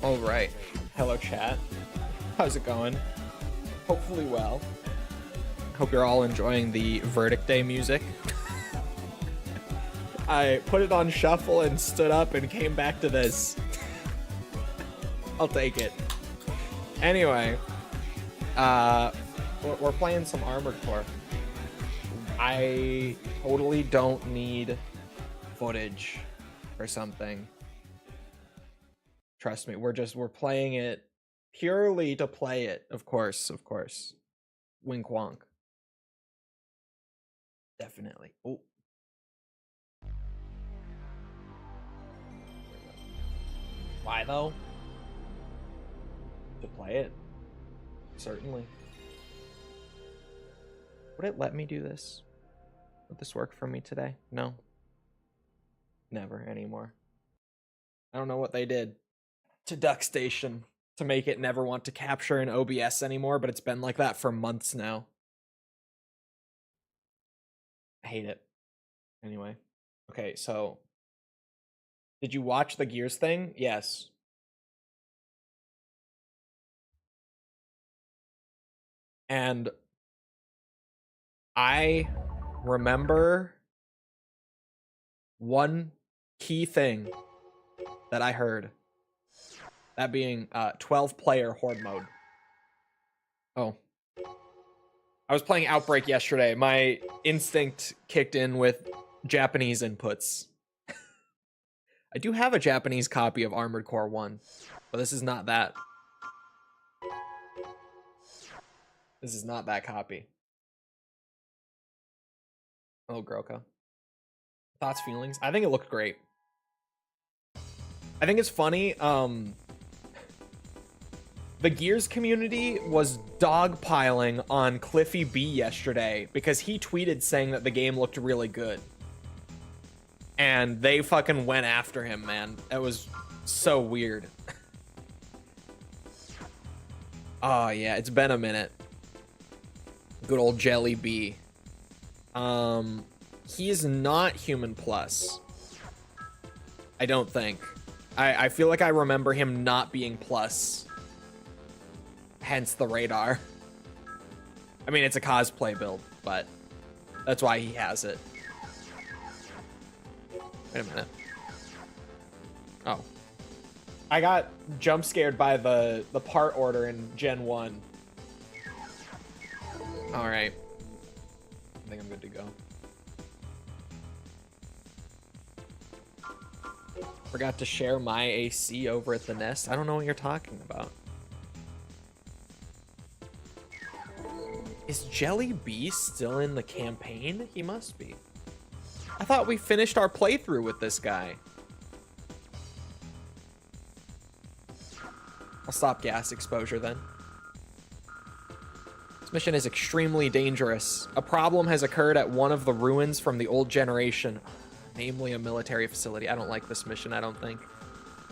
All right. Hello, chat. How's it going? Hopefully well. Hope you're all enjoying the Verdict Day music. I put it on shuffle and stood up and came back to this. I'll take it. Anyway, we're playing some Armored Core. I totally don't need footage or something. Trust me, we're playing it purely to play it. Of course. Wink wonk. Definitely. Oh. Why though? To play it. Certainly. Would it let me do this? Would this work for me today? No. Never anymore. I don't know what they did to Duck Station to make it never want to capture in OBS anymore, but it's been like that for months now. I hate it. Anyway. Okay, so did you watch the Gears thing? Yes. And I remember one key thing that I heard. That being 12-player horde mode. Oh. I was playing Outbreak yesterday. My instinct kicked in with Japanese inputs. I do have a Japanese copy of Armored Core 1, but this is not that. This is not that copy. Oh, Groka. Thoughts, feelings? I think it looked great. I think it's funny. The Gears community was dogpiling on Cliffy B yesterday because he tweeted saying that the game looked really good. And they fucking went after him, man. It was so weird. Oh, yeah, it's been a minute. Good old Jelly B. He is not Human Plus. I don't think. I feel like I remember him not being Plus. Hence the radar. I mean, it's a cosplay build, but that's why he has it. Wait a minute. Oh. I got jump scared by the part order in Gen 1. Alright. I think I'm good to go. Forgot to share my AC over at the Nest. I don't know what you're talking about. Is Jelly B still in the campaign? He must be. I thought we finished our playthrough with this guy. I'll stop gas exposure then. This mission is extremely dangerous. A problem has occurred at one of the ruins from the old generation, namely a military facility. I don't like this mission, I don't think.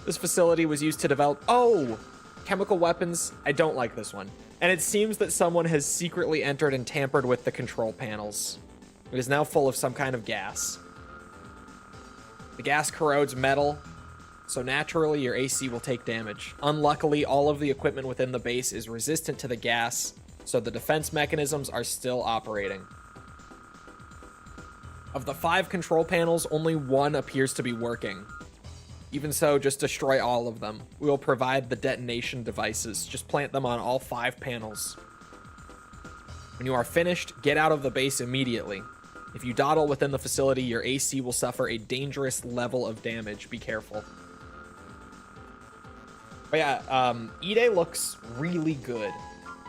This facility was used to develop... Oh! Chemical weapons. I don't like this one. And it seems that someone has secretly entered and tampered with the control panels. It is now full of some kind of gas. The gas corrodes metal, so naturally your AC will take damage. Unluckily, all of the equipment within the base is resistant to the gas, so the defense mechanisms are still operating. Of the 5 control panels, only 1 appears to be working. Even so, just destroy all of them. We will provide the detonation devices. Just plant them on all 5 panels. When you are finished, get out of the base immediately. If you dawdle within the facility, your AC will suffer a dangerous level of damage. Be careful. But yeah, Ide looks really good.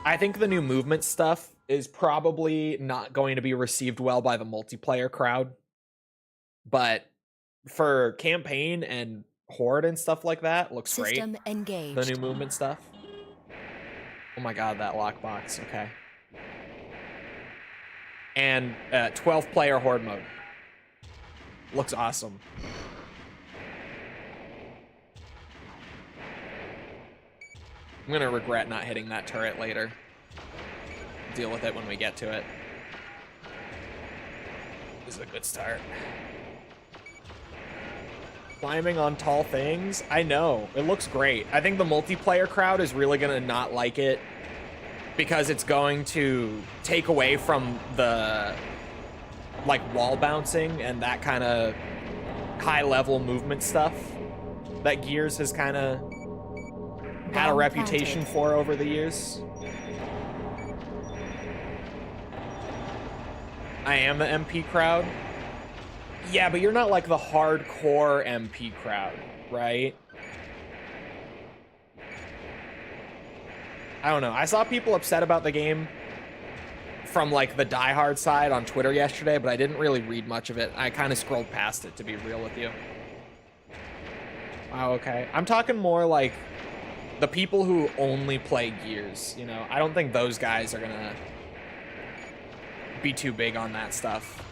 I think the new movement stuff is probably not going to be received well by the multiplayer crowd. But for campaign and horde and stuff like that, looks System great. Engaged. The new movement stuff. Oh my god, that lockbox. Okay. And 12-player horde mode. Looks awesome. I'm gonna regret not hitting that turret later. Deal with it when we get to it. This is a good start. Climbing on tall things? I know. It looks great. I think the multiplayer crowd is really going to not like it because it's going to take away from the, like, wall bouncing and that kind of high-level movement stuff that Gears has kind of had a reputation for over the years. I am the MP crowd. Yeah, but you're not like the hardcore MP crowd, right? I don't know. I saw people upset about the game from like the diehard side on Twitter yesterday, but I didn't really read much of it. I kind of scrolled past it, to be real with you. Oh, okay. I'm talking more like the people who only play Gears, you know? I don't think those guys are gonna be too big on that stuff.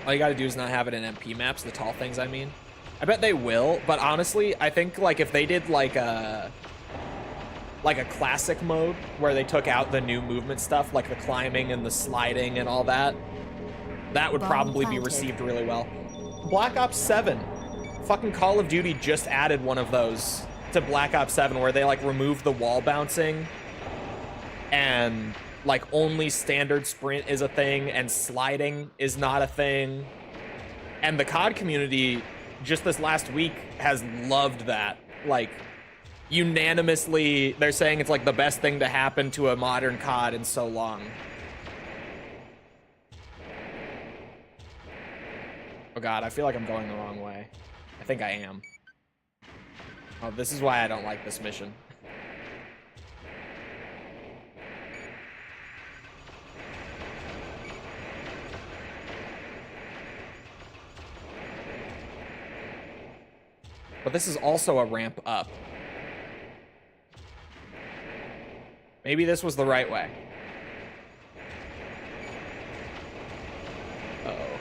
All you gotta do is not have it in MP maps, the tall things, I mean. I bet they will, but honestly, I think like if they did like a classic mode where they took out the new movement stuff, like the climbing and the sliding and all that, that would probably be received really well. Black Ops 7. Fucking Call of Duty just added one of those to Black Ops 7 where they like removed the wall bouncing and like only standard sprint is a thing and sliding is not a thing. And the COD community just this last week has loved that. Like unanimously, they're saying it's like the best thing to happen to a modern COD in so long. Oh God, I feel like I'm going the wrong way. I think I am. Oh, this is why I don't like this mission. But this is also a ramp up. Maybe this was the right way. Uh-oh.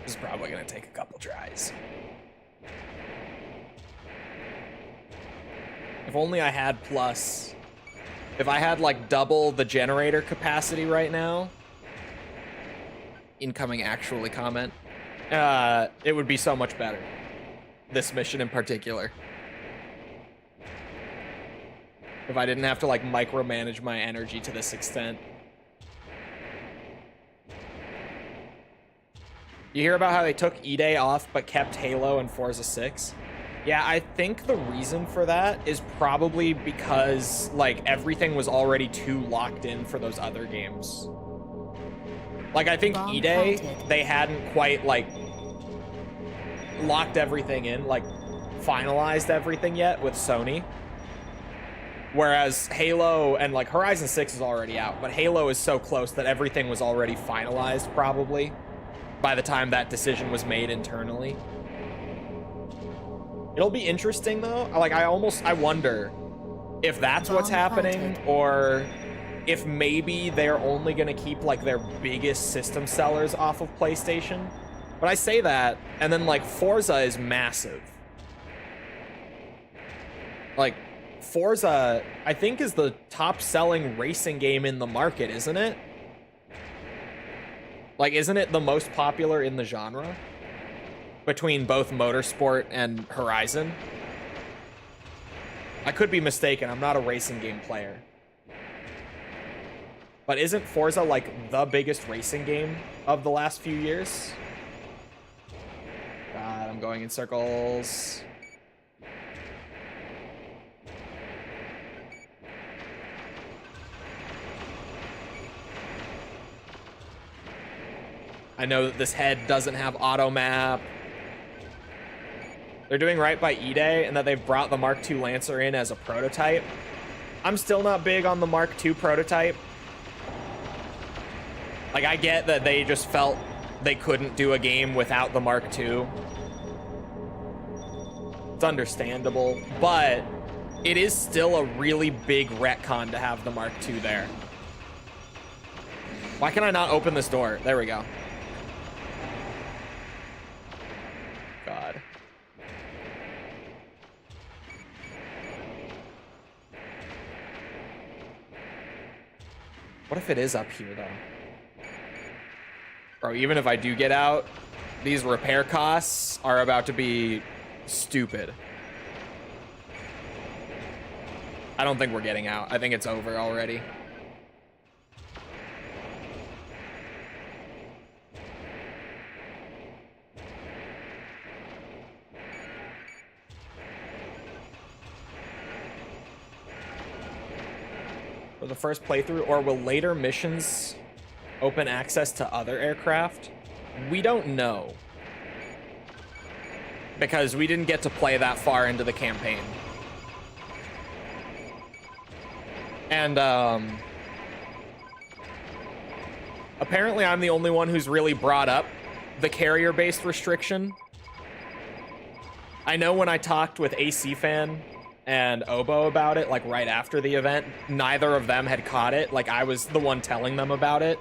This is probably gonna take a couple tries. If only I had plus. If I had like double the generator capacity right now. Incoming actually comment. It would be so much better. This mission in particular. If I didn't have to like micromanage my energy to this extent. You hear about how they took E-Day off but kept Halo and Forza 6? Yeah, I think the reason for that is probably because like everything was already too locked in for those other games. Like, I think E-Day, they hadn't quite, like, locked everything in, like, finalized everything yet with Sony. Whereas Halo and, like, Horizon 6 is already out, but Halo is so close that everything was already finalized, probably, by the time that decision was made internally. It'll be interesting, though. Like, I wonder if that's what's happening, or if maybe they're only gonna keep like their biggest system sellers off of PlayStation. But I say that, and then like Forza is massive. Like Forza, I think is the top selling racing game in the market, isn't it? Like, isn't it the most popular in the genre? Between both Motorsport and Horizon? I could be mistaken, I'm not a racing game player. But isn't Forza like the biggest racing game of the last few years? God, I'm going in circles. I know that this head doesn't have auto map. They're doing right by E-Day and that they've brought the Mark II Lancer in as a prototype. I'm still not big on the Mark II prototype. Like, I get that they just felt they couldn't do a game without the Mark II. It's understandable, but it is still a really big retcon to have the Mark II there. Why can I not open this door? There we go. God. What if it is up here, though? Bro, even if I do get out, these repair costs are about to be stupid. I don't think we're getting out. I think it's over already. For the first playthrough, or will later missions open access to other aircraft? We don't know. Because we didn't get to play that far into the campaign. And, apparently I'm the only one who's really brought up the carrier-based restriction. I know when I talked with AC Fan and Obo about it, like right after the event, neither of them had caught it. Like I was the one telling them about it.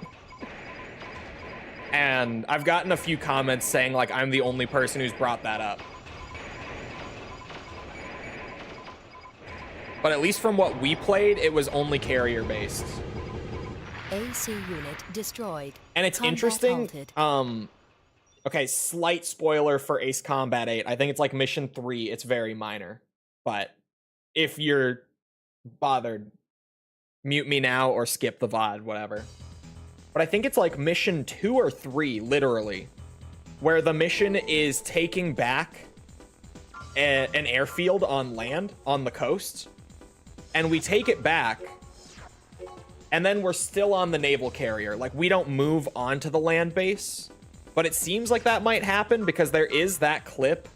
And I've gotten a few comments saying like I'm the only person who's brought that up. But at least from what we played, it was only carrier based. AC unit destroyed. And it's Combat interesting. halted. Okay, slight spoiler for Ace Combat 8. I think it's like mission 3. It's very minor. But if you're bothered, mute me now or skip the VOD, whatever. But I think it's like mission 2 or 3, literally, where the mission is taking back an airfield on land, on the coast. And we take it back, and then we're still on the naval carrier. Like, we don't move onto the land base. But it seems like that might happen because there is that clip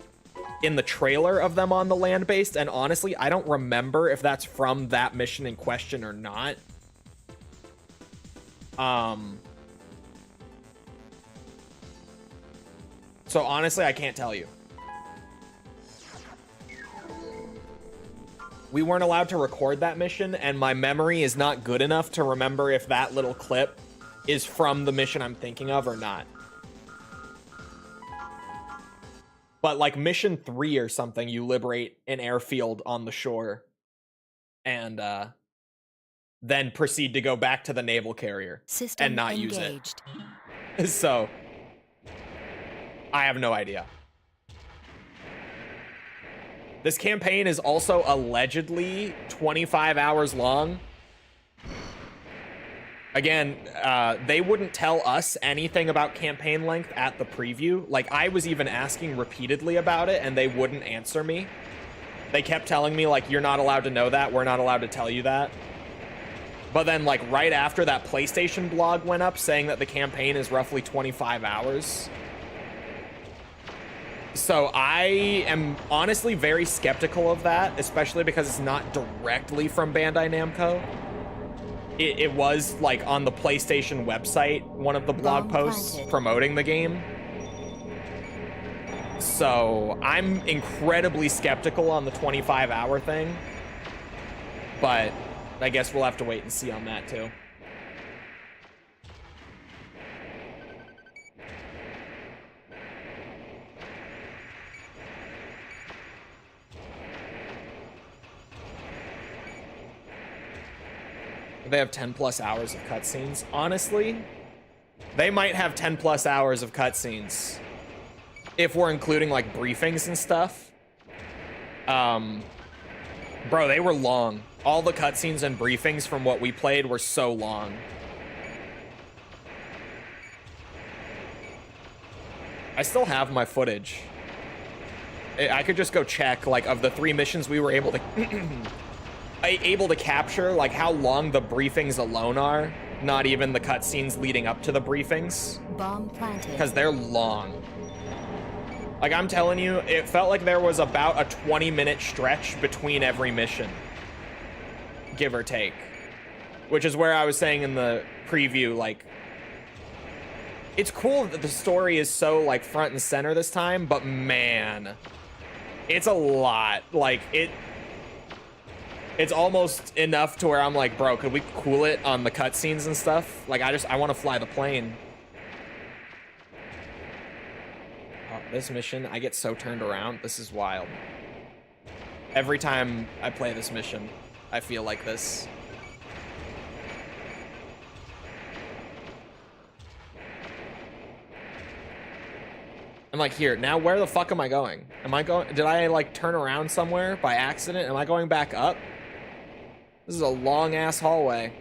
in the trailer of them on the land base, and honestly, I don't remember if that's from that mission in question or not. So honestly, I can't tell you. We weren't allowed to record that mission, and my memory is not good enough to remember if that little clip is from the mission I'm thinking of or not. But like mission 3 or something, you liberate an airfield on the shore and then proceed to go back to the naval carrier System and not engaged. Use it. So I have no idea. This campaign is also allegedly 25 hours long. Again, they wouldn't tell us anything about campaign length at the preview. Like, I was even asking repeatedly about it, and they wouldn't answer me. They kept telling me, like, you're not allowed to know that. We're not allowed to tell you that. But then, like, right after that PlayStation blog went up saying that the campaign is roughly 25 hours. So I am honestly very skeptical of that, especially because it's not directly from Bandai Namco. It was like on the PlayStation website, one of the blog posts promoting the game. So I'm incredibly skeptical on the 25-hour thing, but I guess we'll have to wait and see on that too. They have 10 plus hours of cutscenes. Honestly, they might have 10 plus hours of cutscenes if we're including like briefings and stuff. Bro, they were long. All the cutscenes and briefings from what we played were so long. I still have my footage. I could just go check, like, of the 3 missions we were able to capture, like, how long the briefings alone are, not even the cutscenes leading up to the briefings. Bomb planted. Because they're long. Like, I'm telling you, it felt like there was about a 20-minute stretch between every mission, give or take. Which is where I was saying in the preview, like, it's cool that the story is so, like, front and center this time, but man, it's a lot. Like, it's almost enough to where I'm like, bro, could we cool it on the cutscenes and stuff? Like, I want to fly the plane. Oh, this mission, I get so turned around. This is wild. Every time I play this mission, I feel like this. I'm like, here, now where the fuck am I going? Am I going, did I like turn around somewhere by accident? Am I going back up? This is a long ass hallway.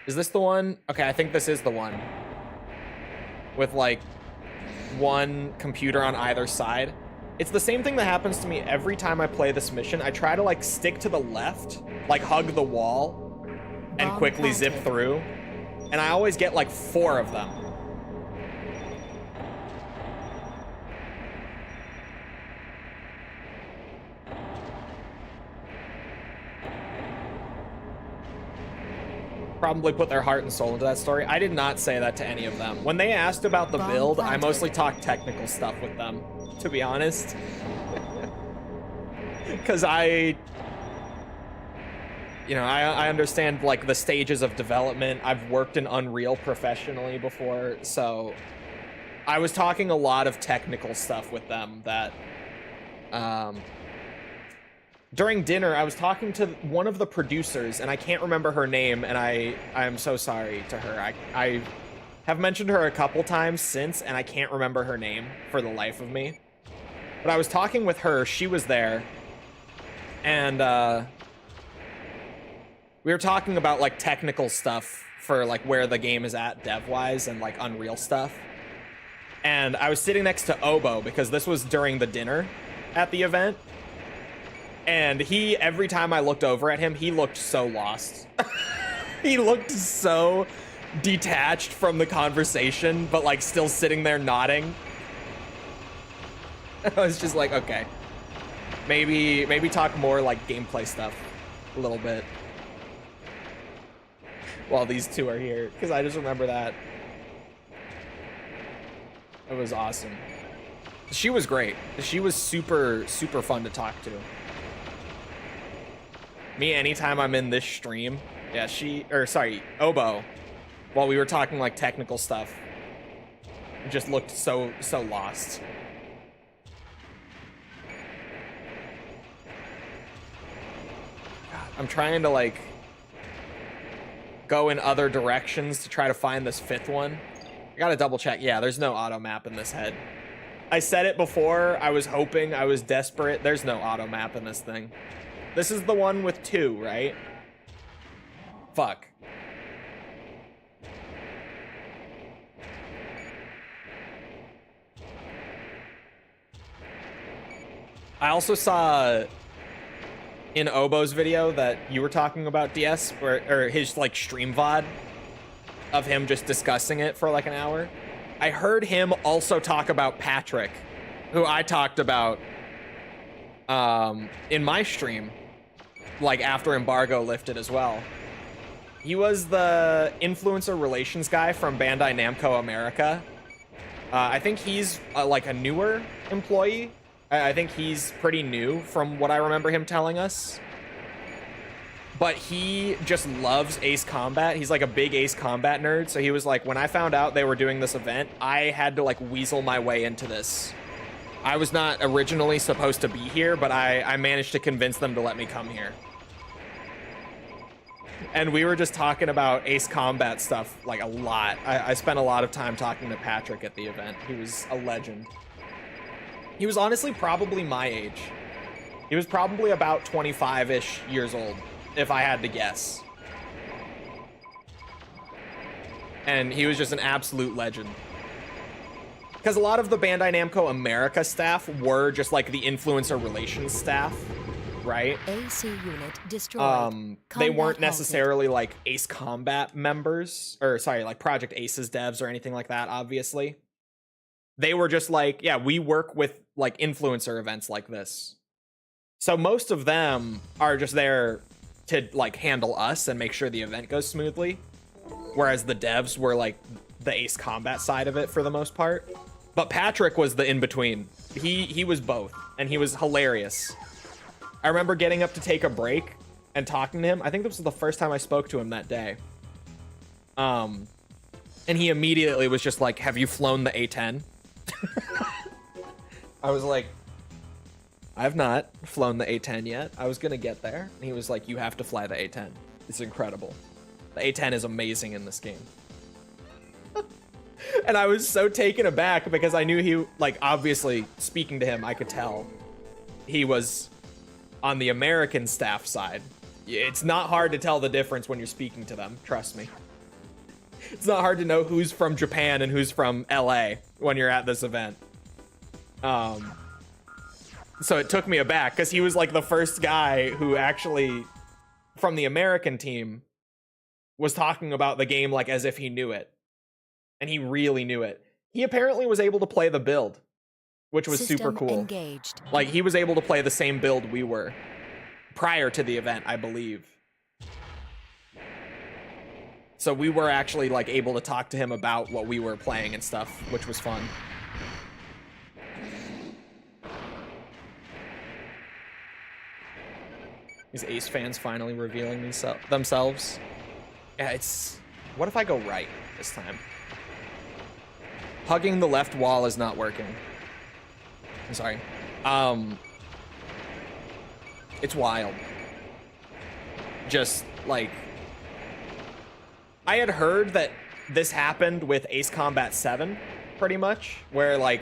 Is this the one? Okay, I think this is the one. With like one computer on either side. It's the same thing that happens to me every time I play this mission. I try to like stick to the left, like hug the wall and quickly zip through. And I always get like 4 of them. Probably put their heart and soul into that story. I did not say that to any of them. When they asked about the build, I mostly talked technical stuff with them, to be honest. Because I understand like the stages of development. I've worked in Unreal professionally before, so I was talking a lot of technical stuff with them that during dinner, I was talking to one of the producers, and I can't remember her name, and I am so sorry to her. I have mentioned her a couple times since, and I can't remember her name for the life of me. But I was talking with her, she was there, and we were talking about like technical stuff for like where the game is at dev-wise and like Unreal stuff. And I was sitting next to Obo because this was during the dinner at the event. And he, every time I looked over at him, he looked so lost. He looked so detached from the conversation, but like still sitting there nodding. I was just like, okay, maybe talk more like gameplay stuff a little bit while these two are here, because I just remember that. It was awesome. She was great. She was super, super fun to talk to. Me, anytime I'm in this stream, yeah, Obo, while we were talking like technical stuff, just looked so lost. God, I'm trying to like go in other directions to try to find this 5th one. I gotta double check. Yeah, there's no auto map in this head. I said it before. I was hoping, I was desperate. There's no auto map in this thing. This is the one with 2, right? Fuck. I also saw in Obo's video that you were talking about, DS, or his like stream VOD of him just discussing it for like an hour. I heard him also talk about Patrick, who I talked about in my stream, like after embargo lifted as well. He was the influencer relations guy from Bandai Namco America. I think he's like a newer employee. I think he's pretty new from what I remember him telling us. But he just loves Ace Combat. He's like a big Ace Combat nerd. So he was like, when I found out they were doing this event, I had to like weasel my way into this. I was not originally supposed to be here, but I managed to convince them to let me come here. And we were just talking about Ace Combat stuff like a lot. I spent a lot of time talking to Patrick at the event. He was a legend. He was honestly probably my age. He was probably about 25-ish years old, if I had to guess. And he was just an absolute legend. Because a lot of the Bandai Namco America staff were just like the influencer relations staff, right? AC unit destroyed. They weren't necessarily like Ace Combat members, or sorry, like Project Ace's devs or anything like that, obviously. They were just like, yeah, we work with like influencer events like this. So most of them are just there to like handle us and make sure the event goes smoothly. Whereas the devs were like the Ace Combat side of it for the most part. But Patrick was the in-between. He was both, and he was hilarious. I remember getting up to take a break and talking to him. I think this was the first time I spoke to him that day. And he immediately was just like, have you flown the A10? I was like, I have not flown the A10 yet. I was gonna get there. And he was like, you have to fly the A10. It's incredible. The A10 is amazing in this game. And I was so taken aback because I knew he, like, obviously speaking to him, I could tell he was on the American staff side. It's not hard to tell the difference when you're speaking to them, trust me. It's not hard to know who's from Japan and who's from LA when you're at this event. So it took me aback because he was like the first guy who actually, from the American team, was talking about the game like as if he knew it. And he really knew it. He apparently was able to play the build, which was super cool. Engaged. Like, he was able to play the same build we were prior to the event, I believe. So we were actually, like, able to talk to him about what we were playing and stuff, which was fun. These Ace fans finally revealing themselves. Yeah, it's... What if I go right this time? Hugging the left wall is not working. I'm sorry. It's wild. Just, like... I had heard that this happened with Ace Combat 7, pretty much, where, like,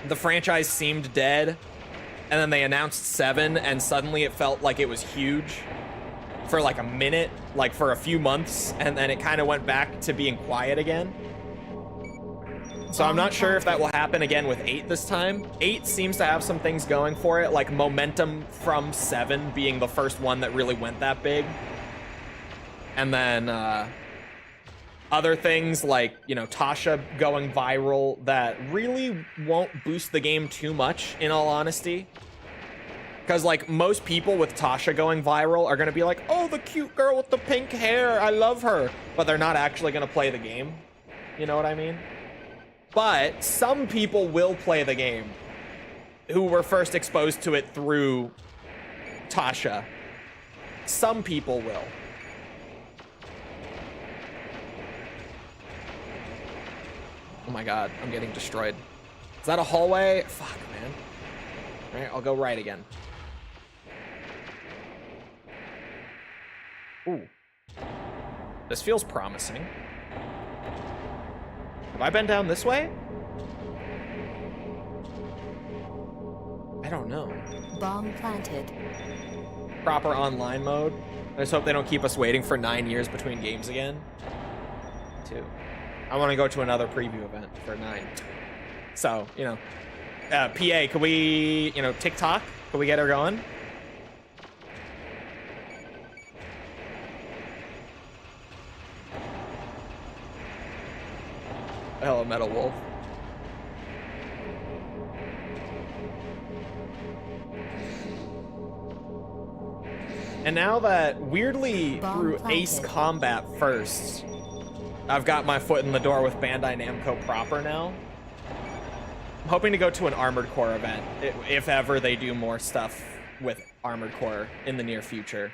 the franchise seemed dead, and then they announced 7, and suddenly it felt like it was huge for, like, a minute, like, for a few months, and then it kind of went back to being quiet again. So I'm not sure if that will happen again with 8 this time. 8 seems to have some things going for it, like momentum from 7 being the first one that really went that big. And then other things like, you know, Tasha going viral that really won't boost the game too much, in all honesty. Because, like, most people with Tasha going viral are going to be like, oh, the cute girl with the pink hair, I love her. But they're not actually going to play the game. You know what I mean? But some people will play the game who were first exposed to it through Tasha. Some people will. Oh my god, I'm getting destroyed. Is that a hallway? Fuck, man. Alright, I'll go right again. Ooh. This feels promising. Have I been down this way? I don't know. Bomb planted. Proper online mode. I just hope they don't keep us waiting for 9 years between games again. 2. I want to go to another preview event for 9. So, you know. PA, could we, you know, TikTok? Could we get her going? Hello, Metal Wolf. And now that, weirdly, through Ace Combat first, I've got my foot in the door with Bandai Namco proper now. I'm hoping to go to an Armored Core event, if ever they do more stuff with Armored Core in the near future.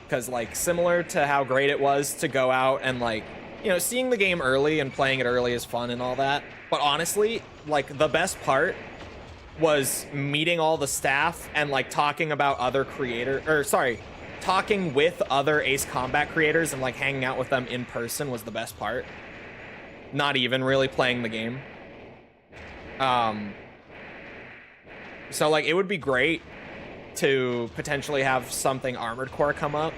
Because, like, similar to how great it was to go out and, like, you know, seeing the game early and playing it early is fun and all that. But honestly, like, the best part was meeting all the staff and, like, talking about other talking with other Ace Combat creators and, like, hanging out with them in person was the best part. Not even really playing the game. So, like, it would be great to potentially have something Armored Core come up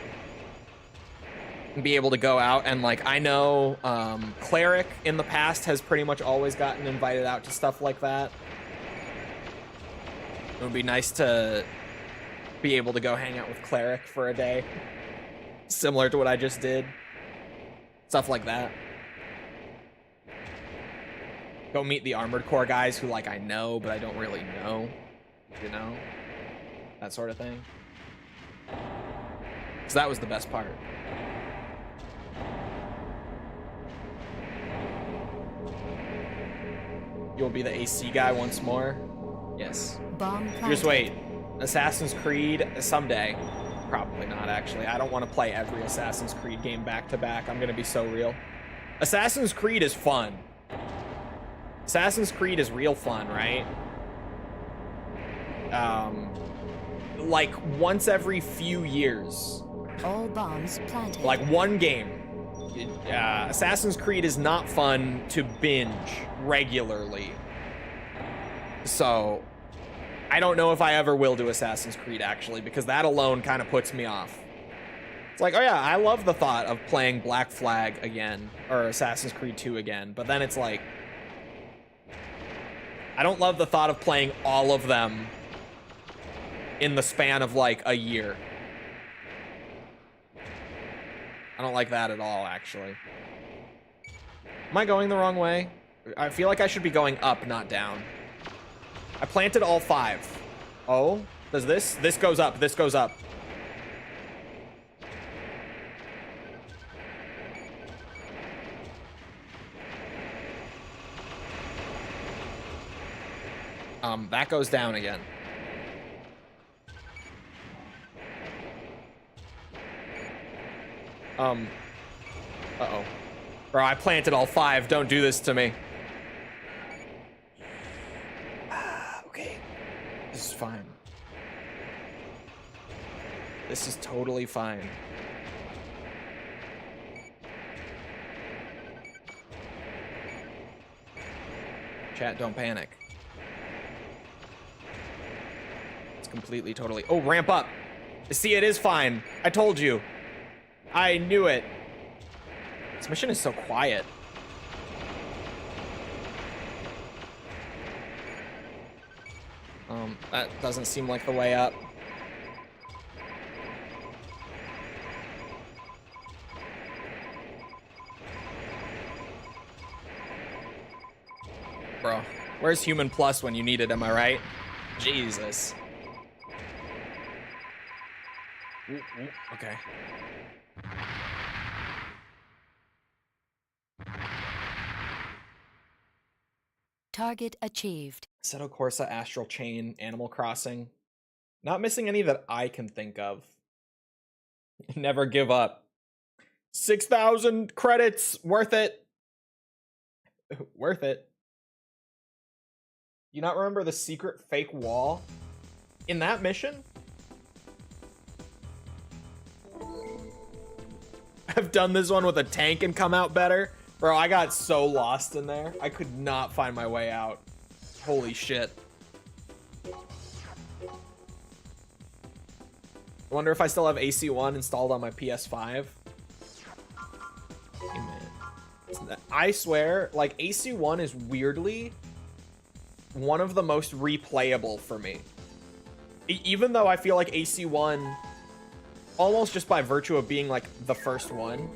and be able to go out and, like, I know Cleric in the past has pretty much always gotten invited out to stuff like that. It would be nice to be able to go hang out with Cleric for a day, similar to what I just did. Stuff like that. Go meet the Armored Core guys who, like, I know, but I don't really know, you know? That sort of thing. So that was the best part. You'll be the AC guy once more? Yes. Bomb planted. Just wait. Assassin's Creed someday. Probably not, actually. I don't want to play every Assassin's Creed game back to back. I'm going to be so real. Assassin's Creed is fun. Assassin's Creed is real fun, right? Like once every few years. All bombs planted. Like one game. Assassin's Creed is not fun to binge regularly. So I don't know if I ever will do Assassin's Creed, actually, because that alone kind of puts me off. It's like, oh yeah, I love the thought of playing Black Flag again, or Assassin's Creed 2 again, but then it's like, I don't love the thought of playing all of them in the span of like a year. I don't like that at all, actually. Am I going the wrong way? I feel like I should be going up, not down. I planted all 5. Oh, does this? This goes up, this goes up. That goes down again. Uh-oh. Bro, I planted all 5. Don't do this to me. Okay. This is fine. This is totally fine. Chat, don't panic. It's completely, totally... Oh, ramp up. See, it is fine. I told you. I knew it. This mission is so quiet. That doesn't seem like the way up. Bro, where's Human Plus when you need it, am I right? Jesus. Ooh, okay. Target achieved. Assetto Corsa, Astral Chain, Animal Crossing. Not missing any that I can think of. Never give up. 6,000 credits. Worth it. Worth it. You not remember the secret fake wall in that mission? I've done this one with a tank and come out better. Bro, I got so lost in there. I could not find my way out. Holy shit. I wonder if I still have AC1 installed on my PS5. Hey, man. I swear, like, AC1 is weirdly one of the most replayable for me. Even though I feel like AC1, almost just by virtue of being, like, the first one,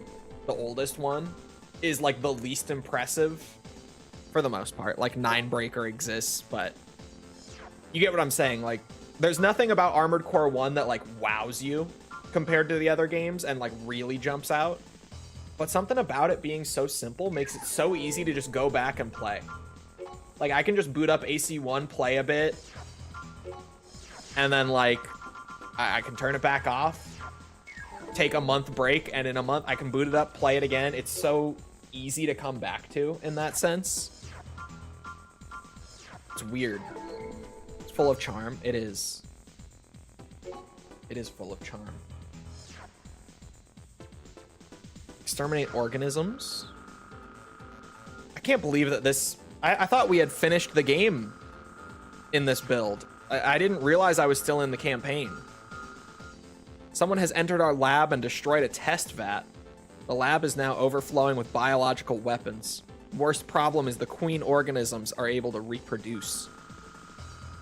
the oldest one, is like the least impressive for the most part. Like, Ninebreaker exists, but you get what I'm saying. Like, there's nothing about Armored Core 1 that like wows you compared to the other games and like really jumps out. But something about it being so simple makes it so easy to just go back and play. Like, I can just boot up AC1, play a bit, and then like I can turn it back off, take a month break, and in a month I can boot it up, play it again. It's so easy to come back to in that sense. It's weird. It's full of charm. It is. It is full of charm. Exterminate organisms. I can't believe that this... I thought we had finished the game in this build. I didn't realize I was still in the campaign. Someone has entered our lab and destroyed a test vat. The lab is now overflowing with biological weapons. Worst problem is the queen organisms are able to reproduce.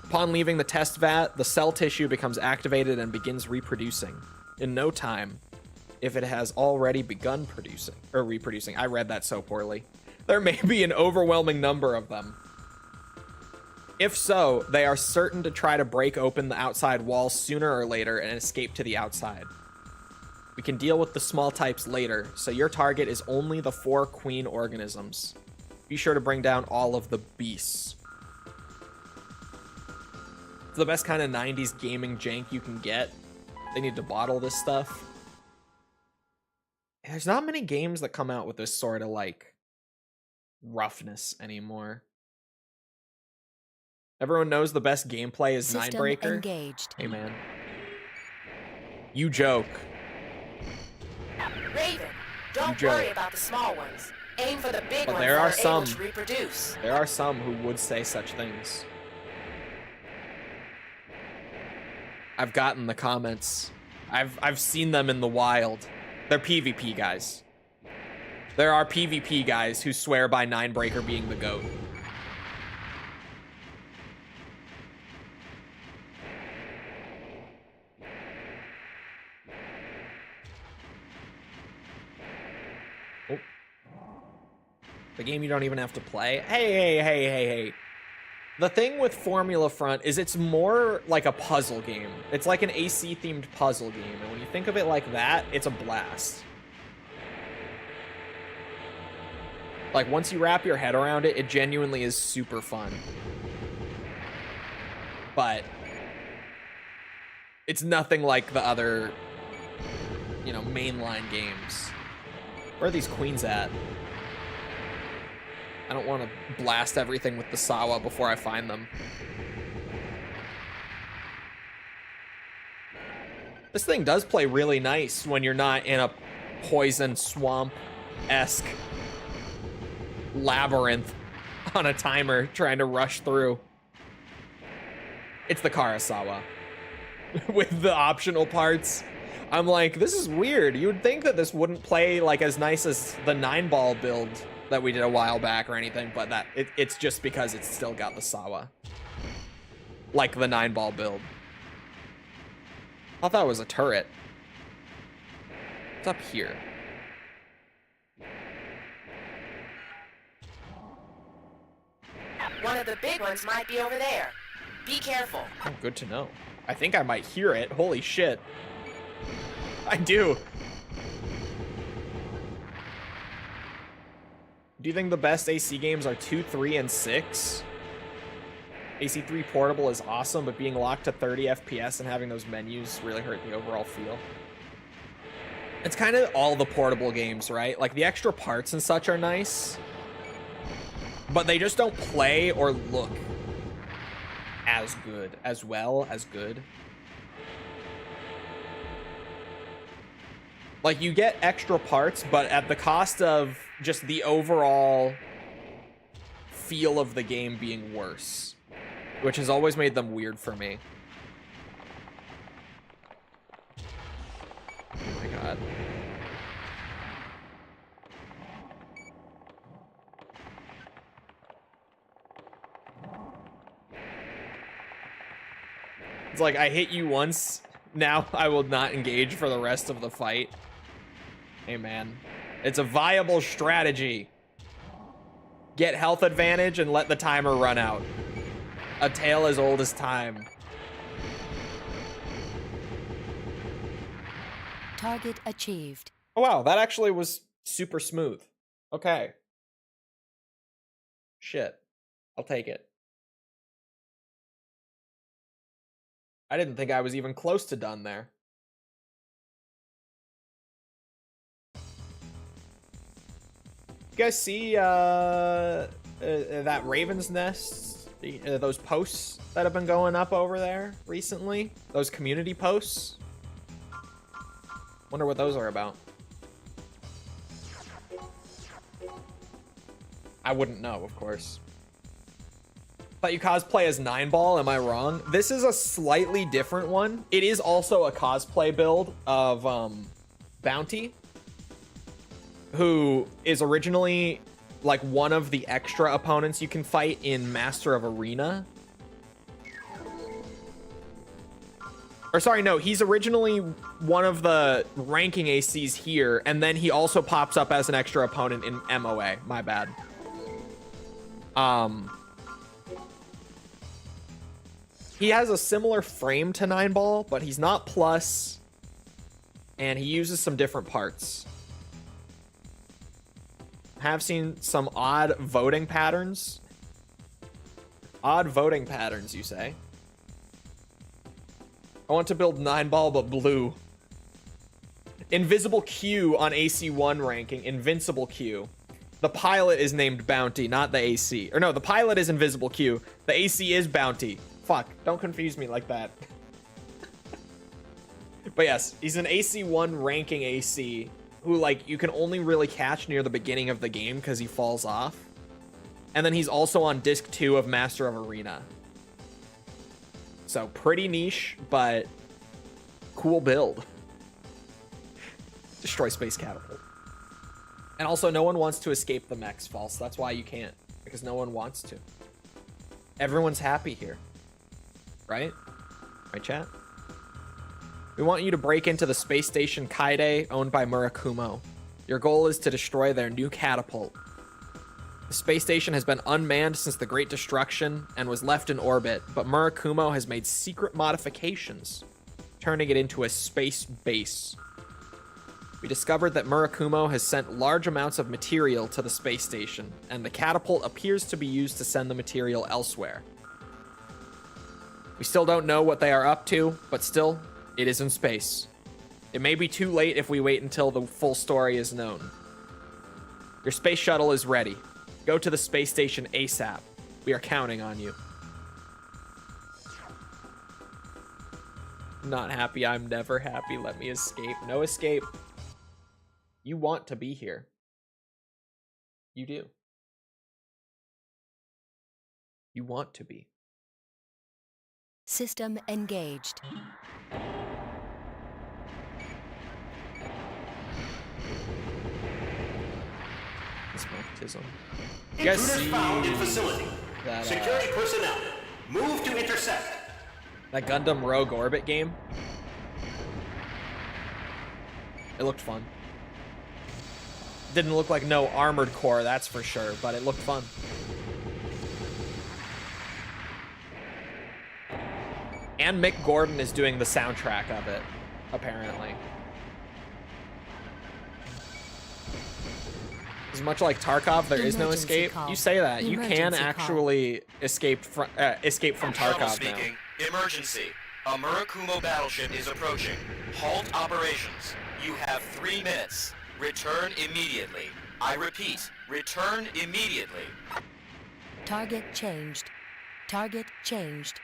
Upon leaving the test vat, the cell tissue becomes activated and begins reproducing. In no time, if it has already begun producing or reproducing. I read that so poorly. There may be an overwhelming number of them. If so, they are certain to try to break open the outside wall sooner or later and escape to the outside. We can deal with the small types later, so your target is only the 4 queen organisms. Be sure to bring down all of the beasts. It's the best kind of 90s gaming jank you can get. They need to bottle this stuff. There's not many games that come out with this sort of, like, roughness anymore. Everyone knows the best gameplay is System Ninebreaker. Engaged. Hey, man. You joke. Raven, Don't worry about the small ones. Aim for the big But ones there that are are some. able to reproduce. There are some who would say such things. I've gotten the comments. I've seen them in the wild. They're PvP guys. There are PvP guys who swear by Ninebreaker being the GOAT. Oh. The game you don't even have to play. Hey. The thing with Formula Front is it's more like a puzzle game. It's like an AC-themed puzzle game. And when you think of it like that, it's a blast. Like, once you wrap your head around it, it genuinely is super fun. But it's nothing like the other, you know, mainline games. Where are these queens at? I don't want to blast everything with the Sawa before I find them. This thing does play really nice when you're not in a poison swamp-esque labyrinth on a timer trying to rush through. It's the Karasawa with the optional parts. I'm like, this is weird. You would think that this wouldn't play like as nice as the 9-ball build that we did a while back or anything, but that it's just because it's still got the Sawa. Like the 9-ball build. I thought it was a turret. What's up here? One of the big ones might be over there. Be careful. Oh, good to know. I think I might hear it. Holy shit. I do. Do you think the best AC games are 2, 3, and 6? AC3 Portable is awesome, but being locked to 30 FPS and having those menus really hurt the overall feel. It's kind of all the portable games, right? Like, the extra parts and such are nice, but they just don't play or look as good, as well as good. Like, you get extra parts, but at the cost of just the overall feel of the game being worse, which has always made them weird for me. Oh my god. It's like, I hit you once, now I will not engage for the rest of the fight. Hey man, it's a viable strategy. Get health advantage and let the timer run out. A tale as old as time. Target achieved. Oh wow, that actually was super smooth. Okay. Shit. I'll take it. I didn't think I was even close to done there. You guys see that Raven's Nest, those posts that have been going up over there recently? Those community posts? Wonder what those are about. I wouldn't know, of course. Thought you cosplay as 9-ball, am I wrong? This is a slightly different one. It is also a cosplay build of Bounty, who is originally like one of the extra opponents you can fight in Master of Arena. Or sorry, no, he's originally one of the ranking ACs here, and then he also pops up as an extra opponent in MOA. My bad. He has a similar frame to 9-ball, but he's not plus, and he uses some different parts. Have seen some odd voting patterns. Odd voting patterns, you say? I want to build 9-ball, but blue. Invisible Q on AC1 ranking. Invincible Q. The pilot is named Bounty, not the AC. Or no, the pilot is Invisible Q. The AC is Bounty. Fuck, don't confuse me like that. But yes, he's an AC1 ranking AC who like you can only really catch near the beginning of the game because he falls off. And then he's also on disc 2 of Master of Arena. So pretty niche, but cool build. Destroy space catapult. And also no one wants to escape the mechs, False. That's why you can't, because no one wants to. Everyone's happy here. Right? Right, chat? We want you to break into the space station Kaide, owned by Murakumo. Your goal is to destroy their new catapult. The space station has been unmanned since the Great Destruction and was left in orbit, but Murakumo has made secret modifications, turning it into a space base. We discovered that Murakumo has sent large amounts of material to the space station, and the catapult appears to be used to send the material elsewhere. We still don't know what they are up to, but still, it is in space. It may be too late if we wait until the full story is known. Your space shuttle is ready. Go to the space station ASAP. We are counting on you. Not happy. I'm never happy. Let me escape. No escape. You want to be here. You do. You want to be. System engaged. Magnetism. Intruders found in facility. That, Security personnel, move to intercept. That Gundam Rogue Orbit game. It looked fun. Didn't look like no Armored Core, that's for sure, but it looked fun. And Mick Gordon is doing the soundtrack of it, apparently. As much like Tarkov, there is no Emergency escape. call. You say that. You can Emergency actually escape from Chole Tarkov speaking. now. Emergency. A Murakumo battleship is approaching. Halt operations. You have 3 minutes. Return immediately. I repeat, return immediately. Target changed. Target changed.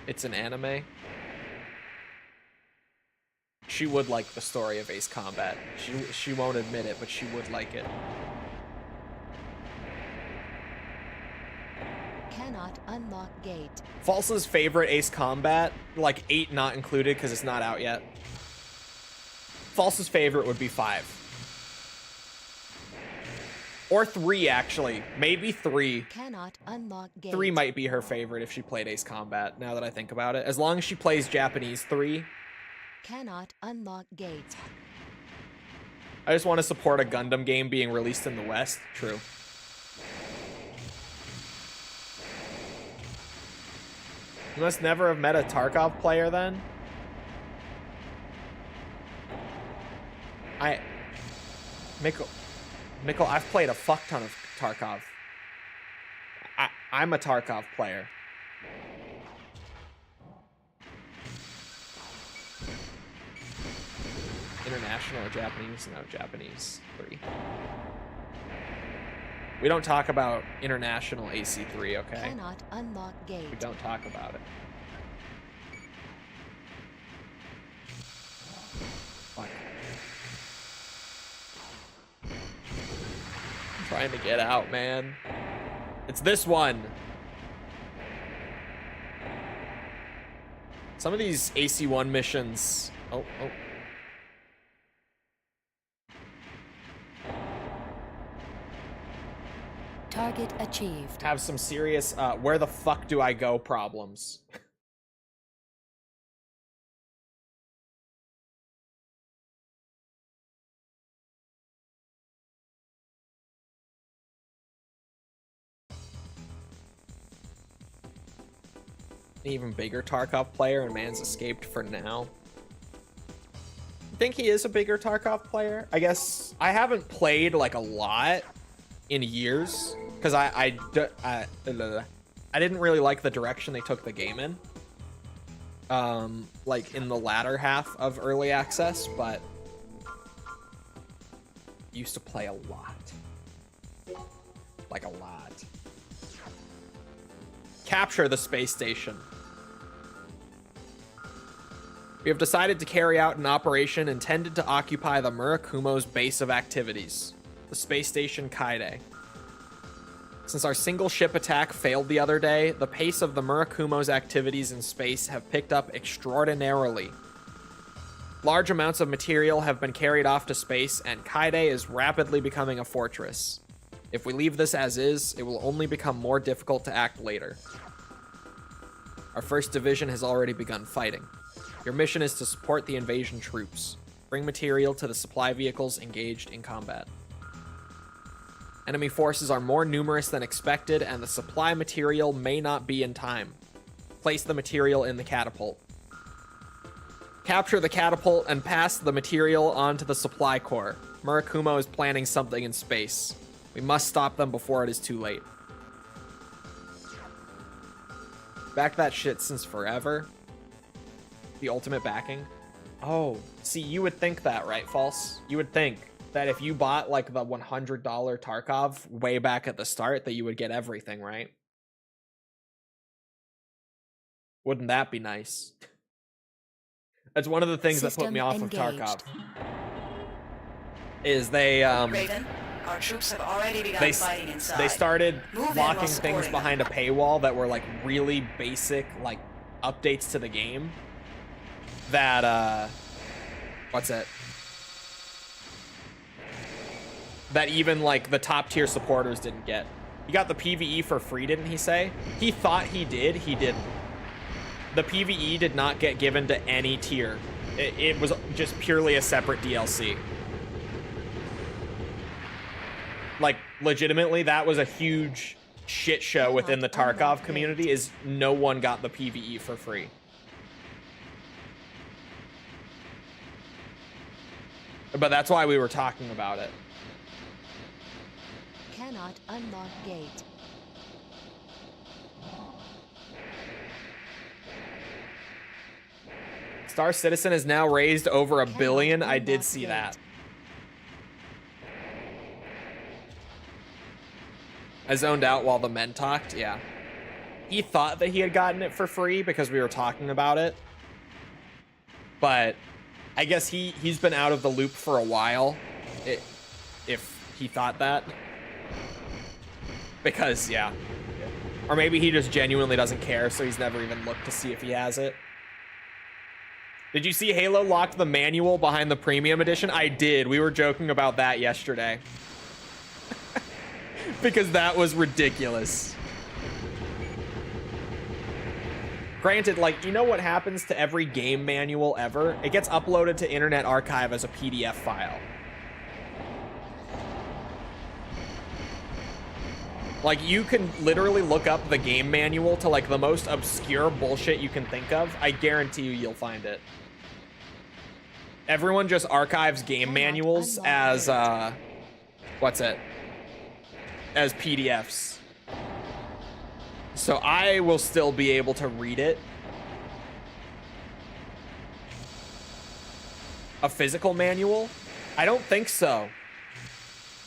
It's an anime. She would like the story of Ace Combat. She won't admit it, but she would like it. Cannot unlock gate. False's favorite Ace Combat, like 8 not included because it's not out yet. False's favorite would be 5. Or 3, actually. Maybe 3. Cannot unlock gate. 3 might be her favorite if she played Ace Combat, now that I think about it. As long as she plays Japanese 3. Cannot unlock gate. I just want to support a Gundam game being released in the West. True. You must never have met a Tarkov player then? Mikkel, I've played a fuck ton of Tarkov. I'm a Tarkov player. International or Japanese? No, Japanese 3. We don't talk about international AC3, okay? Cannot unlock gate. We don't talk about it. Fuck. I'm trying to get out, man. It's this one. Some of these AC1 missions... Oh. Target achieved. Have some serious where the fuck do I go problems. An even bigger Tarkov player, and man's escaped for now. I think he is a bigger Tarkov player. I guess I haven't played like a lot in years because I didn't really like the direction they took the game in, like in the latter half of early access, but used to play a lot, like a lot. Capture the space station. We have decided to carry out an operation intended to occupy the Murakumo's base of activities, the space station Kaide. Since our single ship attack failed the other day, the pace of the Murakumo's activities in space have picked up extraordinarily. Large amounts of material have been carried off to space, and Kaide is rapidly becoming a fortress. If we leave this as is, it will only become more difficult to act later. Our first division has already begun fighting. Your mission is to support the invasion troops. Bring material to the supply vehicles engaged in combat. Enemy forces are more numerous than expected, and the supply material may not be in time. Place the material in the catapult. Capture the catapult and pass the material onto the supply core. Murakumo is planning something in space. We must stop them before it is too late. Back that shit since forever. The ultimate backing. Oh, see, you would think that, right, False? You would think that if you bought like the $100 Tarkov way back at the start, that you would get everything, right? Wouldn't that be nice? That's one of the things that put me off of Tarkov. Is they Raven, our troops have already begun fighting inside. they started Move in locking while things supporting behind a paywall that were like really basic, like updates to the game. That what's it? That even like the top tier supporters didn't get. He got the PvE for free, didn't he say? He thought he did, he didn't. The PvE did not get given to any tier. It was just purely a separate DLC. Like, legitimately, that was a huge shit show within the Tarkov community, is no one got the PvE for free. But that's why we were talking about it. Cannot unlock gate. Star Citizen is now raised over $1 billion. I did see that. I zoned out while the men talked. Yeah. He thought that he had gotten it for free because we were talking about it. But I guess he's been out of the loop for a while. If he thought that. Because, yeah. Or maybe he just genuinely doesn't care, so he's never even looked to see if he has it. Did you see Halo locked the manual behind the premium edition? I did. We were joking about that yesterday. Because that was ridiculous. Granted, like, you know what happens to every game manual ever? It gets uploaded to Internet Archive as a PDF file. Like, you can literally look up the game manual to, like, the most obscure bullshit you can think of. I guarantee you'll find it. Everyone just archives game manuals as, what's it? As PDFs. So I will still be able to read it. A physical manual? I don't think so.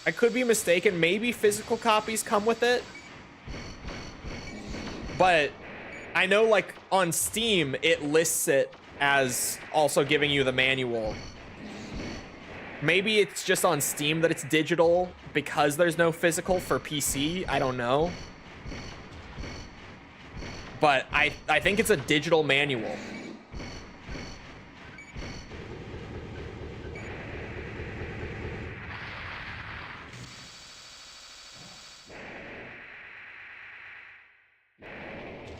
I could be mistaken. Maybe physical copies come with it. But I know, like, on Steam, it lists it as also giving you the manual. Maybe it's just on Steam that it's digital because there's no physical for PC. I don't know. But I think it's a digital manual.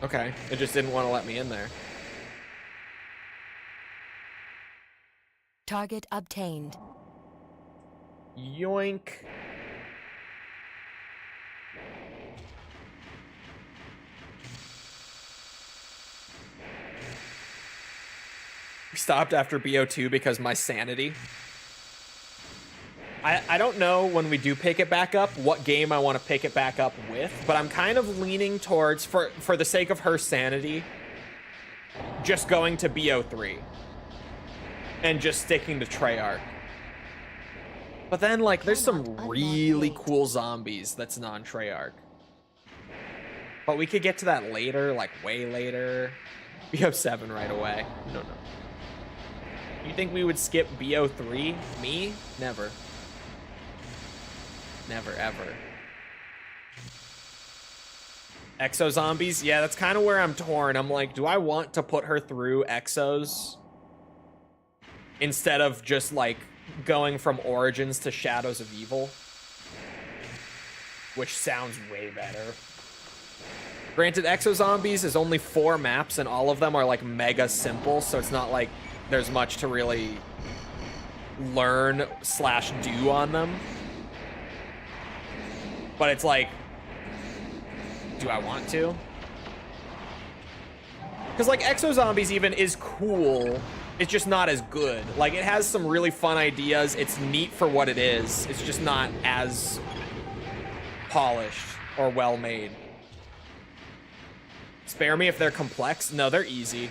Okay, it just didn't want to let me in there. Target obtained. Yoink. We stopped after BO2 because my sanity. I don't know when we do pick it back up what game I want to pick it back up with, but I'm kind of leaning towards, for the sake of her sanity, just going to BO3 and just sticking to Treyarch. But then, like, there's some really cool zombies that's non-Treyarch. But we could get to that later, like way later. BO7 right away. No. You think we would skip BO3? Me? Never. Never, ever. Exo zombies? Yeah, that's kind of where I'm torn. I'm like, do I want to put her through Exos instead of just like going from Origins to Shadows of Evil? Which sounds way better. Granted, Exo Zombies is only 4 maps and all of them are like mega simple, so it's not like there's much to really learn / do on them. But it's like, do I want to? Because like Exo Zombies even is cool. It's just not as good. Like it has some really fun ideas. It's neat for what it is. It's just not as polished or well made. Spare me if they're complex. No, they're easy.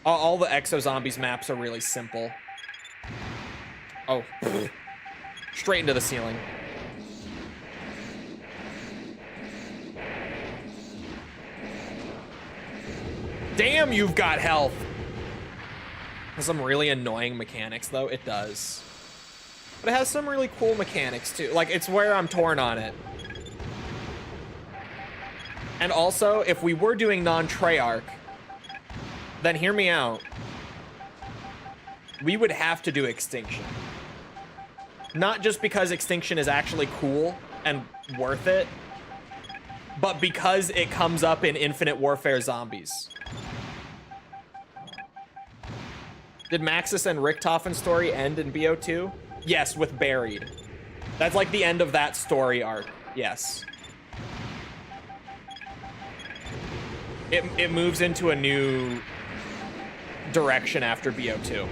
All the Exo Zombies maps are really simple. Oh. Straight into the ceiling. Damn, you've got health. Has some really annoying mechanics, though. It does. But it has some really cool mechanics, too. Like, it's where I'm torn on it. And also, if we were doing non-Treyarch, then hear me out. We would have to do Extinction. Not just because Extinction is actually cool and worth it, but because it comes up in Infinite Warfare Zombies. Did Maxis and Richtofen story end in BO2? Yes, with Buried. That's like the end of that story arc. Yes. It moves into a new direction after BO2.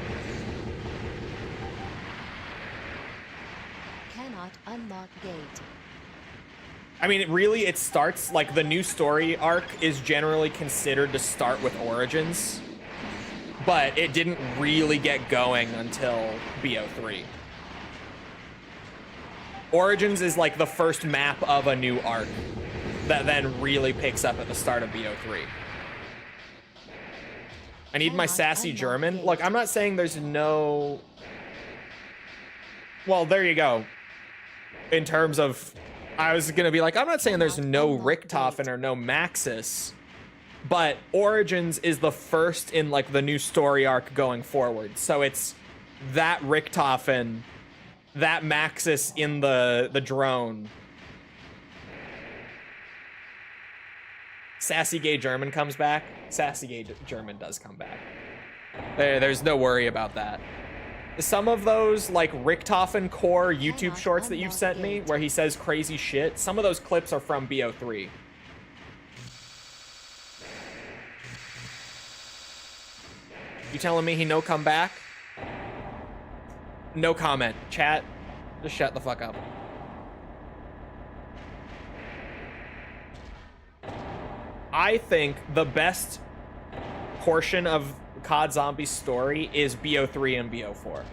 Cannot unlock gate. I mean, really, it starts, like, the new story arc is generally considered to start with Origins, but it didn't really get going until BO3. Origins is, like, the first map of a new arc that then really picks up at the start of BO3. I need my sassy German. Look, I'm not saying there's no... Well, there you go. In terms of... I was going to be like, I'm not saying there's no Richtofen or no Maxis, but Origins is the first in, like, the new story arc going forward. So it's that Richtofen, that Maxis in the drone. Sassy gay German comes back. Sassy gay German does come back. There's no worry about that. Some of those, like, Richtofen core YouTube shorts that you've sent me, where he says crazy shit, some of those clips are from BO3. You telling me he no come back? No comment. Chat, just shut the fuck up. I think the best portion of COD Zombie's story is BO3 and BO4.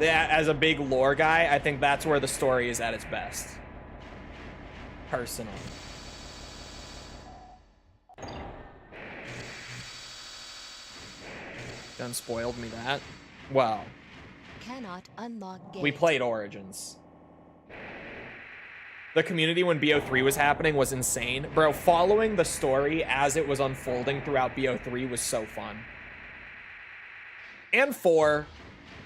As a big lore guy, I think that's where the story is at its best. Personally. Done spoiled me that. Well, Cannot unlock gate. we played Origins. The community when BO3 was happening was insane. Bro, following the story as it was unfolding throughout BO3 was so fun. And 4.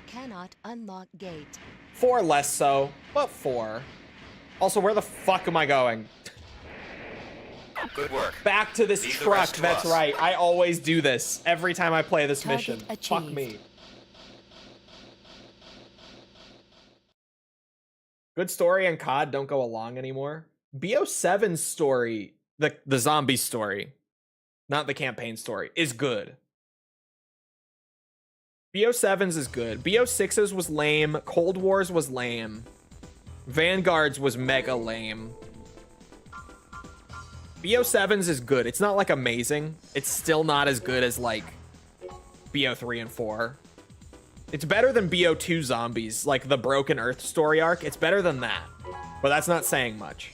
Cannot unlock gate. 4 less so, but 4. Also, where the fuck am I going? Good work. Back to this Leave the truck, rest to that's us. right. I always do this every time I play this Target mission. Fuck achieved. me. Good story and COD don't go along anymore. BO7's story, the zombie story, not the campaign story, is good. BO7's is good. BO6's was lame. Cold War's was lame. Vanguard's was mega lame. BO7's is good. It's not, like, amazing. It's still not as good as, like, BO3 and 4. It's better than BO2 Zombies, like the Broken Earth story arc. It's better than that, but that's not saying much.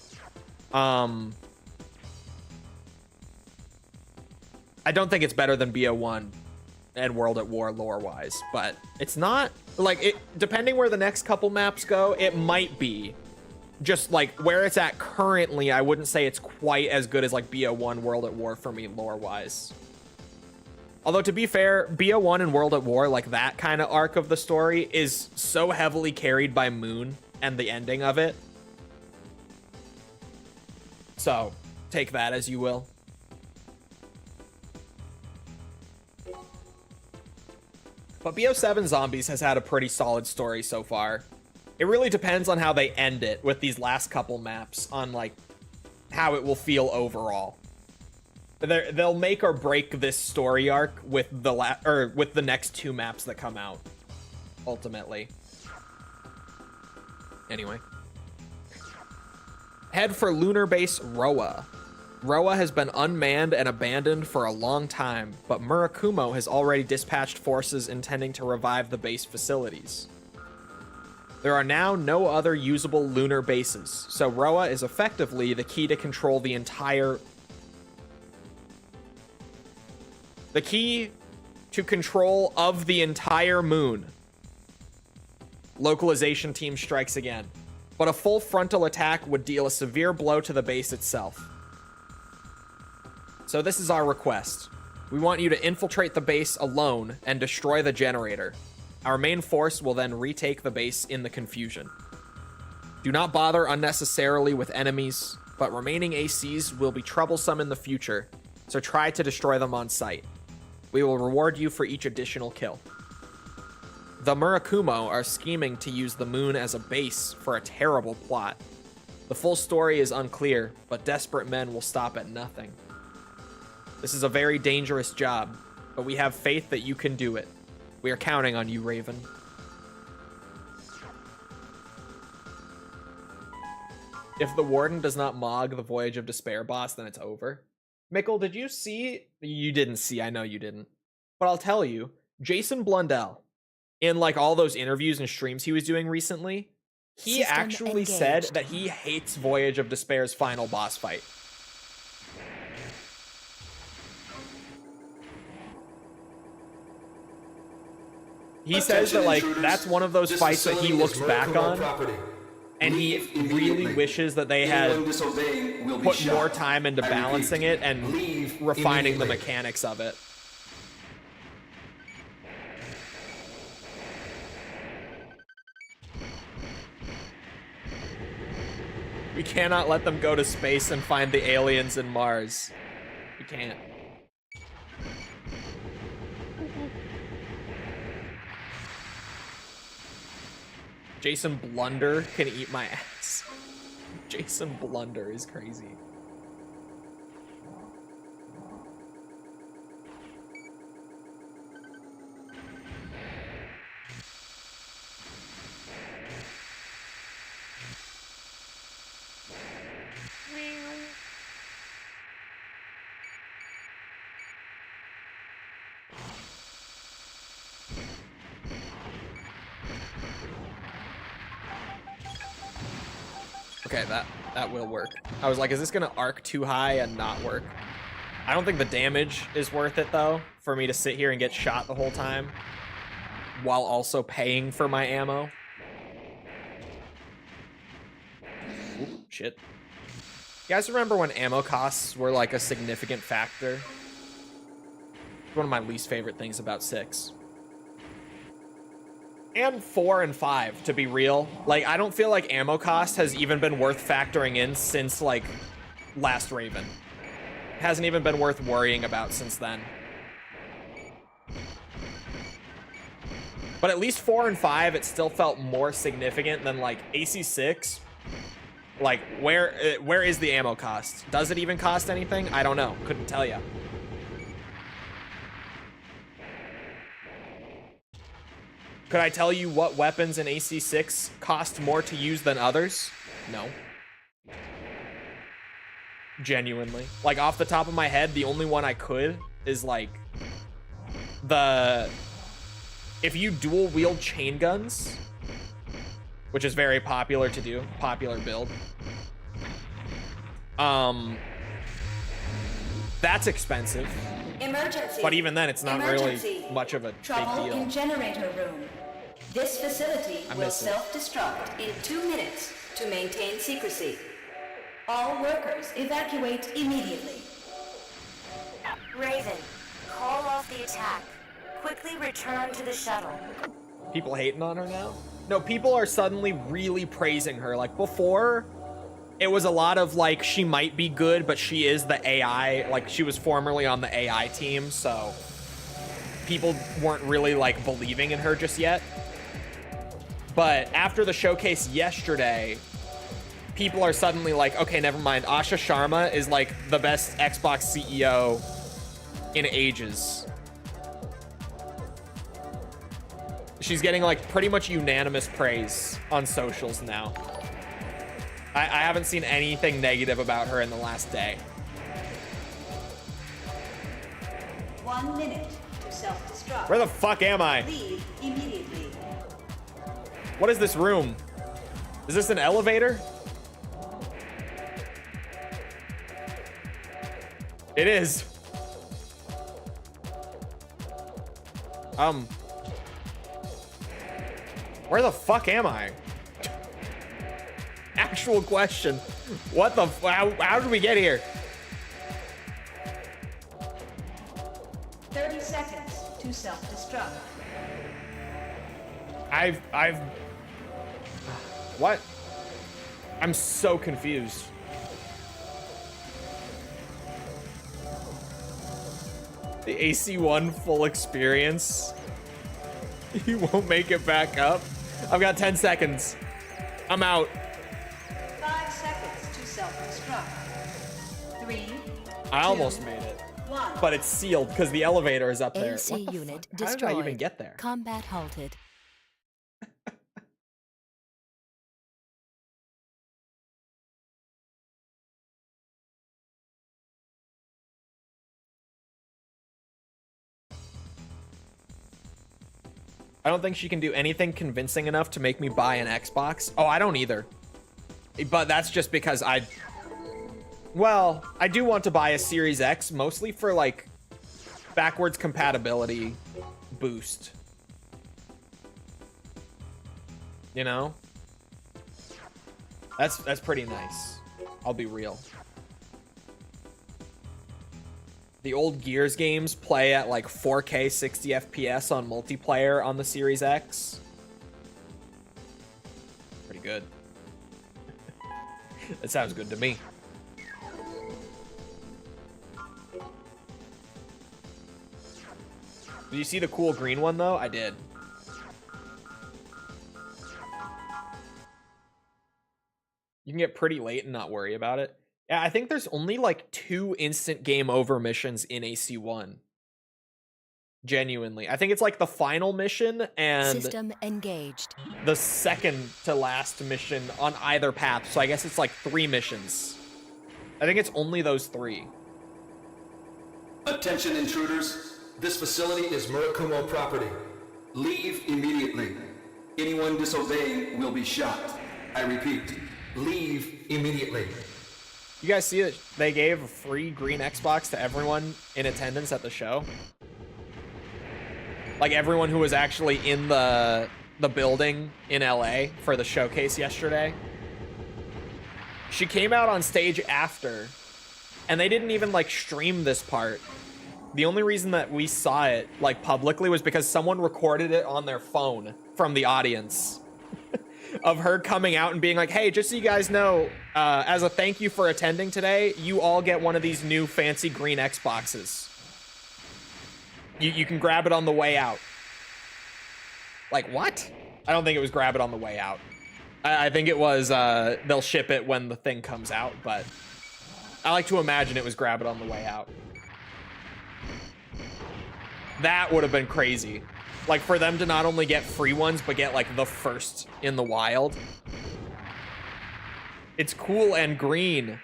I don't think it's better than BO1 and World at War lore-wise, but it's not, like, it, depending where the next couple maps go, it might be. Just, like, where it's at currently, I wouldn't say it's quite as good as, like, BO1 World at War for me lore-wise. Although, to be fair, BO1 and World at War, like, that kind of arc of the story is so heavily carried by Moon and the ending of it. So, take that as you will. But BO7 Zombies has had a pretty solid story so far. It really depends on how they end it with these last couple maps, on like how it will feel overall. They'll make or break this story arc with the next 2 maps that come out, ultimately. Anyway. Head for lunar base Roa. Roa has been unmanned and abandoned for a long time, but Murakumo has already dispatched forces intending to revive the base facilities. There are now no other usable lunar bases, so Roa is effectively the key to control the entire... The key to control of the entire moon. Localization team strikes again, but a full frontal attack would deal a severe blow to the base itself. So this is our request. We want you to infiltrate the base alone and destroy the generator. Our main force will then retake the base in the confusion. Do not bother unnecessarily with enemies, but remaining ACs will be troublesome in the future, so try to destroy them on sight. We will reward you for each additional kill. The Murakumo are scheming to use the moon as a base for a terrible plot. The full story is unclear, but desperate men will stop at nothing. This is a very dangerous job, but we have faith that you can do it. We are counting on you, Raven. If the Warden does not mog the Voyage of Despair boss, then it's over. Mikkel, did you see? You didn't see, I know you didn't. But I'll tell you, Jason Blundell, in like all those interviews and streams he was doing recently, he System actually engaged. said that he hates Voyage of Despair's final boss fight. He says that, like, that's one of those fights that he looks back on, and he really wishes that they had put more time into balancing it and refining the mechanics of it. We cannot let them go to space and find the aliens in Mars. We can't. Jason Blunder can eat my ass. Jason Blunder is crazy. Okay, that will work. I was like, is this gonna arc too high and not work? I don't think the damage is worth it though, for me to sit here and get shot the whole time while also paying for my ammo. Ooh, shit. You guys remember when ammo costs were like a significant factor? It's one of my least favorite things about 6. And 4 and 5, to be real. Like, I don't feel like ammo cost has even been worth factoring in since, like, Last Raven. It hasn't even been worth worrying about since then. But at least 4 and 5, it still felt more significant than, like, AC6. Like, where is the ammo cost? Does it even cost anything? I don't know. Couldn't tell you. Could I tell you what weapons in AC6 cost more to use than others? No. Genuinely. Like, off the top of my head, the only one I could is, like, if you dual wield chain guns, which is very popular to do, popular build. That's expensive. Emergency. But even then, it's not Emergency. really much of a Trouble big deal. in generator room. This facility I will miss it. self-destruct in 2 minutes to maintain secrecy. All workers evacuate immediately. Raven, call off the attack. Quickly return to the shuttle. People hating on her now? No, people are suddenly really praising her. Like before, it was a lot of like, she might be good, but she is the AI. Like she was formerly on the AI team, so people weren't really like believing in her just yet. But after the showcase yesterday, people are suddenly like, okay, never mind. Asha Sharma is like the best Xbox CEO in ages. She's getting like pretty much unanimous praise on socials now. I haven't seen anything negative about her in the last day. 1 minute to self-destruct. Where the fuck am I? Leave immediately. What is this room? Is this an elevator? It is. Where the fuck am I? Actual question. What the how did we get here? 30 seconds to self-destruct. I've what? I'm so confused. The AC1 full experience. You won't make it back up. I've got 10 seconds. I'm out. 5 seconds to self-destruct. 3. I almost made it, 1. but it's sealed because the elevator is up there. AC What the unit fuck? How destroyed. did I even get there? Combat halted. I don't think she can do anything convincing enough to make me buy an Xbox. Oh, I don't either. But that's just because well, I do want to buy a Series X, mostly for like backwards compatibility boost. You know? That's pretty nice. I'll be real. The old Gears games play at like 4K 60 FPS on multiplayer on the Series X. Pretty good. That sounds good to me. Did you see the cool green one though? I did. You can get pretty late and not worry about it. Yeah, I think there's only like 2 instant game over missions in AC1. Genuinely. I think it's like the final mission and System engaged. the second to last mission on either path. So I guess it's like 3 missions. I think it's only those 3. Attention intruders, this facility is Murakumo property. Leave immediately. Anyone disobeying will be shot. I repeat, leave immediately. You guys see that they gave a free green Xbox to everyone in attendance at the show? Like everyone who was actually in the building in LA for the showcase yesterday. She came out on stage after, and they didn't even like stream this part. The only reason that we saw it like publicly was because someone recorded it on their phone from the audience. Of her coming out and being like, hey, just so you guys know, as a thank you for attending today, you all get one of these new fancy green Xboxes. You can grab it on the way out. Like, what? I don't think it was grab it on the way out. I think it was they'll ship it when the thing comes out, but I like to imagine it was grab it on the way out. That would have been crazy. Like, for them to not only get free ones, but get, like, the first in the wild. It's cool and green.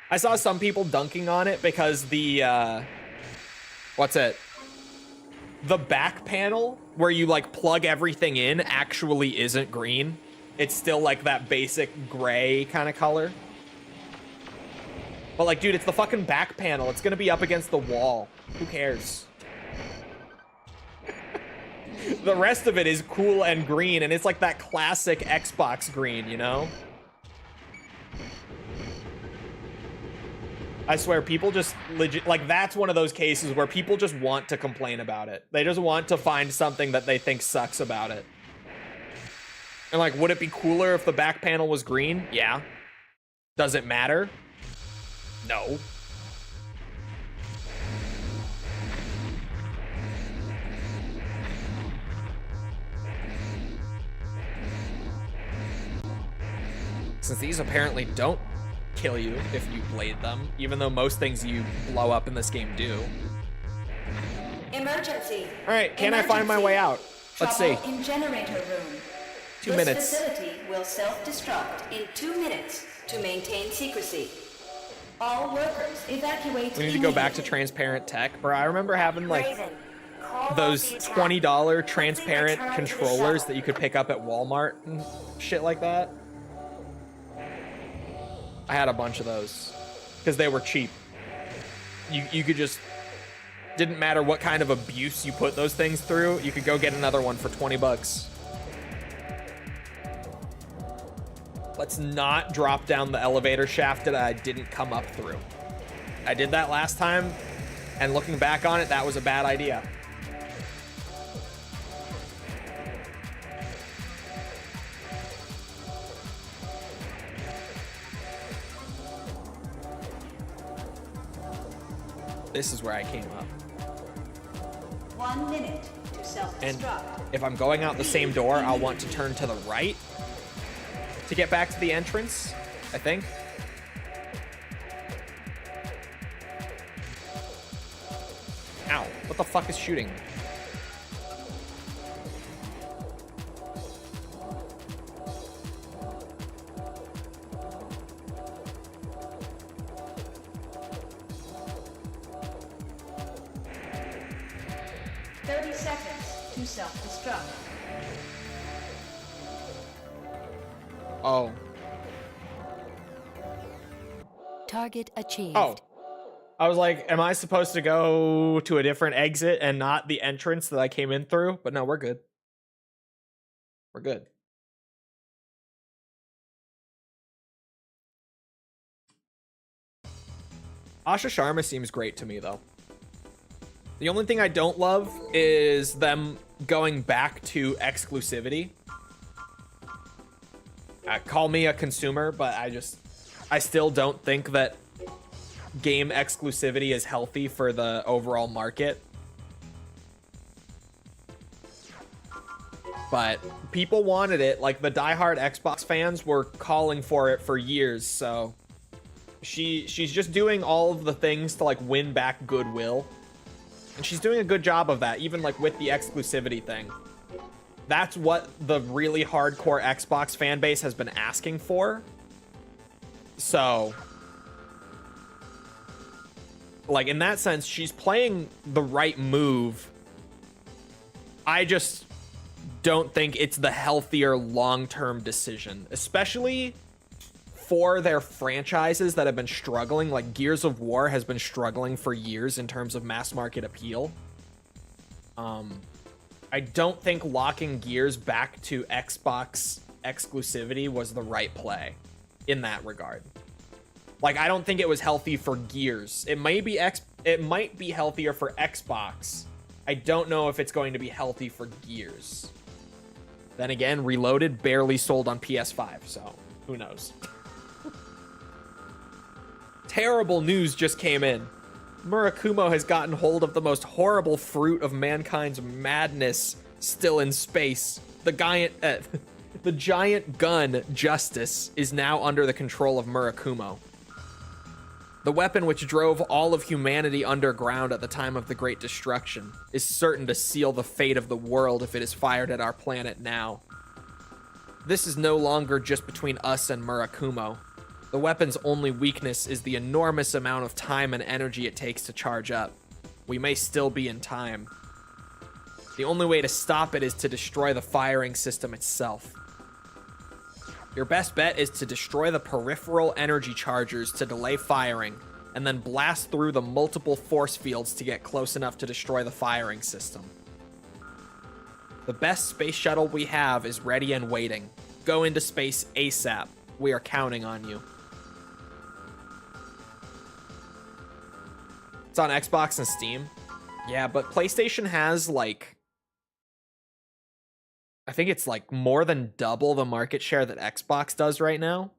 I saw some people dunking on it because the, what's it? The back panel, where you, like, plug everything in, actually isn't green. It's still, like, that basic gray kind of color. But like, dude, it's the fucking back panel. It's gonna be up against the wall. Who cares? The rest of it is cool and green, and it's like that classic Xbox green, you know? I swear, people just legit, like, that's one of those cases where people just want to complain about it. They just want to find something that they think sucks about it. And like, would it be cooler if the back panel was green? Yeah. Does it matter? No. Since these apparently don't kill you if you blade them, even though most things you blow up in this game do. Emergency. All right, can I find my way out? Let's see. Trouble in generator room. 2 minutes. This facility will self-destruct in 2 minutes to maintain secrecy. All workers evacuate. We need to go back to immediately. transparent tech, bro. I remember having like Raven, call those off the attack. $20 transparent Quickly return to the controllers shuttle. that you could pick up at Walmart and shit like that. I had a bunch of those because they were cheap. You could just, didn't matter what kind of abuse you put those things through, you could go get another one for 20 bucks. Let's not drop down the elevator shaft that I didn't come up through. I did that last time, and looking back on it, that was a bad idea. This is where I came up. 1 minute to And self-destruct. if I'm going out the same door, I'll want to turn to the right to get back to the entrance, I think. Ow, what the fuck is shooting me? To self-destruct. Oh. Target achieved. Oh. I was like, am I supposed to go to a different exit and not the entrance that I came in through? But no, we're good. We're good. Asha Sharma seems great to me, though. The only thing I don't love is them going back to exclusivity. Call me a consumer, but I still don't think that game exclusivity is healthy for the overall market. But people wanted it. Like, the diehard Xbox fans were calling for it for years, so she's just doing all of the things to like win back goodwill. And she's doing a good job of that, even like with the exclusivity thing. That's what the really hardcore Xbox fan base has been asking for. So, like, in that sense, she's playing the right move. I just don't think it's the healthier long-term decision, especially for their franchises that have been struggling. Like, Gears of War has been struggling for years in terms of mass market appeal. I don't think locking Gears back to Xbox exclusivity was the right play in that regard. Like, I don't think it was healthy for Gears. It might be healthier for Xbox. I don't know if it's going to be healthy for Gears. Then again, Reloaded barely sold on PS5, so who knows? Terrible news just came in. Murakumo has gotten hold of the most horrible fruit of mankind's madness still in space. The giant gun, Justice, is now under the control of Murakumo. The weapon which drove all of humanity underground at the time of the Great Destruction is certain to seal the fate of the world if it is fired at our planet now. This is no longer just between us and Murakumo. The weapon's only weakness is the enormous amount of time and energy it takes to charge up. We may still be in time. The only way to stop it is to destroy the firing system itself. Your best bet is to destroy the peripheral energy chargers to delay firing, and then blast through the multiple force fields to get close enough to destroy the firing system. The best space shuttle we have is ready and waiting. Go into space ASAP. We are counting on you. It's on Xbox and Steam. Yeah, but PlayStation has, like, I think it's like more than double the market share that Xbox does right now.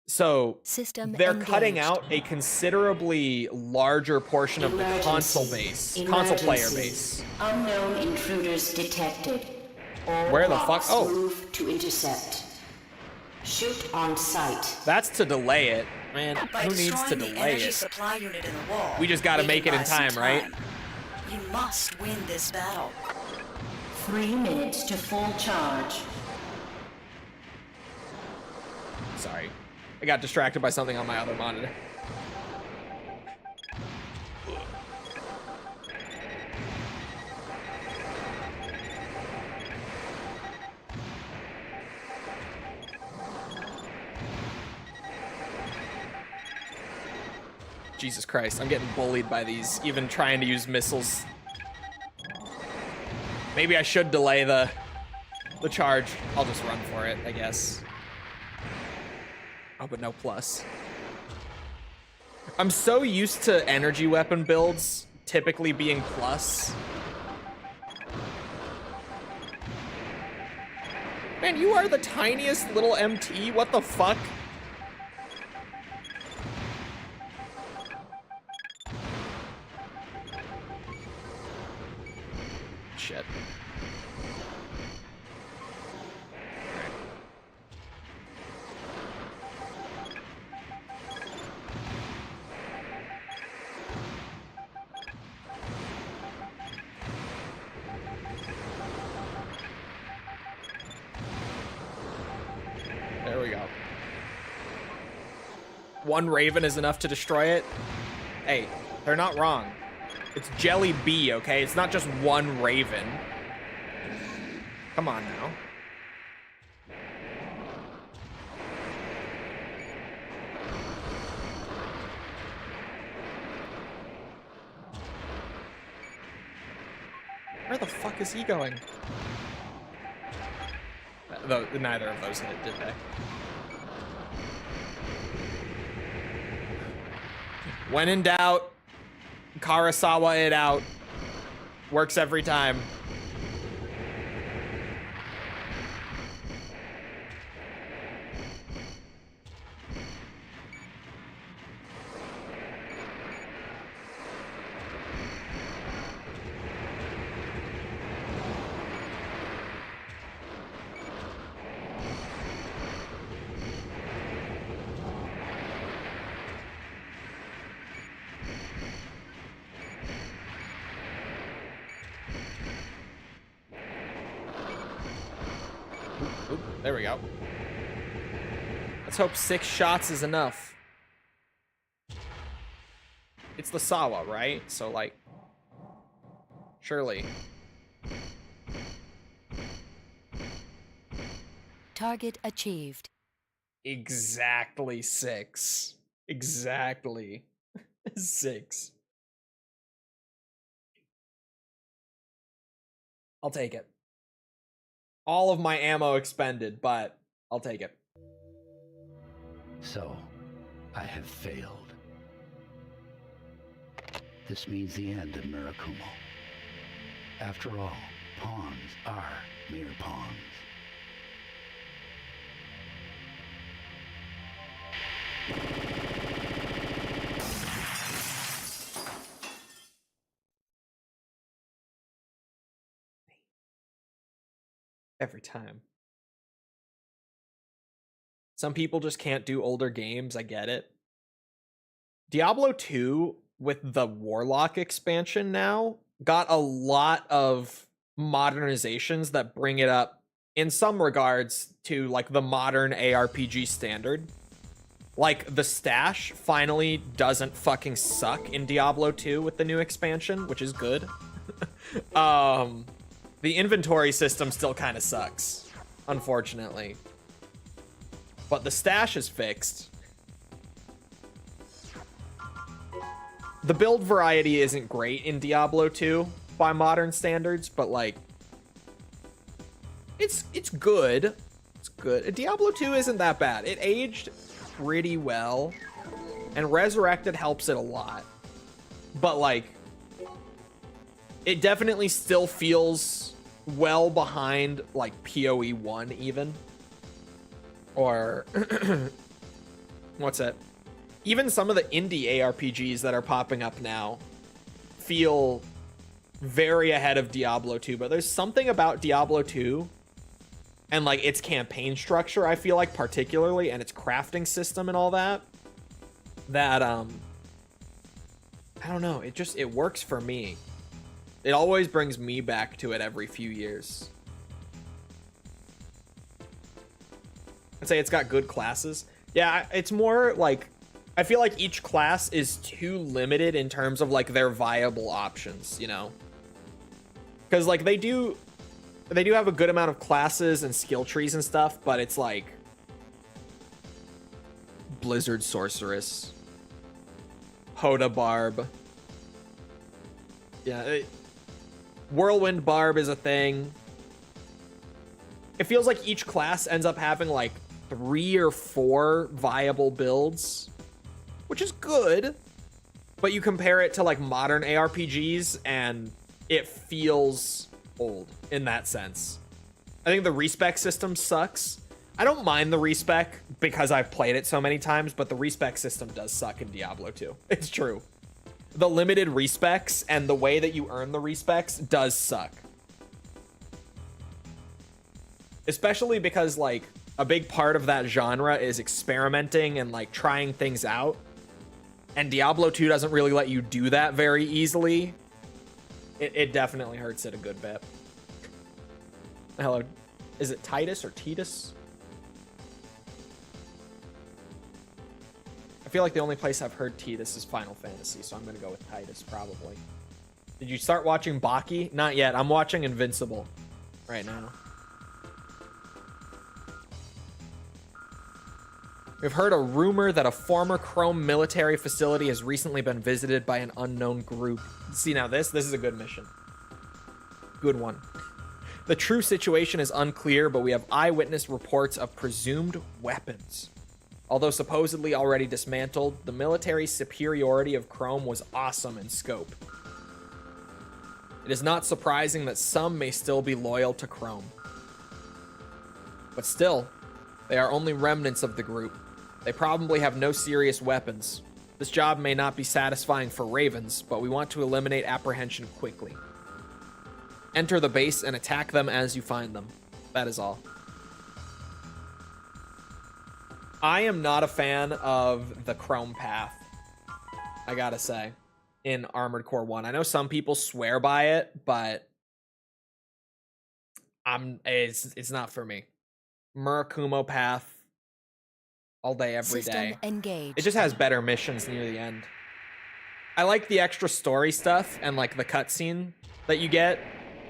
So System they're engaged. cutting out a considerably larger portion of the console player base. Unknown intruders detected. All Where the fuck? pods Oh. move to intercept. Shoot on sight. That's to delay it. Man, By who needs to destroying the delay energy it? supply unit in the wall, We just gotta we make can it in buy some time, right? You must win this battle. 3 minutes to full charge. Sorry. I got distracted by something on my other monitor. Jesus Christ, I'm getting bullied by these, even trying to use missiles. Maybe I should delay the charge. I'll just run for it, I guess. Oh, but no plus. I'm so used to energy weapon builds typically being plus. Man, you are the tiniest little MT. What the fuck? Shit. There we go. One Raven is enough to destroy it. Hey, they're not wrong. It's Jelly B, okay? It's not just one Raven. Come on now. Where the fuck is he going? Though neither of those hit, did they? When in doubt, Karasawa it out. Works every time. Oop, there we go. Let's hope 6 shots is enough. It's the Sawa, right? So, like, surely. Target achieved. Exactly 6. Exactly 6. I'll take it. All of my ammo expended, but I'll take it. So, I have failed. This means the end of Murakumo. After all, pawns are mere pawns. Every time. Some people just can't do older games, I get it. Diablo 2, with the Warlock expansion now, got a lot of modernizations that bring it up, in some regards, to like the modern ARPG standard. Like, the stash finally doesn't fucking suck in Diablo 2 with the new expansion, which is good. The inventory system still kind of sucks, unfortunately. But the stash is fixed. the build variety isn't great in Diablo 2 by modern standards, but like it's good. It's good. Diablo 2 isn't that bad. It aged pretty well, and Resurrected helps it a lot. But like, it definitely still feels well behind like PoE 1 even. Or what's it? Even some of the indie ARPGs that are popping up now feel very ahead of Diablo 2, but there's something about Diablo 2 and like its campaign structure, I feel like particularly, and its crafting system and all that, that I don't know, it works for me. It always brings me back to it every few years. I'd say it's got good classes. Yeah, it's more like, I feel like each class is too limited in terms of like their viable options, you know? Because like they do have a good amount of classes and skill trees and stuff, but it's like Blizzard Sorceress, Hoda Barb. Yeah, Whirlwind Barb is a thing. It feels like each class ends up having like 3 or 4 viable builds, which is good, but you compare it to like modern ARPGs and it feels old in that sense. I think the respec system sucks. I don't mind the respec because I've played it so many times, but the respec system does suck in Diablo 2. It's true. The limited respecs and the way that you earn the respecs does suck. Especially because like a big part of that genre is experimenting and like trying things out. And Diablo 2 doesn't really let you do that very easily. It definitely hurts it a good bit. Hello. Is it Titus or Titus? I feel like the only place I've heard Titus is Final Fantasy, so I'm going to go with Titus probably. Did you start watching Baki? Not yet. I'm watching Invincible right now. We've heard a rumor that a former Chrome military facility has recently been visited by an unknown group. See, now this is a good mission. Good one. The true situation is unclear, but we have eyewitness reports of presumed weapons. Although supposedly already dismantled, the military superiority of Chrome was awesome in scope. It is not surprising that some may still be loyal to Chrome. But still, they are only remnants of the group. They probably have no serious weapons. This job may not be satisfying for Ravens, but we want to eliminate apprehension quickly. Enter the base and attack them as you find them. That is all. I am not a fan of the Chrome path, I gotta say, in Armored Core 1. I know some people swear by it, but it's not for me. Murakumo path, all day, every day. Engaged. It just has better missions near the end. I like the extra story stuff and like the cutscene that you get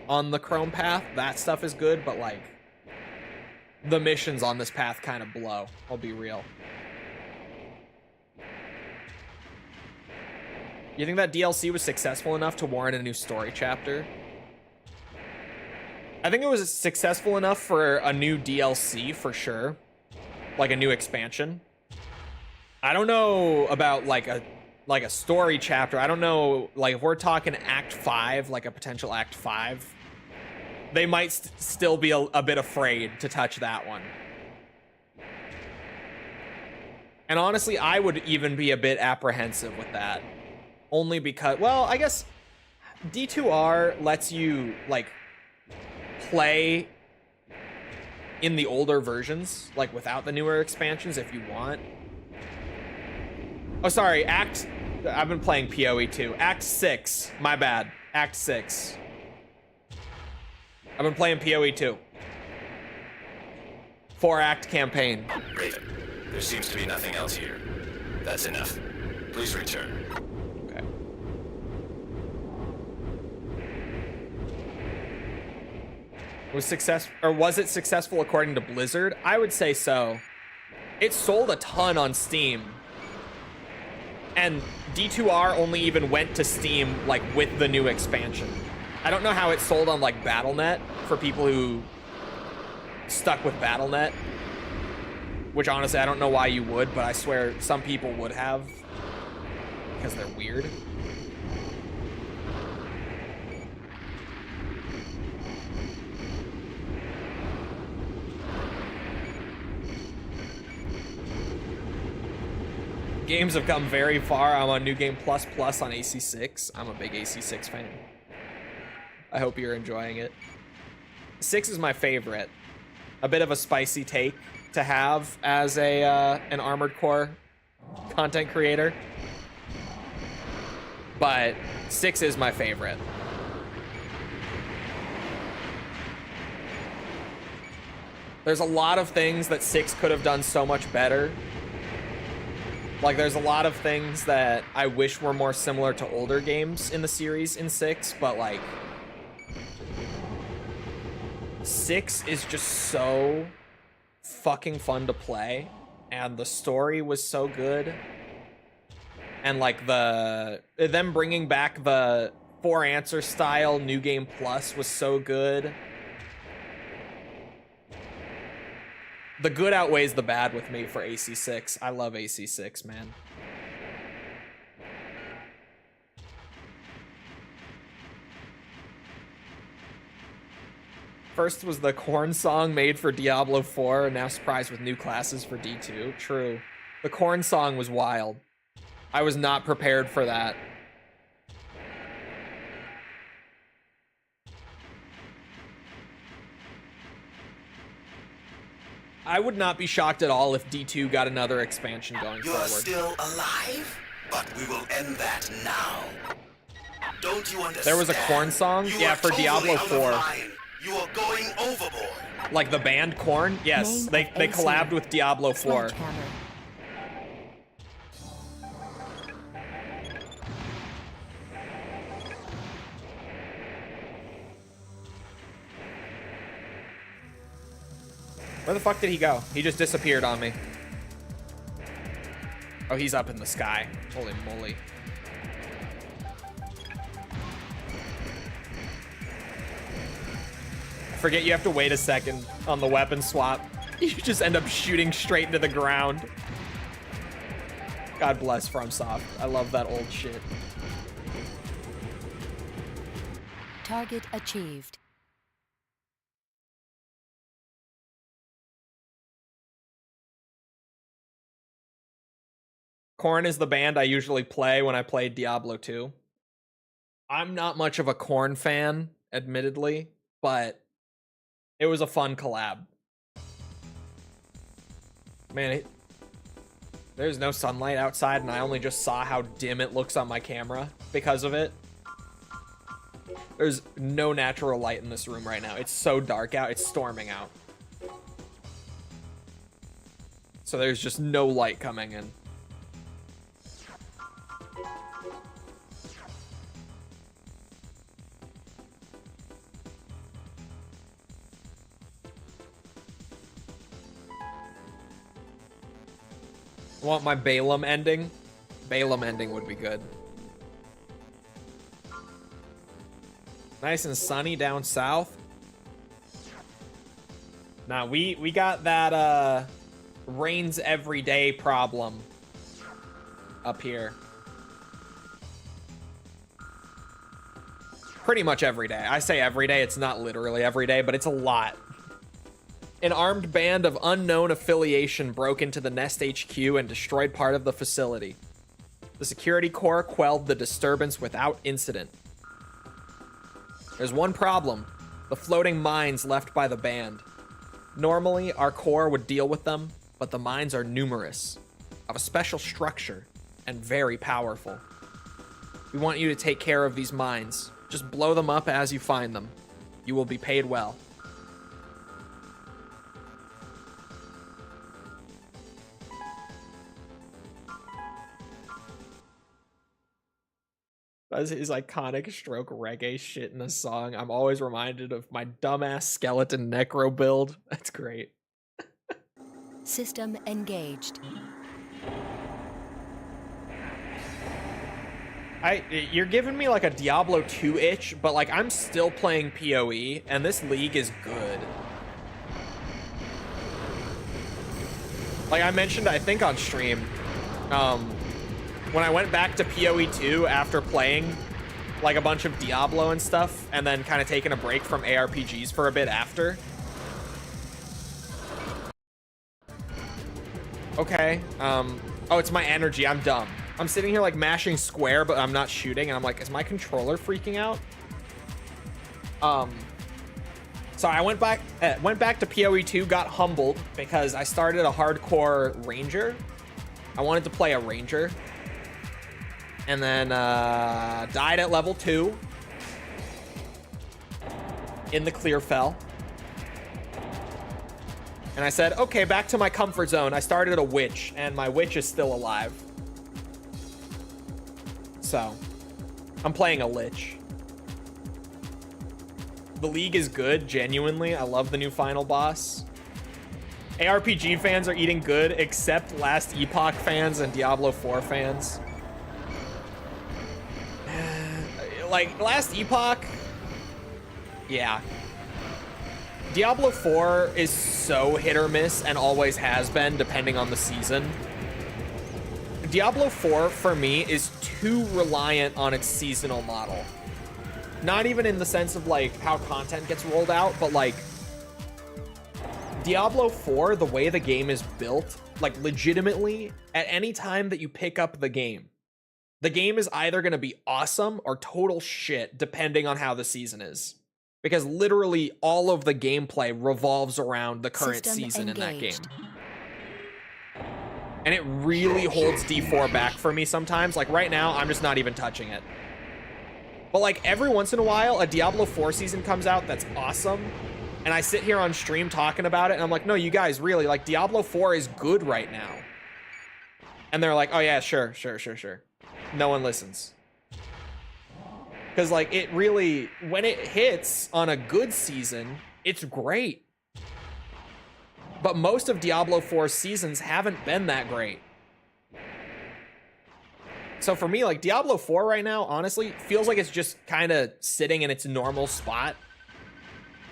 on the Chrome path. That stuff is good, but like the missions on this path kind of blow. I'll be real. You think that DLC was successful enough to warrant a new story chapter? I think it was successful enough for a new DLC for sure. Like a new expansion. I don't know about like a story chapter. I don't know, like if we're talking Act 5, like a potential Act 5, they might still be a bit afraid to touch that one. And honestly, I would even be a bit apprehensive with that. Only because, well, I guess D2R lets you like play in the older versions, like without the newer expansions if you want. Oh, sorry, I've been playing PoE 2. Act 6, my bad. Act 6. I've been playing PoE 2. 4-act campaign. Raven, there seems to be nothing else here. That's enough. Please return. Okay. Was it successful according to Blizzard? I would say so. It sold a ton on Steam. And D2R only even went to Steam like with the new expansion. I don't know how it sold on like BattleNet for people who stuck with BattleNet, which honestly I don't know why you would, but I swear some people would have because they're weird. Games have come very far. I'm on New Game Plus Plus on AC6. I'm a big AC6 fan. I hope you're enjoying it. 6 is my favorite. A bit of a spicy take to have as a an Armored Core content creator. But 6 is my favorite. There's a lot of things that 6 could have done so much better. Like, there's a lot of things that I wish were more similar to older games in the series in 6, but, like, 6 is just so fucking fun to play, and the story was so good. And, like, them bringing back the 4-answer style New Game Plus was so good. The good outweighs the bad with me for AC6. I love AC6, man. First was the Korn song made for Diablo 4, and now surprised with new classes for D2. True. The Korn song was wild. I was not prepared for that. I would not be shocked at all if D2 got another expansion going You're forward. still alive, but we will end that now. Don't you understand? There was a Korn song? You Yeah, are for totally Diablo out of 4. line. You are going overboard. Like the band Korn? Yes, they collabed with Diablo 4. Sledgehammer. Where the fuck did he go? He just disappeared on me. Oh, he's up in the sky. Holy moly. I forget you have to wait a second on the weapon swap. You just end up shooting straight into the ground. God bless FromSoft. I love that old shit. Target achieved. Korn is the band I usually play when I play Diablo 2. I'm not much of a Korn fan, admittedly, but it was a fun collab. Man, there's no sunlight outside, and I only just saw how dim it looks on my camera because of it. There's no natural light in this room right now. It's so dark out. It's storming out. So there's just no light coming in. Want my Balaam ending? Balaam ending would be good. Nice and sunny down south. Nah, we got that rains every day problem up here. Pretty much every day. I say every day, it's not literally every day, but it's a lot. An armed band of unknown affiliation broke into the Nest HQ and destroyed part of the facility. The security corps quelled the disturbance without incident. There's one problem: the floating mines left by the band. Normally, our corps would deal with them, but the mines are numerous, of a special structure, and very powerful. We want you to take care of these mines. Just blow them up as you find them. You will be paid well. That's his iconic stroke reggae shit in a song. I'm always reminded of my dumbass skeleton necro build. That's great. System engaged. You're giving me like a Diablo 2 itch, but like I'm still playing PoE, and this league is good. Like I mentioned, I think on stream, when I went back to PoE 2 after playing like a bunch of Diablo and stuff, and then kind of taking a break from ARPGs for a bit after. Okay. Oh, it's my energy. I'm dumb. I'm sitting here like mashing square, but I'm not shooting, and I'm like, is my controller freaking out? So I went back to PoE 2, got humbled because I started a hardcore ranger. I wanted to play a ranger. And then died at level 2 in the Clearfell. And I said, okay, back to my comfort zone. I started a witch, and my witch is still alive. So, I'm playing a lich. The league is good, genuinely. I love the new final boss. ARPG fans are eating good, except Last Epoch fans and Diablo 4 fans. Like, Last Epoch, yeah. Diablo 4 is so hit or miss and always has been, depending on the season. Diablo 4, for me, is too reliant on its seasonal model. Not even in the sense of, like, how content gets rolled out, but, like, Diablo 4, the way the game is built, like, legitimately, at any time that you pick up the game is either going to be awesome or total shit, depending on how the season is. Because literally all of the gameplay revolves around the current season in that game. And it really holds D4 back for me sometimes. Like right now, I'm just not even touching it. But like every once in a while, a Diablo 4 season comes out that's awesome. And I sit here on stream talking about it, and I'm like, no, you guys, really, like Diablo 4 is good right now. And they're like, oh yeah, sure. No one listens. Because, like, it really, when it hits on a good season, it's great. But most of Diablo 4's seasons haven't been that great. So for me, like, Diablo 4 right now, honestly, feels like it's just kind of sitting in its normal spot.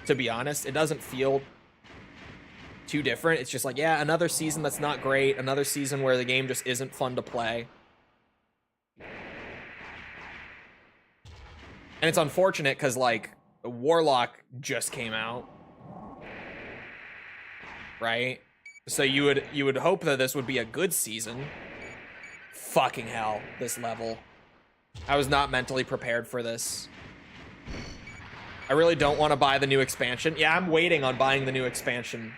To be honest, it doesn't feel too different. It's just like, yeah, another season that's not great. Another season where the game just isn't fun to play. And it's unfortunate because, like, Warlock just came out. Right? So you would hope that this would be a good season. Fucking hell, this level. I was not mentally prepared for this. I really don't want to buy the new expansion. Yeah, I'm waiting on buying the new expansion.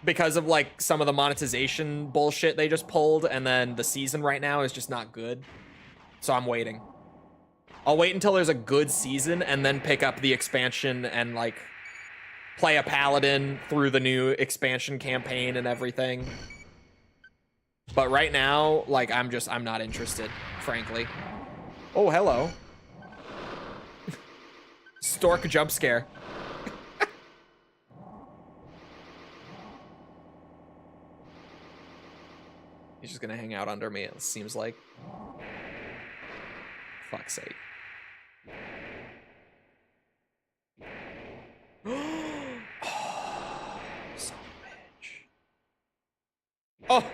Because of, like, some of the monetization bullshit they just pulled, and then the season right now is just not good. So I'm waiting. I'll wait until there's a good season and then pick up the expansion and, like, play a paladin through the new expansion campaign and everything. But right now, like, I'm not interested, frankly. Oh, hello. Stork jump scare. He's just gonna hang out under me, it seems like. Fuck's sake. Oh, son of a bitch. Oh.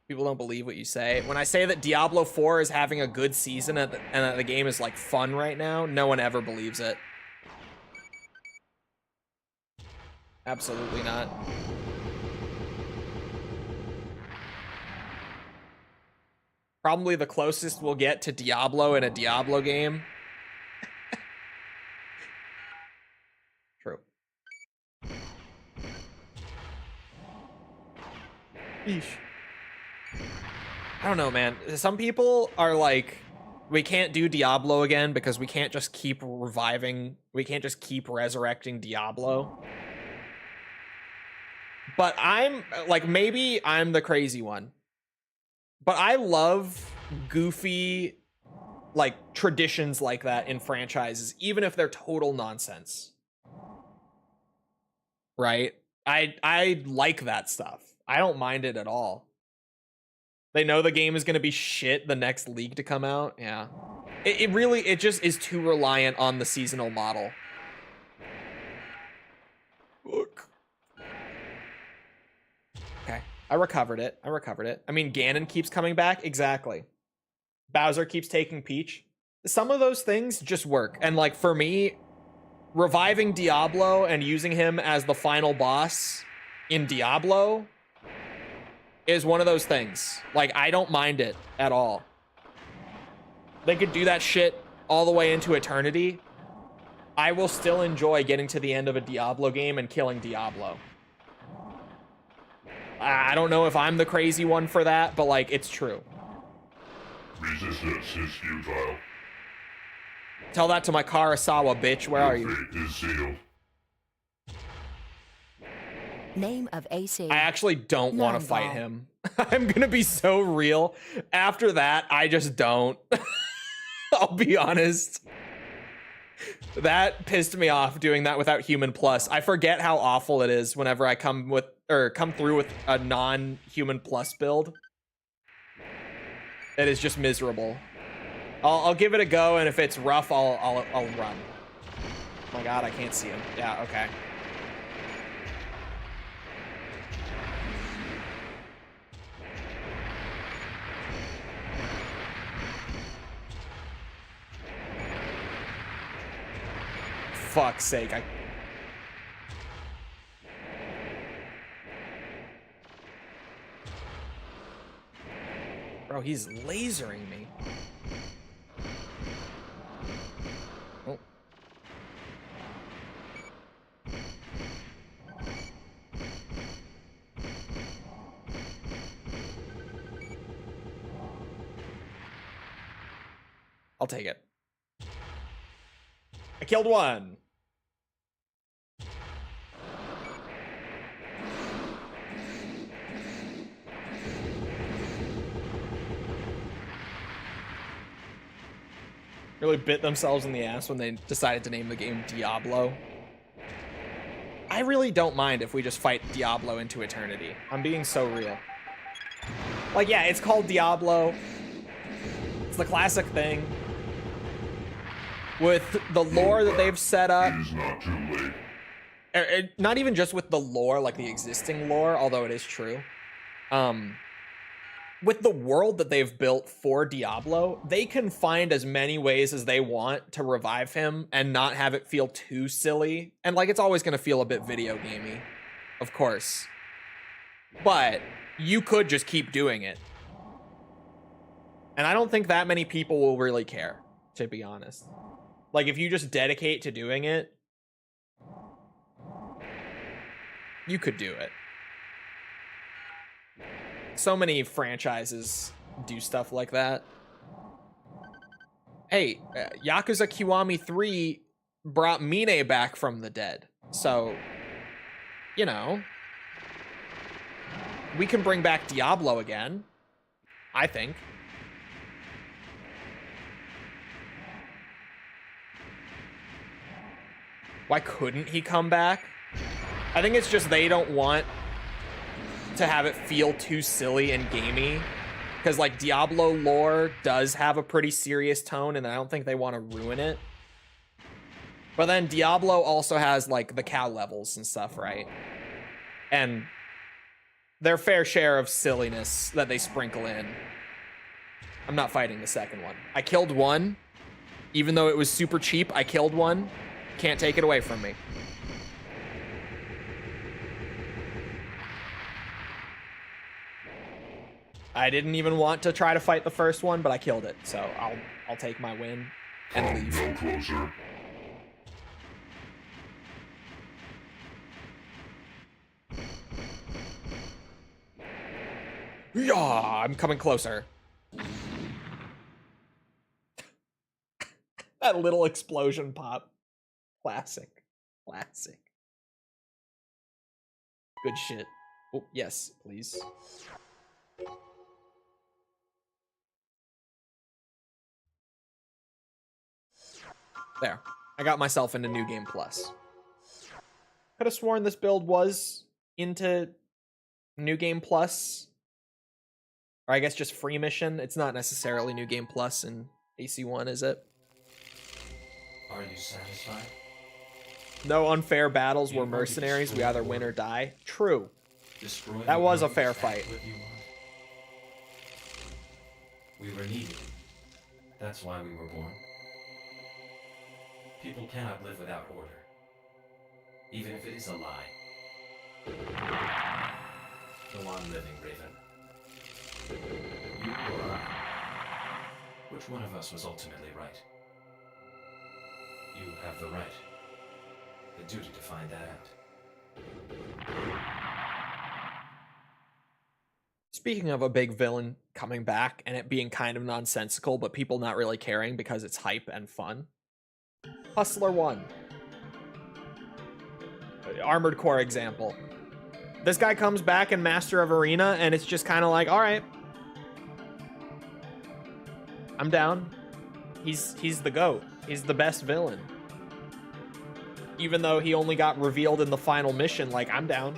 People don't believe what you say. When I say that Diablo 4 is having a good season and that the game is like fun right now, no one ever believes it. Absolutely not. Probably the closest we'll get to Diablo in a Diablo game. True. Eesh. I don't know, man. Some people are like, we can't do Diablo again because we can't just keep reviving. We can't just keep resurrecting Diablo. But I'm like, maybe I'm the crazy one. But I love goofy, like, traditions like that in franchises, even if they're total nonsense. Right? I like that stuff. I don't mind it at all. They know the game is going to be shit the next league to come out. Yeah. It really, it just is too reliant on the seasonal model. Look. Okay. I recovered it. I mean, Ganon keeps coming back. Exactly. Bowser keeps taking Peach. Some of those things just work. And like for me, reviving Diablo and using him as the final boss in Diablo is one of those things. Like, I don't mind it at all. They could do that shit all the way into eternity. I will still enjoy getting to the end of a Diablo game and killing Diablo. I don't know if I'm the crazy one for that, but like, it's true. Resistance is futile. Tell that to my Karasawa, bitch. Where are you? Fate is sealed. Name of AC. I actually don't want to fight him. I'm gonna be so real. After that, I just don't. I'll be honest. That pissed me off doing that without Human Plus. I forget how awful it is whenever I come through with a non-Human Plus build. It is just miserable. I'll give it a go, and if it's rough, I'll run. Oh my god, I can't see him. Yeah, okay. Fuck's sake, Bro, he's lasering me. Oh. I'll take it. I killed one. Really bit themselves in the ass when they decided to name the game Diablo. I really don't mind if we just fight Diablo into eternity. I'm being so real. Like, yeah, it's called Diablo. It's the classic thing. With the lore that they've set up. It is not too late. Not even just with the lore, like the existing lore, although it is true. With the world that they've built for Diablo, they can find as many ways as they want to revive him and not have it feel too silly. And like, it's always going to feel a bit video gamey, of course. But you could just keep doing it. And I don't think that many people will really care, to be honest. Like, if you just dedicate to doing it, you could do it. So many franchises do stuff like that. Hey, Yakuza Kiwami 3 brought Mine back from the dead. So, you know, we can bring back Diablo again, I think. Why couldn't he come back? I think it's just they don't want to have it feel too silly and gamey, because like Diablo lore does have a pretty serious tone, and I don't think they want to ruin it. But then Diablo also has like the cow levels and stuff, right? And their fair share of silliness that they sprinkle in. I'm not fighting the second one. I killed one, even though it was super cheap. I killed one. Can't take it away from me. I didn't even want to try to fight the first one, but I killed it. So I'll take my win and leave. No closer. Yeah, I'm coming closer. That little explosion pop. Classic. Classic. Good shit. Oh, yes, please. There. I got myself into New Game Plus. Could have sworn this build was into New Game Plus Or I guess just free mission. It's not necessarily New Game Plus in AC1, is it? Are you satisfied? No unfair battles where mercenaries, we either win or die. True. Destroy That the was a world, fair is that fight. what you want? We were needed. That's why we were born. People cannot live without order, even if it is a lie. Go on living, Raven. You or I? Which one of us was ultimately right? You have the right, the duty to find that out. Speaking of a big villain coming back and it being kind of nonsensical, but people not really caring because it's hype and fun. Hustler 1. Armored Core example. This guy comes back in Master of Arena and it's just kind of like, all right, I'm down. He's the GOAT. He's the best villain. Even though he only got revealed in the final mission, like, I'm down.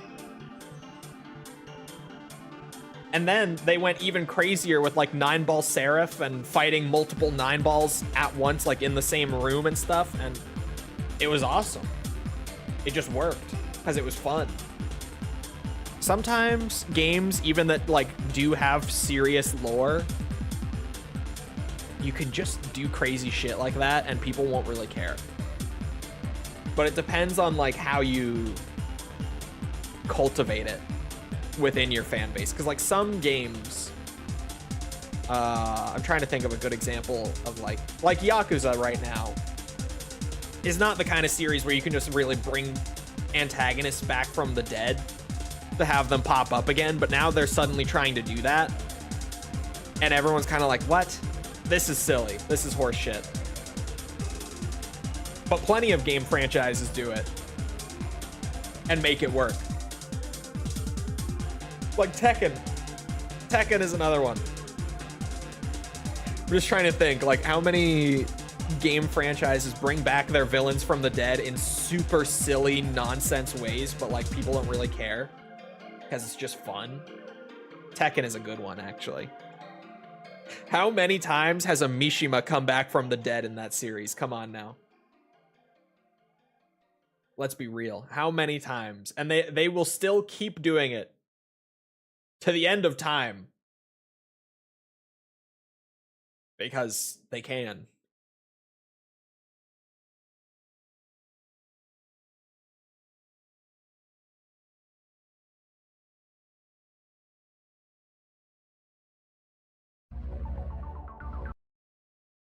And then they went even crazier with like 9-ball Seraph and fighting multiple 9-balls at once, like in the same room and stuff. And it was awesome. It just worked because it was fun. Sometimes games, even that like do have serious lore, you can just do crazy shit like that and people won't really care. But it depends on like how you cultivate it within your fan base, because like some games, I'm trying to think of a good example of like Yakuza right now is not the kind of series where you can just really bring antagonists back from the dead to have them pop up again, but now they're suddenly trying to do that and everyone's kind of like, what? This is silly. This is horse shit. But plenty of game franchises do it and make it work. Like Tekken. Tekken is another one. I'm just trying to think, like, how many game franchises bring back their villains from the dead in super silly nonsense ways, but like people don't really care because it's just fun. Tekken is a good one, actually. How many times has a Mishima come back from the dead in that series? Come on now. Let's be real. How many times? And they will still keep doing it to the end of time. Because they can.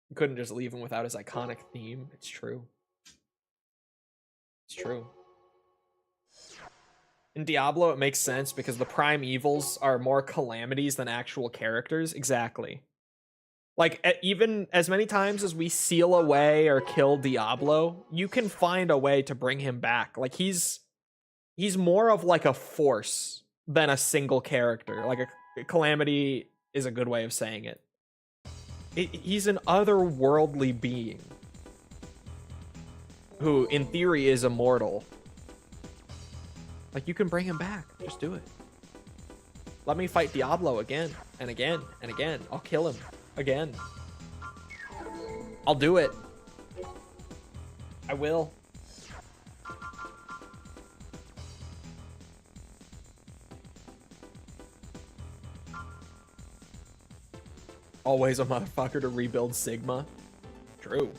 You couldn't just leave him without his iconic theme. It's true. It's true. In Diablo, it makes sense because the prime evils are more calamities than actual characters. Exactly. Like, even as many times as we seal away or kill Diablo, you can find a way to bring him back. Like, he's more of like a force than a single character. Like, a calamity is a good way of saying it. He's an otherworldly being who, in theory, is immortal. Like, you can bring him back. Just do it. Let me fight Diablo again and again and again. I'll kill him again. I'll do it. I will. Always a motherfucker to rebuild Sigma. True.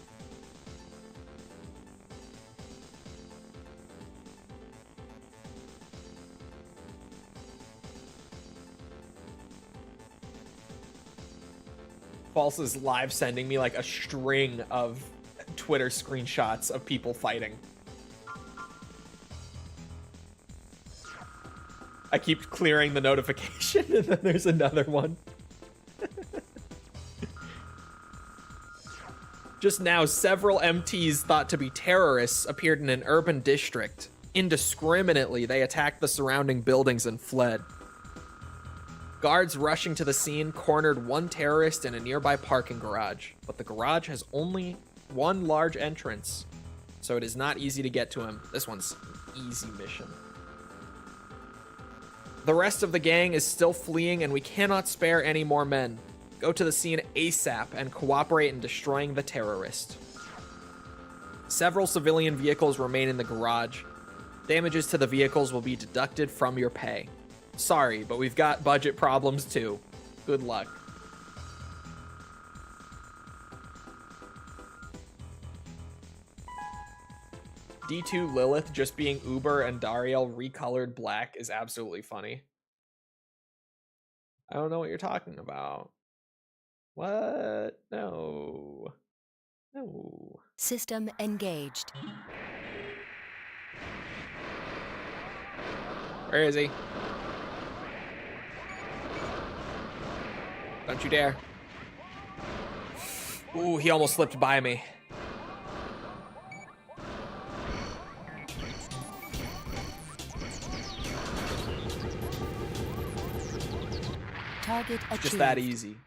False is live sending me like a string of Twitter screenshots of people fighting. I keep clearing the notification and then there's another one. Just now, several MTs thought to be terrorists appeared in an urban district. Indiscriminately, they attacked the surrounding buildings and fled. Guards rushing to the scene cornered one terrorist in a nearby parking garage, but the garage has only one large entrance, so it is not easy to get to him. This one's an easy mission. The rest of the gang is still fleeing and we cannot spare any more men. Go to the scene ASAP and cooperate in destroying the terrorist. Several civilian vehicles remain in the garage. Damages to the vehicles will be deducted from your pay. Sorry, but we've got budget problems too. Good luck. D2 Lilith just being Uber and Dariel recolored black is absolutely funny. I don't know what you're talking about. What? No. No. System engaged. Where is he? Don't you dare. Ooh, he almost slipped by me. Target achieved. Just that easy.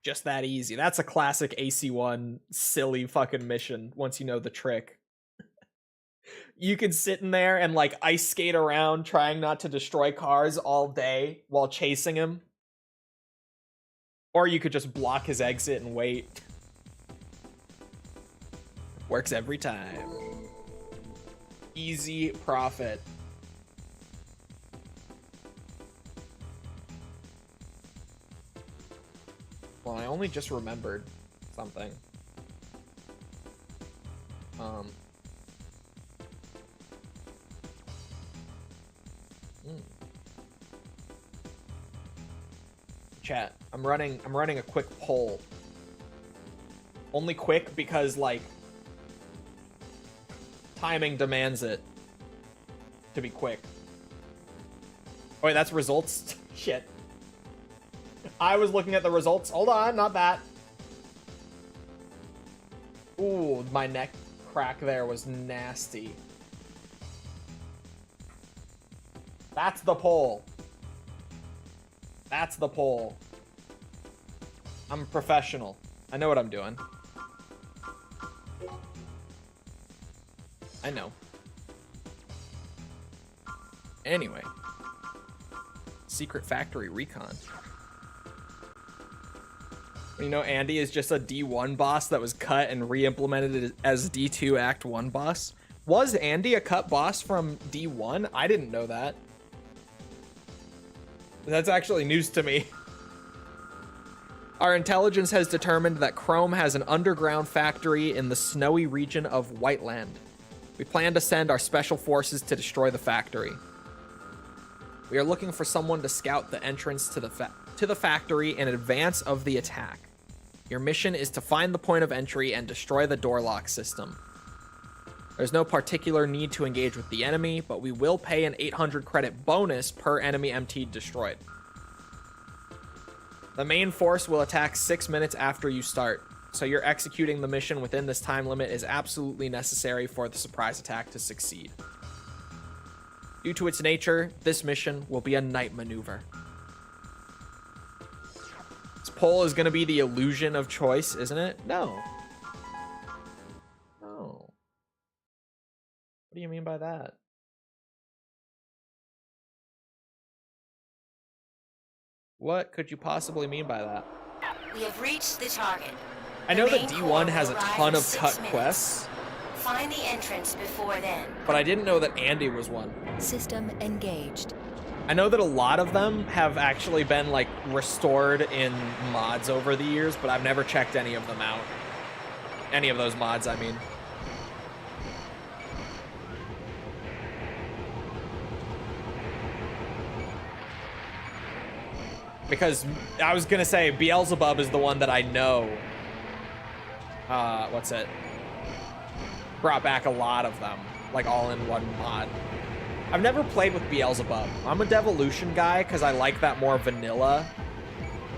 Just that easy. That's a classic AC1 silly fucking mission once you know the trick. You could sit in there and like ice skate around trying not to destroy cars all day while chasing him. Or you could just block his exit and wait. Works every time. Easy profit. Well, I only just remembered something. Chat, I'm running a quick poll. Only quick because like timing demands it to be quick. Oh wait, that's results? Shit. I was looking at the results. Hold on, not that. Ooh, my neck crack there was nasty. That's the poll. That's the poll. I'm a professional. I know what I'm doing. I know. Anyway. Secret Factory Recon. You know, Andy is just a D1 boss that was cut and re-implemented as D2 Act 1 boss. Was Andy a cut boss from D1? I didn't know that. That's actually news to me. Our intelligence has determined that Chrome has an underground factory in the snowy region of Whiteland. We plan to send our special forces to destroy the factory. We are looking for someone to scout the entrance to the factory in advance of the attack. Your mission is to find the point of entry and destroy the door lock system. There's no particular need to engage with the enemy, but we will pay an 800 credit bonus per enemy MT destroyed. The main force will attack 6 minutes after you start, so you're executing the mission within this time limit is absolutely necessary for the surprise attack to succeed. Due to its nature, this mission will be a night maneuver. This poll is going to be the illusion of choice, isn't it? No. No. What do you mean by that? What could you possibly mean by that? We have reached the target. I know that D1 has a ton of cut quests. Find the entrance before then. But I didn't know that Andy was one. System engaged. I know that a lot of them have actually been like restored in mods over the years, but I've never checked any of them out. Any of those mods, I mean. Because I was gonna say Beelzebub is the one that I know. What's it? Brought back a lot of them, like all in one mod. I've never played with Beelzebub. I'm a Devolution guy because I like that more vanilla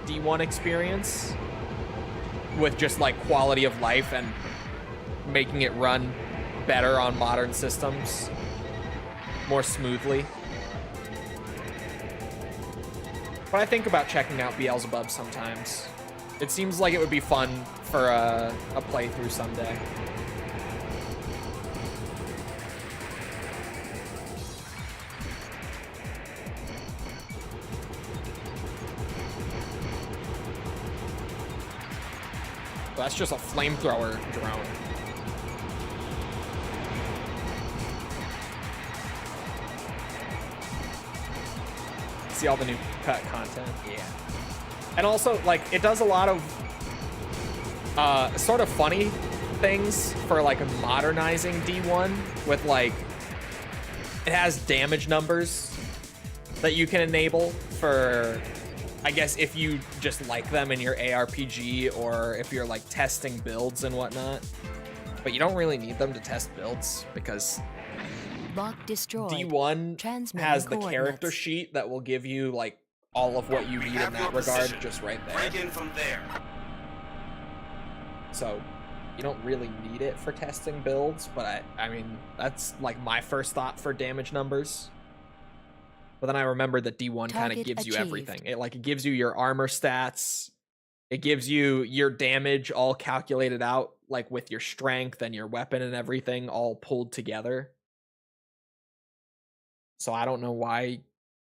D1 experience with just like quality of life and making it run better on modern systems more smoothly. But I think about checking out Beelzebub sometimes. It seems like it would be fun for a playthrough someday. that's just a flamethrower drone. See all the new cut content? Yeah. And also, like, it does a lot of sort of funny things for, like, modernizing D1 with, like, it has damage numbers that you can enable for, I guess, if you just like them in your ARPG or if you're, like, testing builds and whatnot. But you don't really need them to test builds because Lock destroyed. D1 Transmitting has the coordinates. character sheet that will give you, like, all of what you We need have in that your regard position. just right there. Break in from there. So you don't really need it for testing builds, but I mean, that's like my first thought for damage numbers. But then I remembered that D1 kind of Target gives you achieved. everything. It gives you your armor stats. It gives you your damage all calculated out, like with your strength and your weapon and everything all pulled together. So I don't know why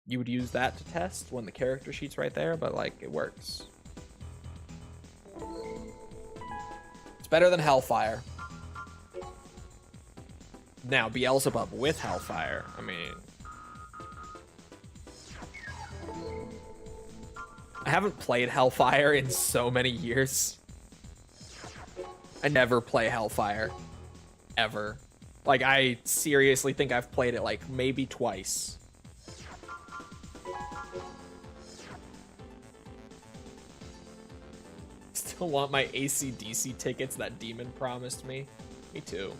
you would use that to test when the character sheet's right there, but like it works. It's better than Hellfire. Now, Beelzebub with Hellfire, I mean... I haven't played Hellfire in so many years. I never play Hellfire. Ever. Like, I seriously think I've played it, like, maybe twice. Still want my AC/DC tickets that Demon promised me. Me too.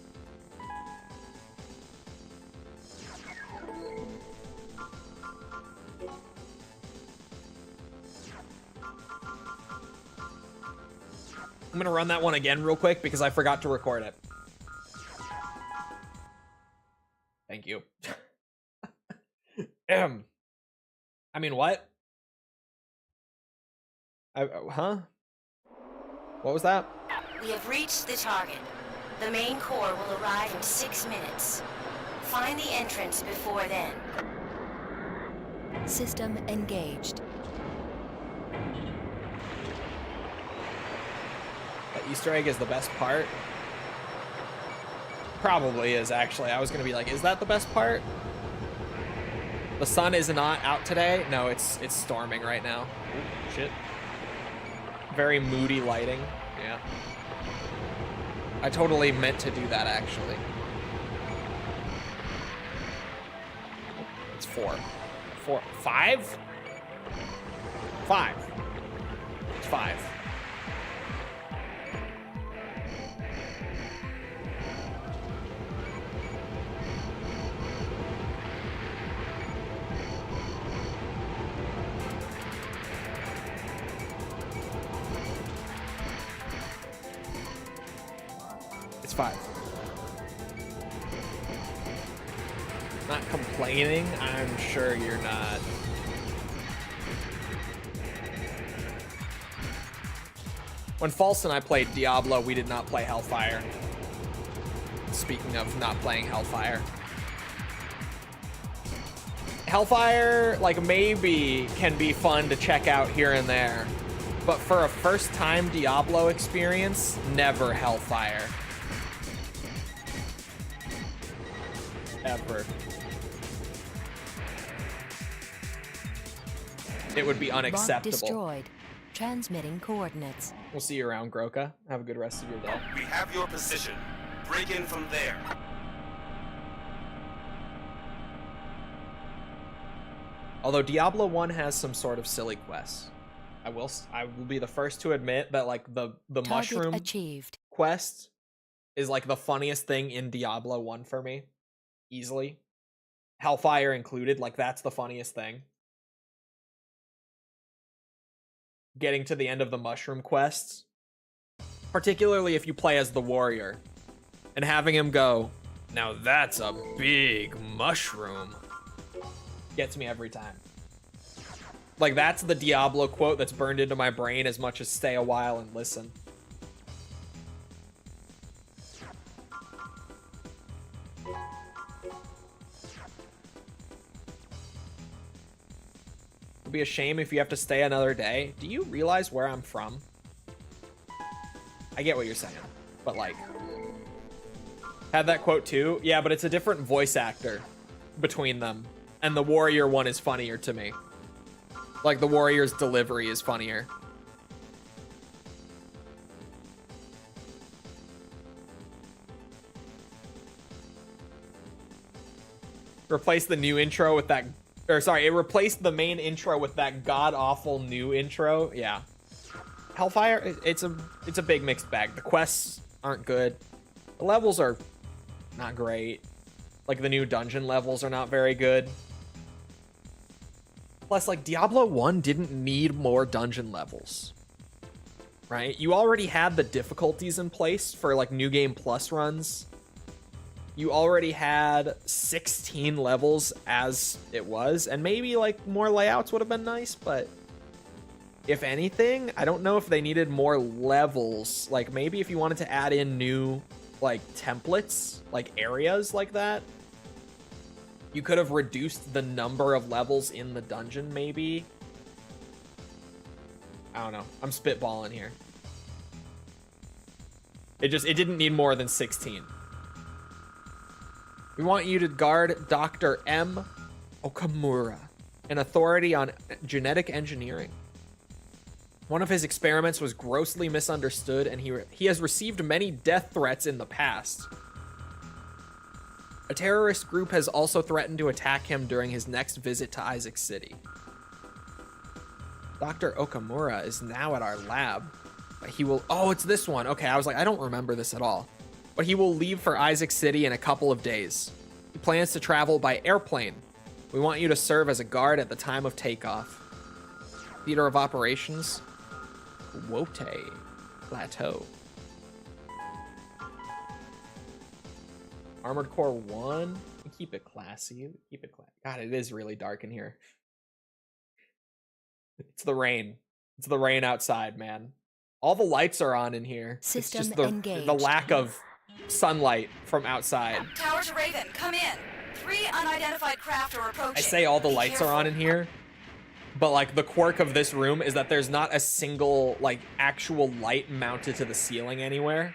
I'm gonna run that one again real quick because I forgot to record it. Thank you. I mean, what? Huh? What was that? We have reached the target. The main core will arrive in 6 minutes. Find the entrance before then. System engaged. The Easter egg is the best part. Probably is, actually. I was gonna be like, is that the best part? The sun is not out today. No, it's storming right now. Ooh, shit. Very moody lighting. Yeah. I totally meant to do that, actually. It's 4. 4. 5? 5. It's 5. It's 5. Not complaining, I'm sure you're not. When False and I played Diablo, we did not play Hellfire. Speaking of not playing Hellfire. Hellfire, like, maybe can be fun to check out here and there. But for a first-time Diablo experience, never Hellfire. Ever. It would be Lock unacceptable. destroyed. Transmitting coordinates. We'll see you around, Groka. Have a good rest of your day. We have your position. Break in from there. Although Diablo 1 has some sort of silly quests. I will be the first to admit that, like, the Target mushroom achieved. quest is like the funniest thing in Diablo 1 for me. Easily. Hellfire included, like, that's the funniest thing. Getting to the end of the mushroom quests, particularly if you play as the warrior, and having him go, "Now that's a big mushroom," gets me every time. Like, that's the Diablo quote that's burned into my brain as much as "stay a while and listen." It'd be a shame if you have to stay another day. Do you realize where I'm from? I get what you're saying, but like, had that quote too. Yeah, but it's a different voice actor between them, and the warrior one is funnier to me. Like the warrior's delivery is funnier. Replace the new intro with that, or sorry, it replaced the main intro with that god-awful new intro. Yeah. Hellfire, it's a big mixed bag. The quests aren't good. The levels are not great. Like the new dungeon levels are not very good. Plus, like Diablo 1 didn't need more dungeon levels. Right? You already had the difficulties in place for like New Game Plus runs. You already had 16 levels as it was, and maybe like more layouts would have been nice, but if anything, I don't know if they needed more levels. Like maybe if you wanted to add in new like templates, like areas like that, you could have reduced the number of levels in the dungeon maybe. I don't know. I'm spitballing here. It didn't need more than 16. We want you to guard Dr. M. Okamura, an authority on genetic engineering. One of his experiments was grossly misunderstood, and he has received many death threats in the past. A terrorist group has also threatened to attack him during his next visit to Isaac City. Dr. Okamura is now at our lab. But he will... Oh, it's this one. Okay, I was like, I don't remember this at all. But he will leave for Isaac City in a couple of days. He plans to travel by airplane. We want you to serve as a guard at the time of takeoff. Theater of Operations, Wote Plateau. Armored Core 1. Keep it classy. Keep it classy. God, it is really dark in here. It's the rain. It's the rain outside, man. All the lights are on in here. System it's just the lack of sunlight from outside. Tower to Raven, come in. 3 unidentified craft are approaching. I say all the lights are on in here, but like the quirk of this room is that there's not a single like actual light mounted to the ceiling anywhere.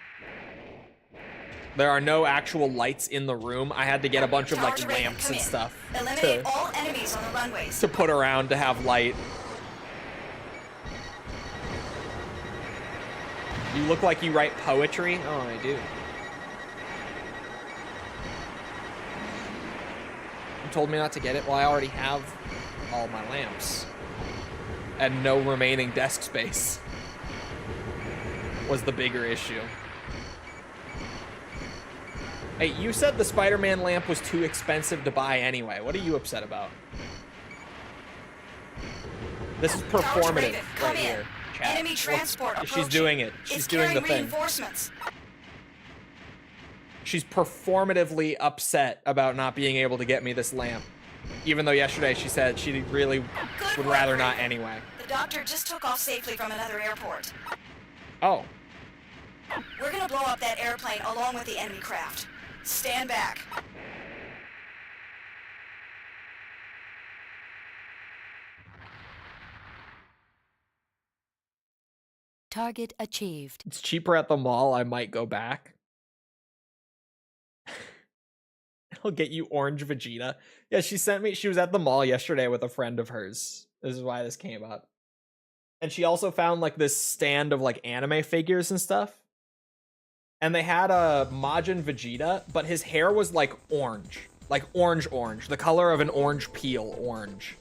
There are no actual lights in the room. I had to get a bunch of like lamps and stuff Eliminate all enemies on the runways. to put around to have light. You look like you write poetry. Oh, I do. You told me not to get it. Well, I already have all my lamps. And no remaining desk space was the bigger issue. Hey, you said the Spider-Man lamp was too expensive to buy anyway. What are you upset about? This is performative right here. Chat. Enemy transport She's doing it. She's doing the thing. Reinforcements. She's performatively upset about not being able to get me this lamp. Even though yesterday she said she really would rather not anyway. The doctor just took off safely from another airport. Oh. We're gonna blow up that airplane along with the enemy craft. Stand back. Target achieved. It's cheaper at the mall. I might go back. I'll get you orange Vegeta. Yeah, she sent me. She was at the mall yesterday with a friend of hers. This is why this came up. And she also found like this stand of like anime figures and stuff. And they had a Majin Vegeta, but his hair was like orange. Like orange, the color of an orange peel, orange.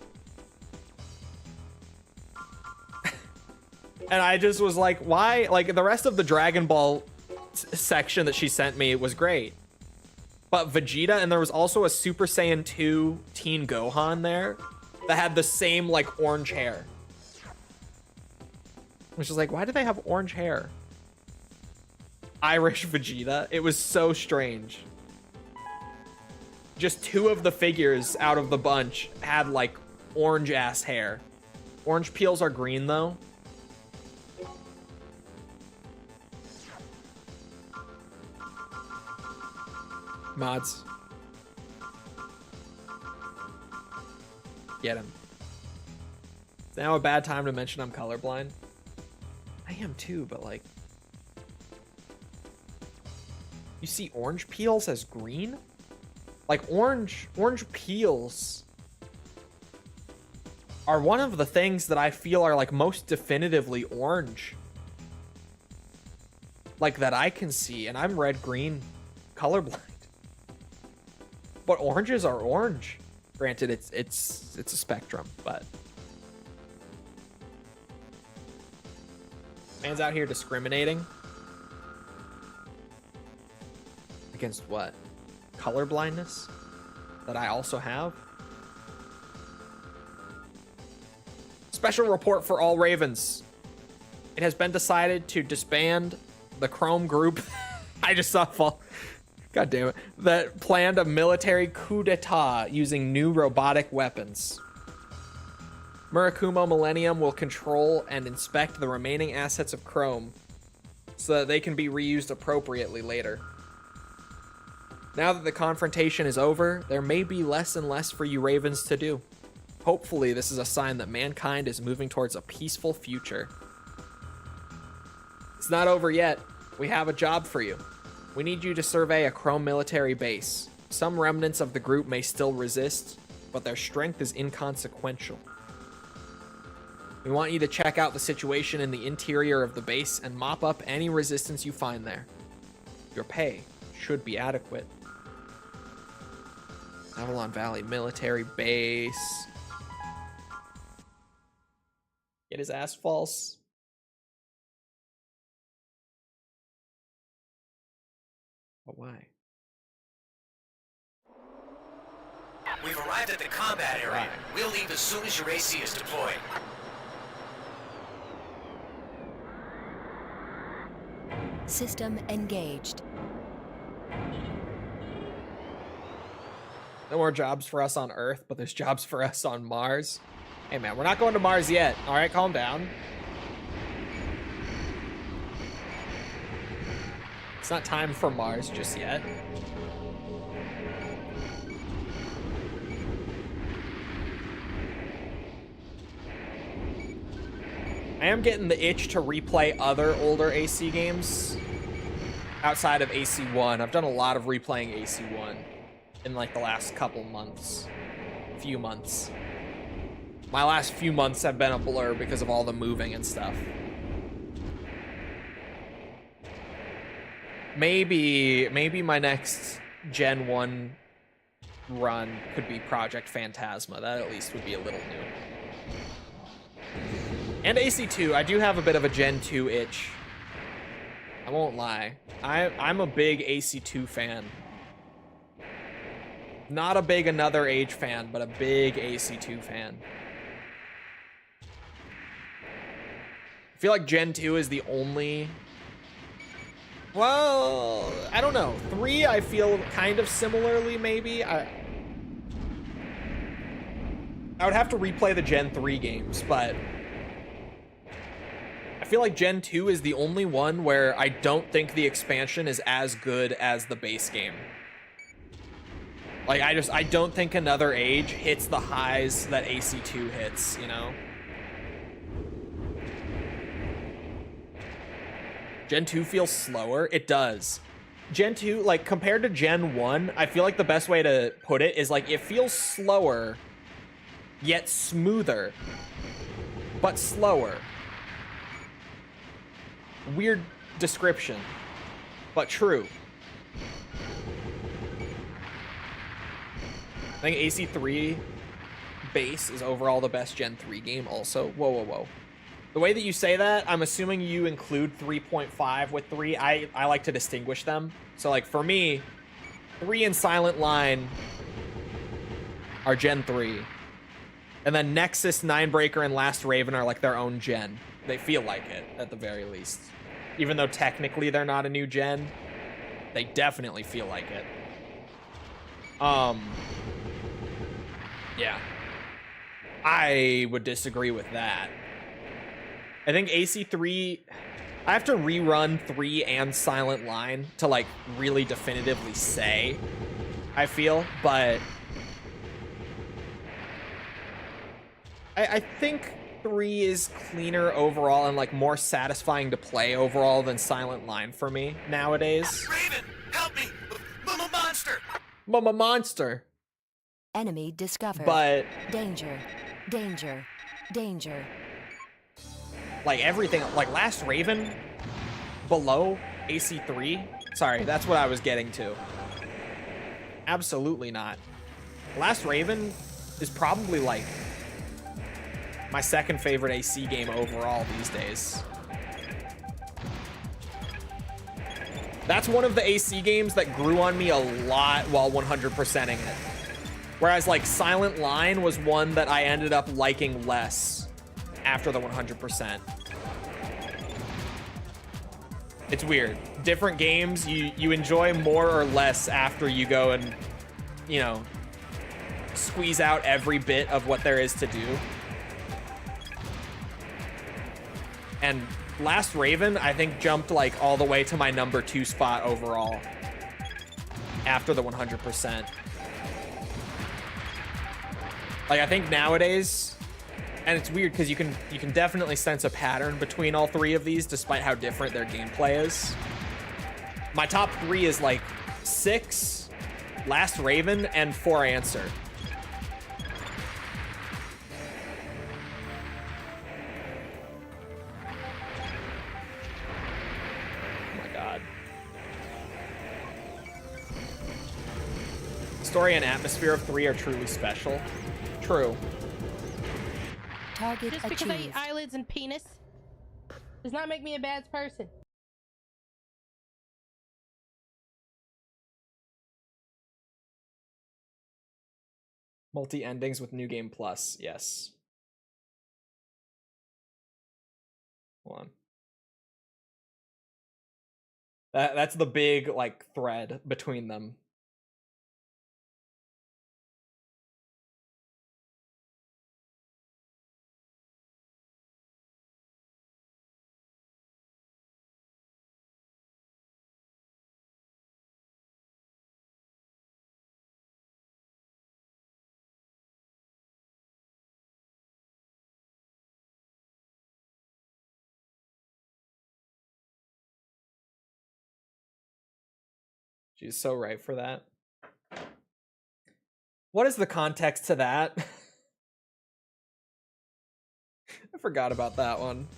And I just was like, why? Like the rest of the Dragon Ball section that she sent me was great. But Vegeta, and there was also a Super Saiyan 2 Teen Gohan there that had the same like orange hair. Which is like, why do they have orange hair? Irish Vegeta. It was so strange. Just 2 of the figures out of the bunch had like orange ass hair. Orange peels are green though. Mods. Get him. It's now a bad time to mention I'm colorblind. I am too, but like, You see orange peels as green? Like orange peels are one of the things that I feel are like most definitively orange. Like that I can see, and I'm red-green colorblind. But oranges are orange. Granted, it's a spectrum, but man's out here discriminating against what? Color blindness that I also have. Special report for all Ravens. It has been decided to disband the Chrome group. I just saw fall. God damn it. That planned a military coup d'etat using new robotic weapons. Murakumo Millennium will control and inspect the remaining assets of Chrome so that they can be reused appropriately later. Now that the confrontation is over, there may be less and less for you Ravens to do. Hopefully, this is a sign that mankind is moving towards a peaceful future. It's not over yet. We have a job for you. We need you to survey a Chrome military base. Some remnants of the group may still resist, but their strength is inconsequential. We want you to check out the situation in the interior of the base and mop up any resistance you find there. Your pay should be adequate. Avalon Valley military base. Get his ass false. But why? We've arrived at the combat area. Right. We'll leave as soon as your AC is deployed. System engaged. No more jobs for us on Earth, but there's jobs for us on Mars. Hey man, we're not going to Mars yet. All right, calm down. It's not time for Mars just yet. I am getting the itch to replay other older AC games outside of AC1. I've done a lot of replaying AC1 in like the last couple months, few months. My last few months have been a blur because of all the moving and stuff. Maybe my next Gen 1 run could be Project Phantasma. That at least would be a little new. And AC2, I do have a bit of a Gen 2 itch. I won't lie. I'm a big AC2 fan. Not a big Another Age fan, but a big AC2 fan. I feel like Gen 2 is the only... Well, I don't know. 3, I feel kind of similarly, maybe. I would have to replay the Gen 3 games, but... I feel like Gen 2 is the only one where I don't think the expansion is as good as the base game. Like, I don't think Another Age hits the highs that AC2 hits, you know? Gen 2 feels slower. It does. Gen 2, like, compared to Gen 1, I feel like the best way to put it is, like, it feels slower, yet smoother, but slower. Weird description, but true. I think AC3 base is overall the best Gen 3 game also. Whoa, whoa, whoa. The way that you say that, I'm assuming you include 3.5 with 3. I like to distinguish them. So, like, for me, 3 and Silent Line are Gen 3. And then Nexus, Ninebreaker, and Last Raven are, like, their own gen. They feel like it, at the very least. Even though technically they're not a new gen, they definitely feel like it. Yeah. I would disagree with that. I think AC3... I have to rerun 3 and Silent Line to, like, really definitively say, I feel, but... I think 3 is cleaner overall and, like, more satisfying to play overall than Silent Line for me nowadays. Raven, Help me! Monster! Mama monster. Enemy discovered. But Danger. Danger. Danger. like everything, like Last Raven below AC3. Sorry, that's what I was getting to. Absolutely not. Last Raven is probably like my second favorite AC game overall these days. That's one of the AC games that grew on me a lot while 100%ing it. Whereas like Silent Line was one that I ended up liking less after the 100%. It's weird. Different games you enjoy more or less after you go and, you know, squeeze out every bit of what there is to do. And Last Raven, I think, jumped like all the way to my number 2 spot overall after the 100%. Like, I think nowadays, and it's weird because you can definitely sense a pattern between all three of these despite how different their gameplay is. My top 3 is like 6, Last Raven, and For Answer. Story and atmosphere of 3 are truly special. True. Target Just because I eat achieved. eyelids and penis does not make me a bad person. Multi-endings with New Game Plus, yes. Hold on. That's the big, like, thread between them. She's so right for that. What is the context to that? I forgot about that one.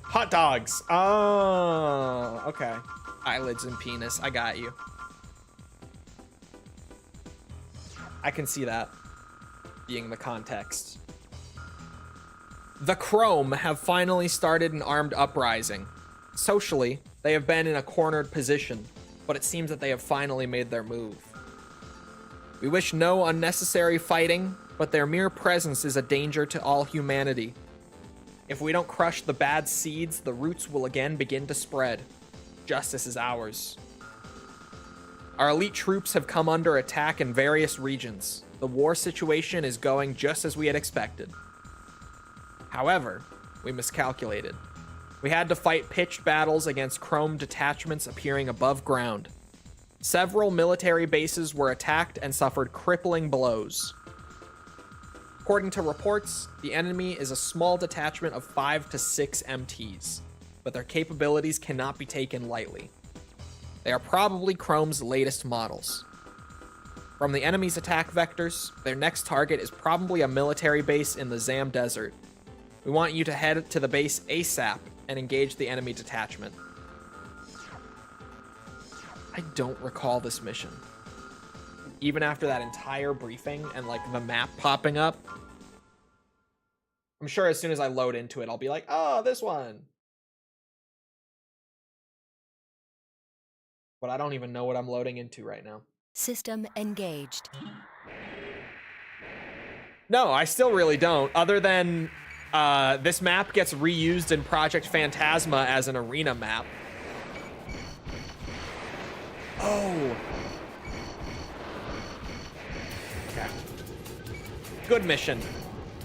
Hot dogs. Oh, okay. Eyelids and penis. I got you. I can see that being the context. The Chrome have finally started an armed uprising. Socially, they have been in a cornered position, but it seems that they have finally made their move. We wish no unnecessary fighting, but their mere presence is a danger to all humanity. If we don't crush the bad seeds, the roots will again begin to spread. Justice is ours. Our elite troops have come under attack in various regions. The war situation is going just as we had expected. However, we miscalculated. We had to fight pitched battles against Chrome detachments appearing above ground. Several military bases were attacked and suffered crippling blows. According to reports, the enemy is a small detachment of 5 to 6 MTs, but their capabilities cannot be taken lightly. They are probably Chrome's latest models. From the enemy's attack vectors, their next target is probably a military base in the Zam Desert. We want you to head to the base ASAP and engage the enemy detachment. I don't recall this mission. Even after that entire briefing and like the map popping up, I'm sure as soon as I load into it, I'll be like, oh, this one. But I don't even know what I'm loading into right now. System engaged. No, I still really don't. Other than this map gets reused in Project Phantasma as an arena map. Oh. Okay. Good mission.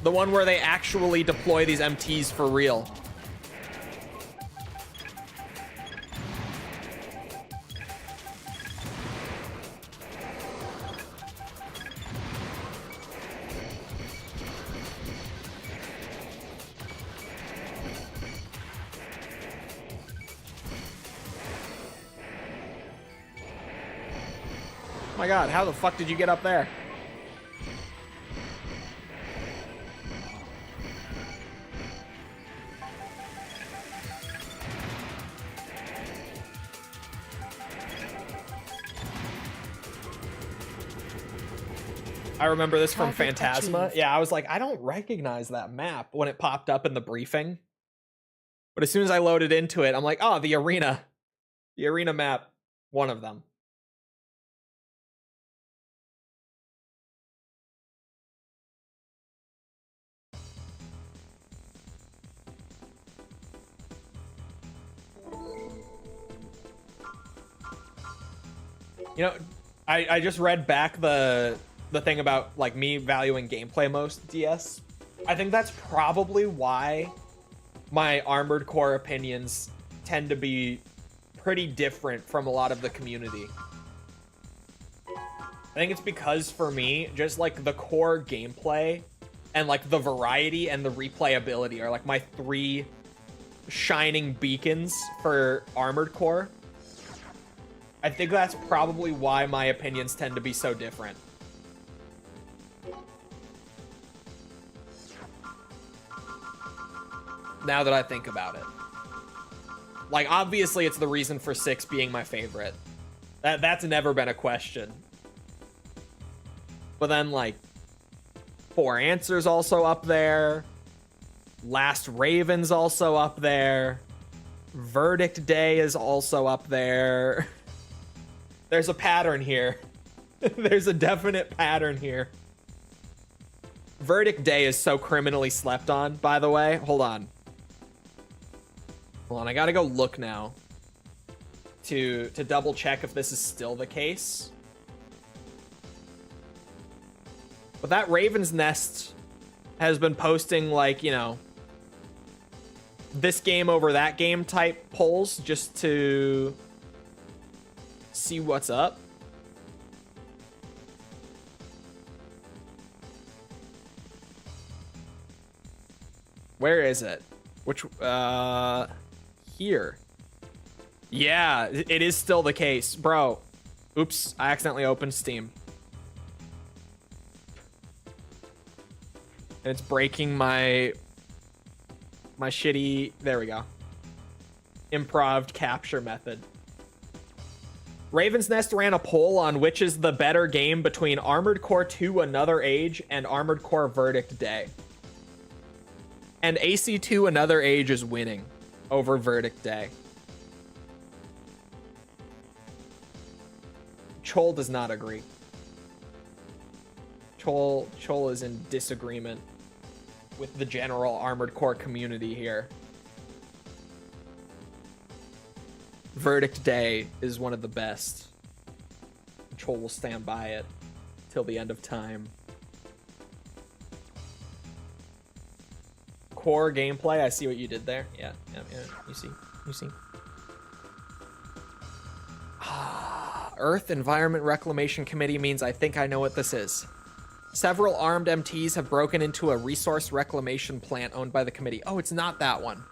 The one where they actually deploy these MTs for real. Oh my god, how the fuck did you get up there? I remember this from Target Phantasma. achieved. Yeah, I was like, I don't recognize that map when it popped up in the briefing. But as soon as I loaded into it, I'm like, oh, the arena. The arena map, one of them. You know, I just read back the thing about like me valuing gameplay most DS. I think that's probably why my Armored Core opinions tend to be pretty different from a lot of the community. I think it's because for me, just like the core gameplay and like the variety and the replayability are like my three shining beacons for Armored Core. I think that's probably why my opinions tend to be so different. Now that I think about it. Like, obviously it's the reason for 6 being my favorite. That's never been a question. But then, like, 4 Answers also up there. Last Raven's also up there. Verdict Day is also up there. There's a pattern here. There's a definite pattern here. Verdict Day is so criminally slept on, by the way. Hold on. Hold on, I gotta go look now to double check if this is still the case. But that Raven's Nest has been posting, like, you know, this game over that game type polls just to see what's up. Where is it? Which, here. Yeah, it is still the case. Bro, oops, I accidentally opened Steam. And it's breaking my shitty, there we go. Improved capture method. Raven's Nest ran a poll on which is the better game between Armored Core 2 Another Age and Armored Core Verdict Day. And AC2 Another Age is winning over Verdict Day. Chole does not agree. Chole is in disagreement with the general Armored Core community here. Verdict Day is one of the best. Chole will stand by it till the end of time. Core gameplay, I see what you did there. Yeah. You see. Earth Environment Reclamation Committee means I think I know what this is. Several armed MTs have broken into a resource reclamation plant owned by the committee. Oh, it's not that one.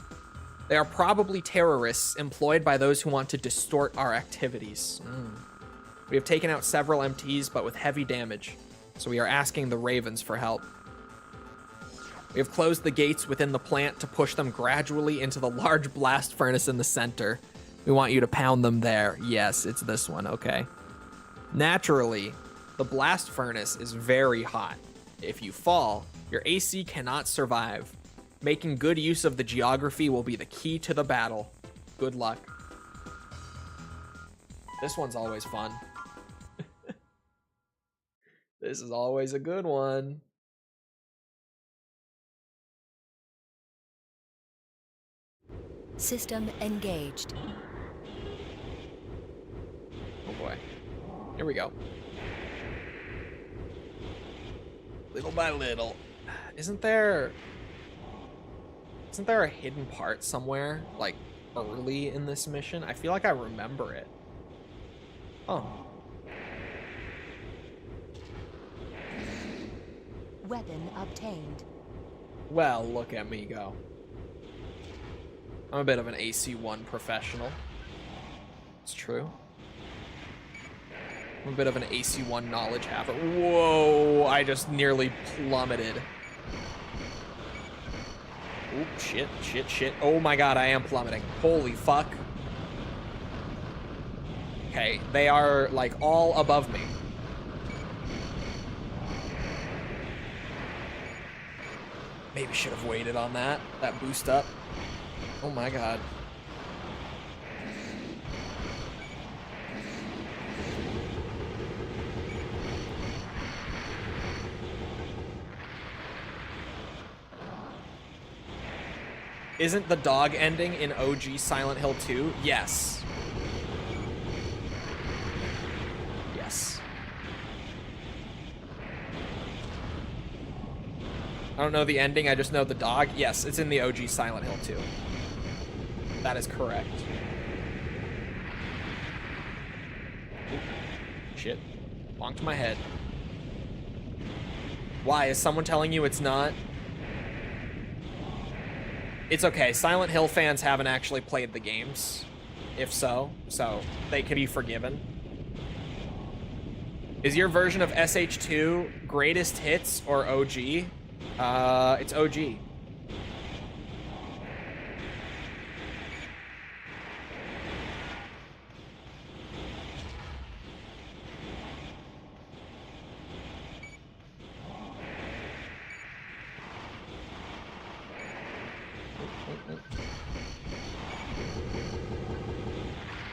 They are probably terrorists employed by those who want to distort our activities. We have taken out several MTs, but with heavy damage. So we are asking the Ravens for help. We have closed the gates within the plant to push them gradually into the large blast furnace in the center. We want you to pound them there. Yes, it's this one, okay. Naturally, the blast furnace is very hot. If you fall, your AC cannot survive. Making good use of the geography will be the key to the battle. Good luck. This one's always fun. This is always a good one. System engaged. Oh boy. Here we go. Little by little. Isn't there a hidden part somewhere, like, early in this mission? I feel like I remember it. Oh. Weapon obtained. Well, look at me go. I'm a bit of an AC1 professional. It's true. I'm a bit of an AC1 knowledge haver. Whoa, I just nearly plummeted. Oop, shit, shit, shit. Oh my god, I am plummeting. Holy fuck. Okay, they are, like, all above me. Maybe should have waited on that boost up. Oh my god. Isn't the dog ending in OG Silent Hill 2? Yes. Yes. I don't know the ending, I just know the dog. Yes, it's in the OG Silent Hill 2. That is correct. Oop. Shit. Bonked my head. Why? Is someone telling you it's not? It's okay. Silent Hill fans haven't actually played the games, if so they can be forgiven. Is your version of SH2 greatest hits or OG? It's OG.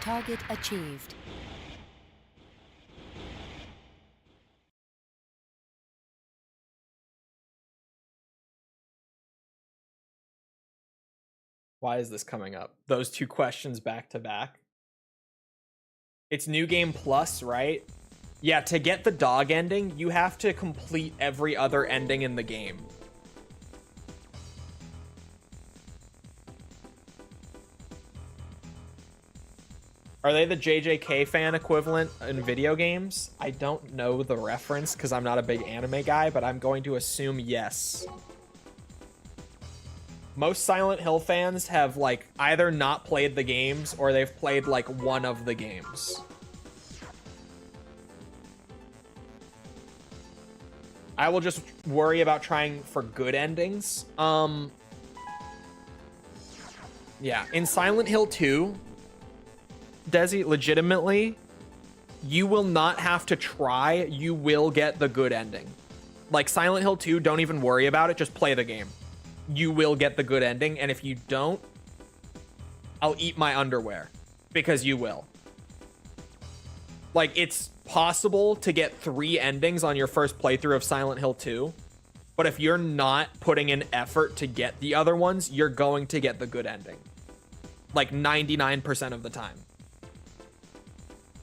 Target achieved. Why is this coming up? Those two questions back to back. It's New Game Plus, right? Yeah, to get the dog ending, you have to complete every other ending in the game. Are they the JJK fan equivalent in video games? I don't know the reference because I'm not a big anime guy, but I'm going to assume yes. Most Silent Hill fans have, like, either not played the games or they've played, like, one of the games. I will just worry about trying for good endings. Yeah, in Silent Hill 2, Desi, legitimately, you will not have to try. You will get the good ending. Like, Silent Hill 2, don't even worry about it. Just play the game. You will get the good ending, and if you don't, I'll eat my underwear, because you will. Like, it's possible to get 3 endings on your first playthrough of Silent Hill 2, but if you're not putting in effort to get the other ones, you're going to get the good ending. Like, 99% of the time.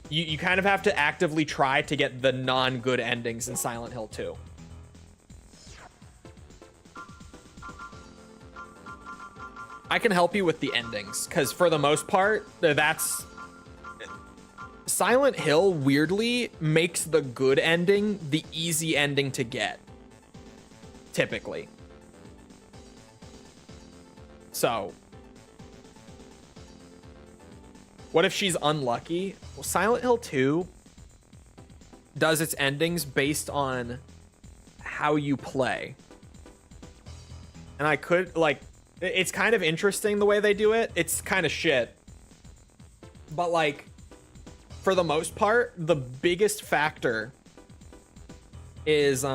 You kind of have to actively try to get the non-good endings in Silent Hill 2. I can help you with the endings, because for the most part, that's... Silent Hill, weirdly, makes the good ending the easy ending to get. Typically. So... what if she's unlucky? Well, Silent Hill 2 does its endings based on how you play. And I could, like... it's kind of interesting the way they do it. It's kind of shit. But, like, for the most part, the biggest factor is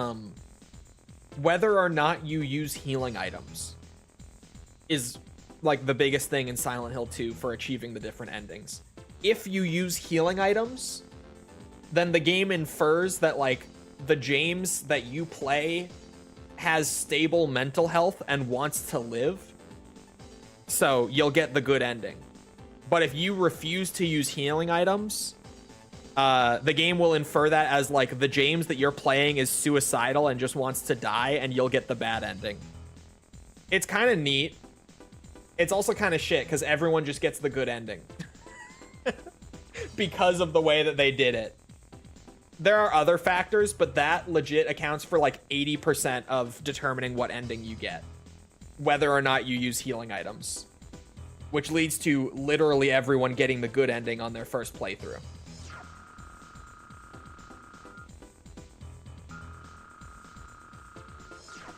whether or not you use healing items is, like, the biggest thing in Silent Hill 2 for achieving the different endings. If you use healing items, then the game infers that, like, the James that you play has stable mental health and wants to live. So you'll get the good ending. But if you refuse to use healing items, the game will infer that as, like, the James that you're playing is suicidal and just wants to die, and you'll get the bad ending. It's kind of neat. It's also kind of shit because everyone just gets the good ending. Because of the way that they did it. There are other factors, but that legit accounts for like 80% of determining what ending you get. Whether or not you use healing items. Which leads to literally everyone getting the good ending on their first playthrough.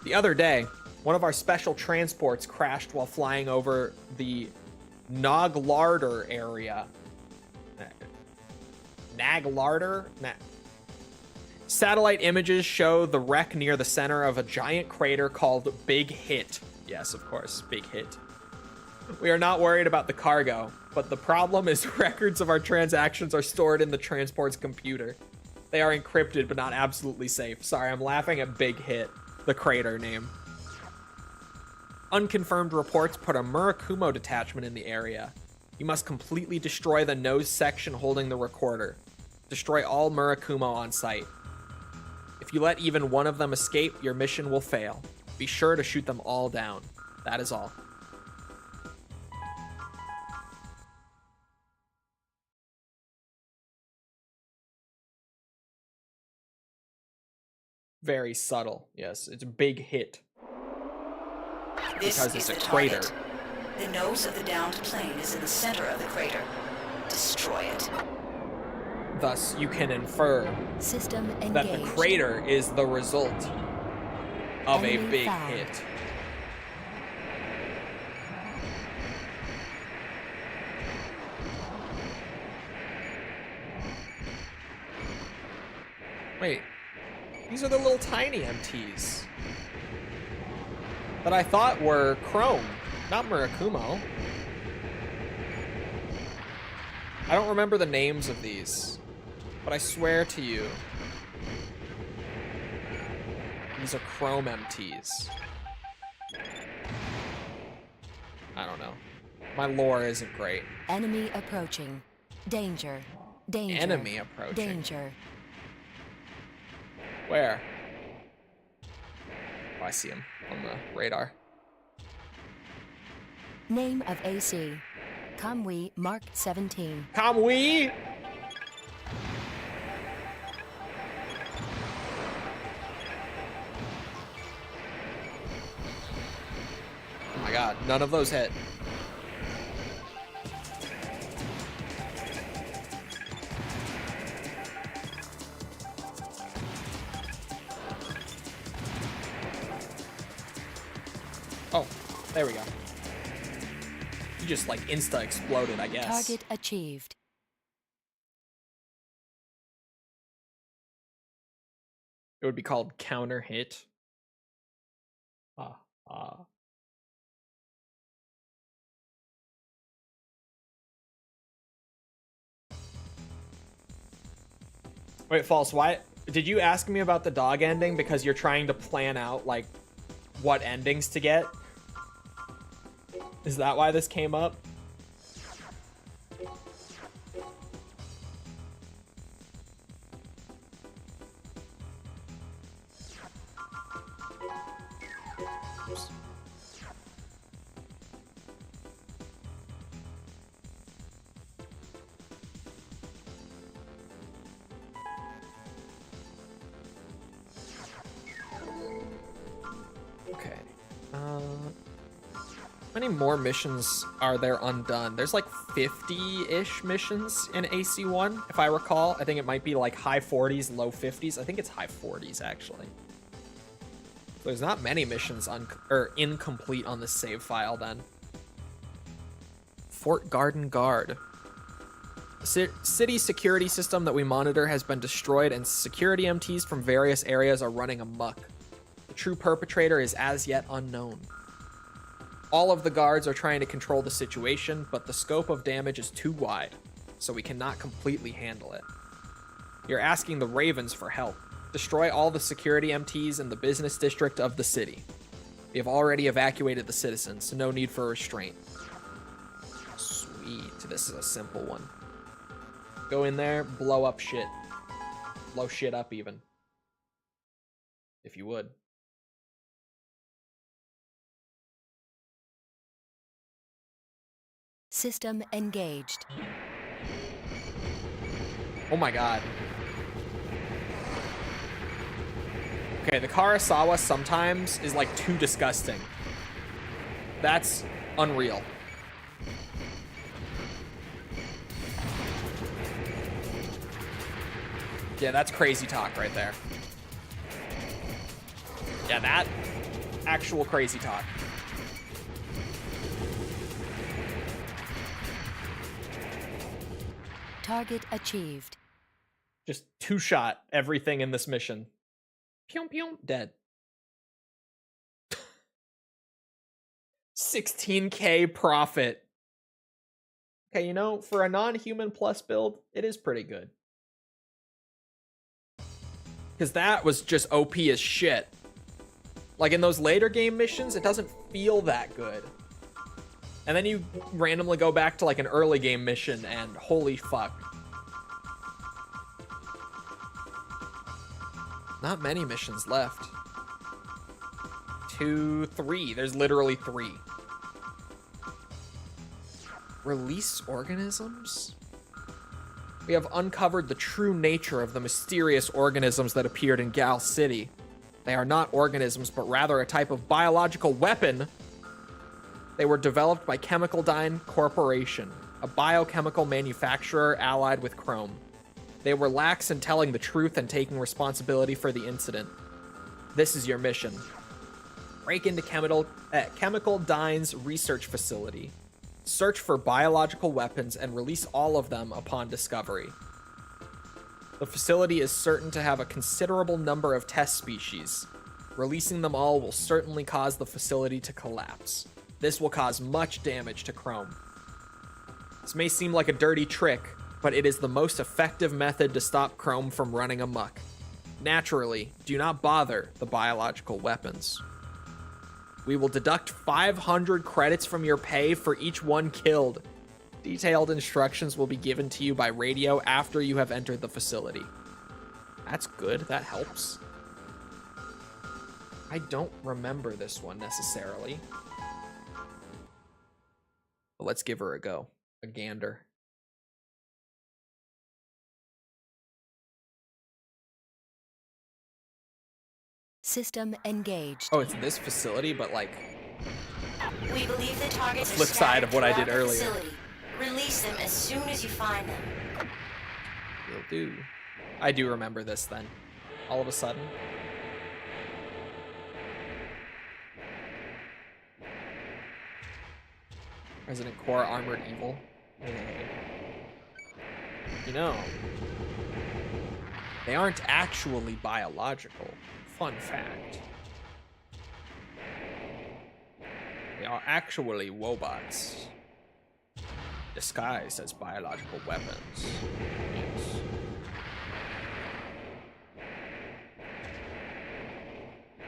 The other day, one of our special transports crashed while flying over the Naglarder area. Naglarder? Satellite images show the wreck near the center of a giant crater called Big Hit. Yes, of course, Big Hit. We are not worried about the cargo, but the problem is records of our transactions are stored in the transport's computer. They are encrypted, but not absolutely safe. Sorry, I'm laughing at Big Hit, the crater name. Unconfirmed reports put a Murakumo detachment in the area. You must completely destroy the nose section holding the recorder. Destroy all Murakumo on site. If you let even one of them escape, your mission will fail. Be sure to shoot them all down. That is all. Very subtle. Yes, it's a Big Hit. Because it's a crater. The nose of the downed plane is in the center of the crater. Destroy it. Thus, you can infer System engaged. that the crater is the result of Enemy a big found. hit. Wait, these are the little tiny MTs that I thought were Chrome, not Murakumo. I don't remember the names of these, but I swear to you, these are Chrome MTs. I don't know. My lore isn't great. Enemy approaching. Danger. Danger. Enemy approaching. Danger. Where? Oh, I see him on the radar. Name of AC. Kamui Mark 17. Kamui! Oh my god, none of those hit. Oh, there we go. You just like insta exploded, I guess. Target achieved. It would be called counter hit. Wait, False, why did you ask me about the dog ending? Because you're trying to plan out like what endings to get? Is that why this came up? Oops. Okay. How many more missions are there undone? There's like 50-ish missions in AC1, if I recall. I think it might be like high 40s, low 50s. I think it's high 40s, actually. So there's not many missions incomplete on this save file, then. Fort Garden Guard. The city security system that we monitor has been destroyed, and security MTs from various areas are running amok. The true perpetrator is as yet unknown. All of the guards are trying to control the situation, but the scope of damage is too wide, so we cannot completely handle it. You're asking the Ravens for help. Destroy all the security MTs in the business district of the city. We have already evacuated the citizens, so no need for restraint. Sweet, this is a simple one. Go in there, blow up shit. Blow shit up even. If you would. System engaged. Oh my god. Okay, the Karasawa sometimes is like too disgusting. That's unreal. Yeah, that's crazy talk right there. Yeah, Actual crazy talk. Target achieved. Just two-shot everything in this mission. Pew pew, dead. 16k profit. Okay, you know, for a non-human plus build, it is pretty good. Because that was just OP as shit. Like in those later game missions, it doesn't feel that good. And then you randomly go back to like an early game mission and holy fuck. Not many missions left. 2, 3. There's literally 3. Release organisms? We have uncovered the true nature of the mysterious organisms that appeared in Gal City. They are not organisms, but rather a type of biological weapon. They were developed by Chemical Dyne Corporation, a biochemical manufacturer allied with Chrome. They were lax in telling the truth and taking responsibility for the incident. This is your mission. Break into Chemical Dyne's research facility. Search for biological weapons and release all of them upon discovery. The facility is certain to have a considerable number of test species. Releasing them all will certainly cause the facility to collapse. This will cause much damage to Chrome. This may seem like a dirty trick, but it is the most effective method to stop Chrome from running amok. Naturally, do not bother the biological weapons. We will deduct 500 credits from your pay for each one killed. Detailed instructions will be given to you by radio after you have entered the facility. That's good, that helps. I don't remember this one necessarily. But let's give her a go. A gander. System engaged. Oh, it's this facility, but like We believe the targets the flip side of what I did earlier. Facility. Release them as soon as you find them. Will do. I do remember this then. All of a sudden. Resident Core Armored Evil. You know, they aren't actually biological. Fun fact. They are actually wobots. Disguised as biological weapons. Yes.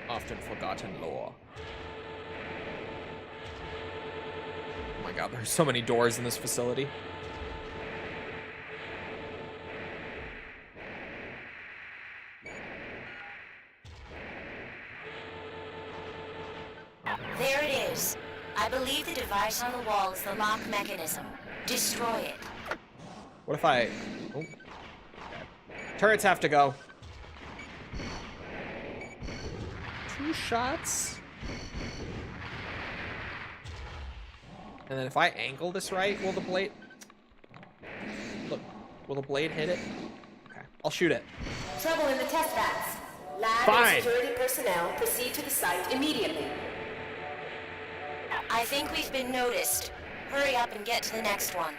Often forgotten lore. Oh my god, there's so many doors in this facility. There it is. I believe the device on the wall is the lock mechanism. Destroy it. What if I... Oh. Okay. Turrets have to go. 2 shots? And then if I angle this right, will the blade... Look, will the blade hit it? Okay, I'll shoot it. Trouble in the test vats. Lab and security personnel proceed to the site immediately. I think we've been noticed. Hurry up and get to the next one.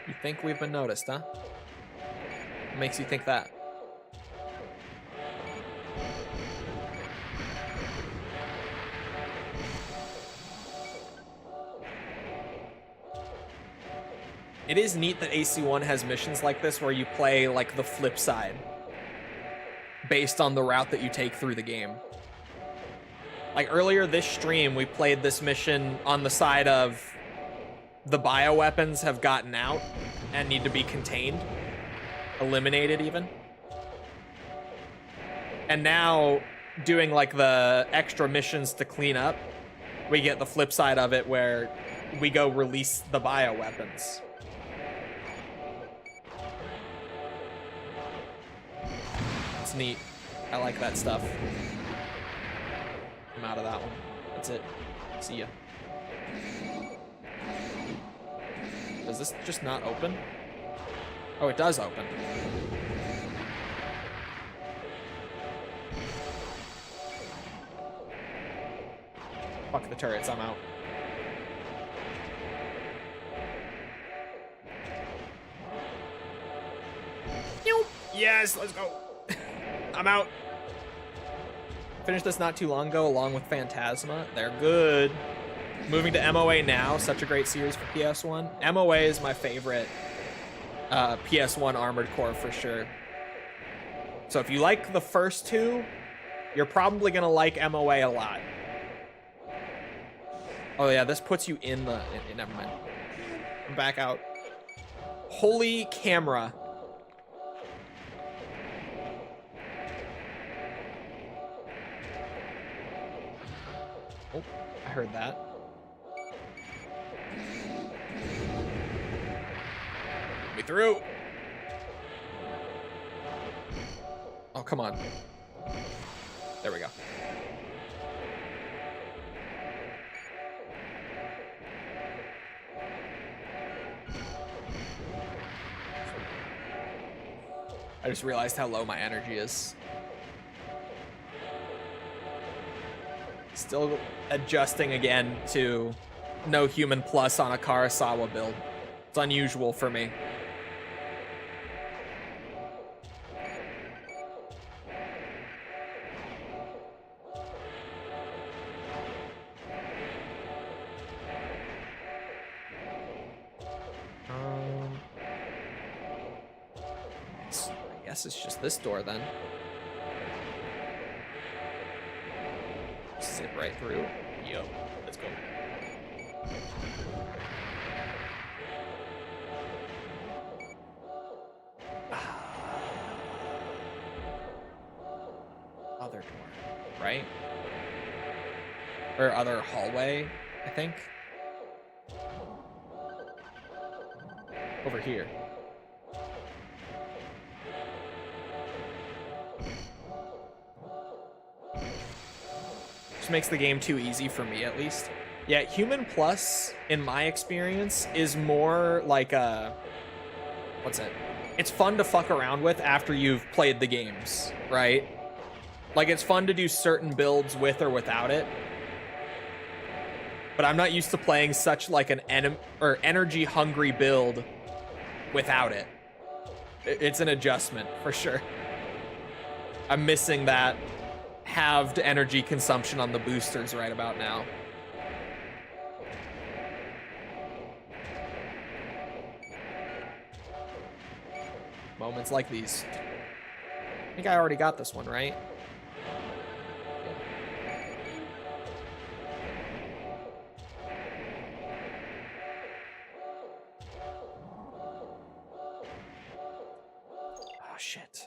You think we've been noticed, huh? What makes you think that? It is neat that AC1 has missions like this where you play like the flip side based on the route that you take through the game. Like earlier this stream, we played this mission on the side of the bioweapons have gotten out and need to be contained, eliminated even. And now doing like the extra missions to clean up, we get the flip side of it where we go release the bioweapons. It's neat. I like that stuff. I'm out of that one. That's it. See ya. Does this just not open? Oh, it does open. Fuck the turrets, I'm out. Yes, let's go. I'm out. Finished this not too long ago along with Phantasma. They're good. Moving to MOA now, such a great series for PS1. MOA is my favorite PS1 Armored Core for sure. So if you like the first two, you're probably gonna like MOA a lot. Oh yeah, this puts you in the... never mind. I'm back out. Holy camera. Oh, I heard that. Let me through. Oh, come on. There we go. I just realized how low my energy is. Still adjusting again to no human plus on a Karasawa build. It's unusual for me. I guess it's just this door then. Zip right through. Yo, let's go. Other door, right? Or other hallway, I think. Over here. Just makes the game too easy for me, at least. Yeah, Human Plus, in my experience, is more like a... What's it? It's fun to fuck around with after you've played the games, right? Like, it's fun to do certain builds with or without it. But I'm not used to playing such like an energy-hungry build without it. It's an adjustment, for sure. I'm missing that halved energy consumption on the boosters right about now. Moments like these. I think I already got this one, right? Oh, shit.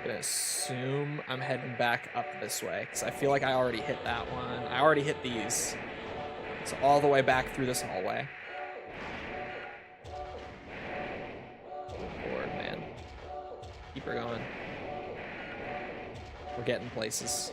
I'm gonna assume I'm heading back up this way, because I feel like I already hit that one. I already hit these. So all the way back through this hallway. Good lord, man. Keep her going. We're getting places.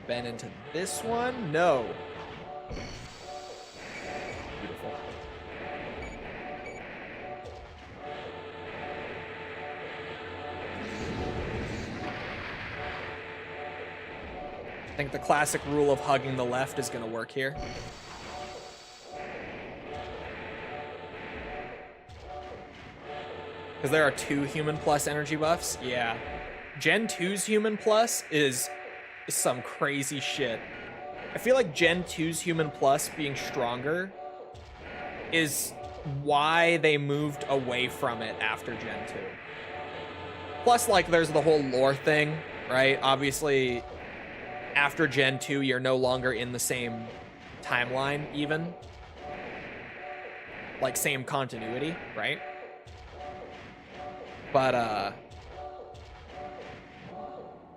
Been into this one? No. Beautiful. I think the classic rule of hugging the left is going to work here. Because there are 2 Human Plus energy buffs. Yeah. Gen 2's Human Plus is some crazy shit. I feel like Gen 2's Human Plus being stronger is why they moved away from it after Gen 2. Plus, like, there's the whole lore thing, right? Obviously, after Gen 2, you're no longer in the same timeline, even. Like, same continuity, right? But,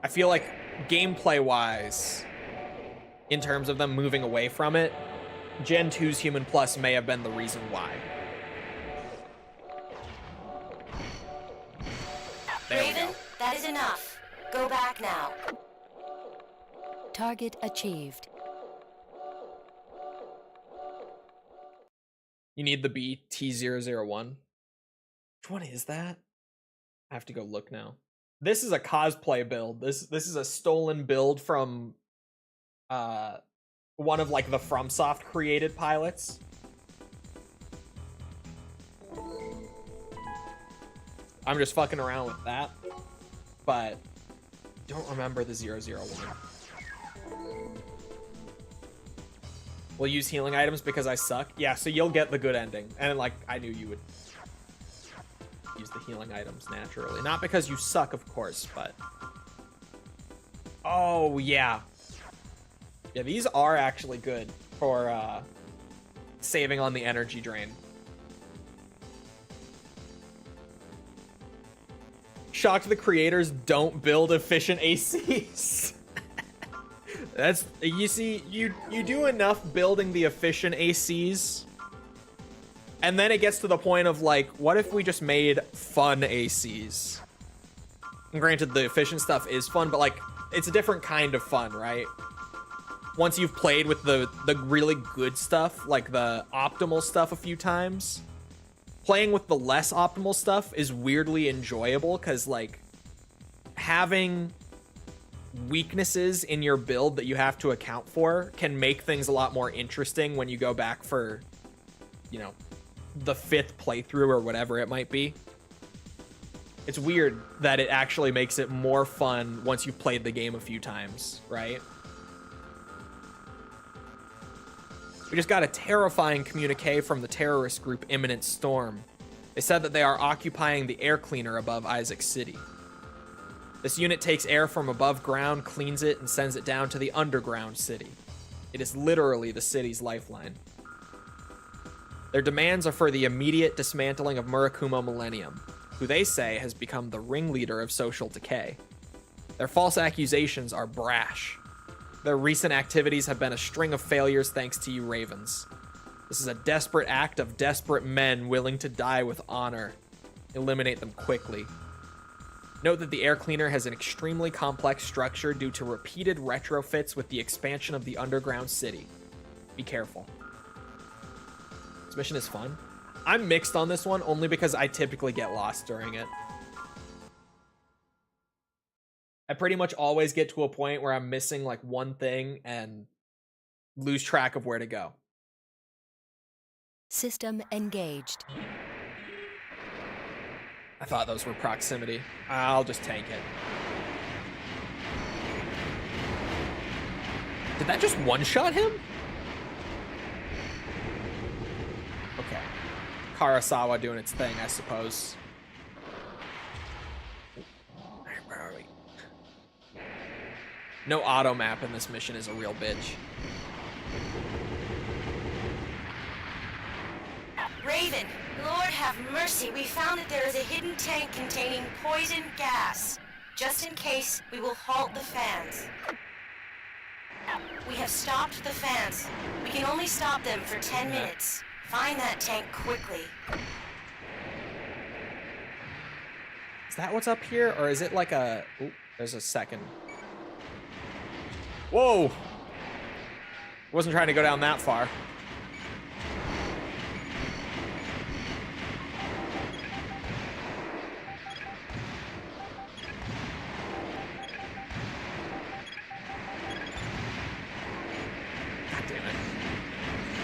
I feel like gameplay-wise, in terms of them moving away from it, Gen 2's Human Plus may have been the reason why. Raven, that is enough. Go back now. Target achieved. You need the BT001. Which one is that? I have to go look now. This is a cosplay build. This is a stolen build from one of like the FromSoft created pilots. I'm just fucking around with that, but don't remember the 001. We'll use healing items because I suck. Yeah, so you'll get the good ending. And like, I knew you would use the healing items naturally. Not because you suck, of course, but... Oh, yeah. Yeah, these are actually good for saving on the energy drain. Shocked the creators don't build efficient ACs. That's, you see, you do enough building the efficient ACs, and then it gets to the point of like, what if we just made fun ACs? And granted, the efficient stuff is fun, but like, it's a different kind of fun, right? Once you've played with the really good stuff, like the optimal stuff a few times, playing with the less optimal stuff is weirdly enjoyable, because like having weaknesses in your build that you have to account for can make things a lot more interesting when you go back for, you know, the 5th playthrough or whatever it might be. It's weird that it actually makes it more fun once you've played the game a few times, right? We just got a terrifying communique from the terrorist group Imminent Storm. They said that they are occupying the air cleaner above Isaac City. This unit takes air from above ground, cleans it, and sends it down to the underground city. It is literally the city's lifeline. Their demands are for the immediate dismantling of Murakumo Millennium, who they say has become the ringleader of social decay. Their false accusations are brash. Their recent activities have been a string of failures thanks to you Ravens. This is a desperate act of desperate men willing to die with honor. Eliminate them quickly. Note that the air cleaner has an extremely complex structure due to repeated retrofits with the expansion of the underground city. Be careful. This mission is fun. I'm mixed on this one only because I typically get lost during it. I pretty much always get to a point where I'm missing like one thing and lose track of where to go. System engaged. I thought those were proximity. I'll just tank it. Did that just one-shot him? Okay. Karasawa doing its thing, I suppose. Where are we? No auto map in this mission is a real bitch. Raven, Lord have mercy, we found that there is a hidden tank containing poison gas. Just in case, we will halt the fans. We have stopped the fans. We can only stop them for 10 minutes. Find that tank quickly. Is that what's up here? Or is it like a... Ooh, there's a second. Whoa! Wasn't trying to go down that far. God damn it.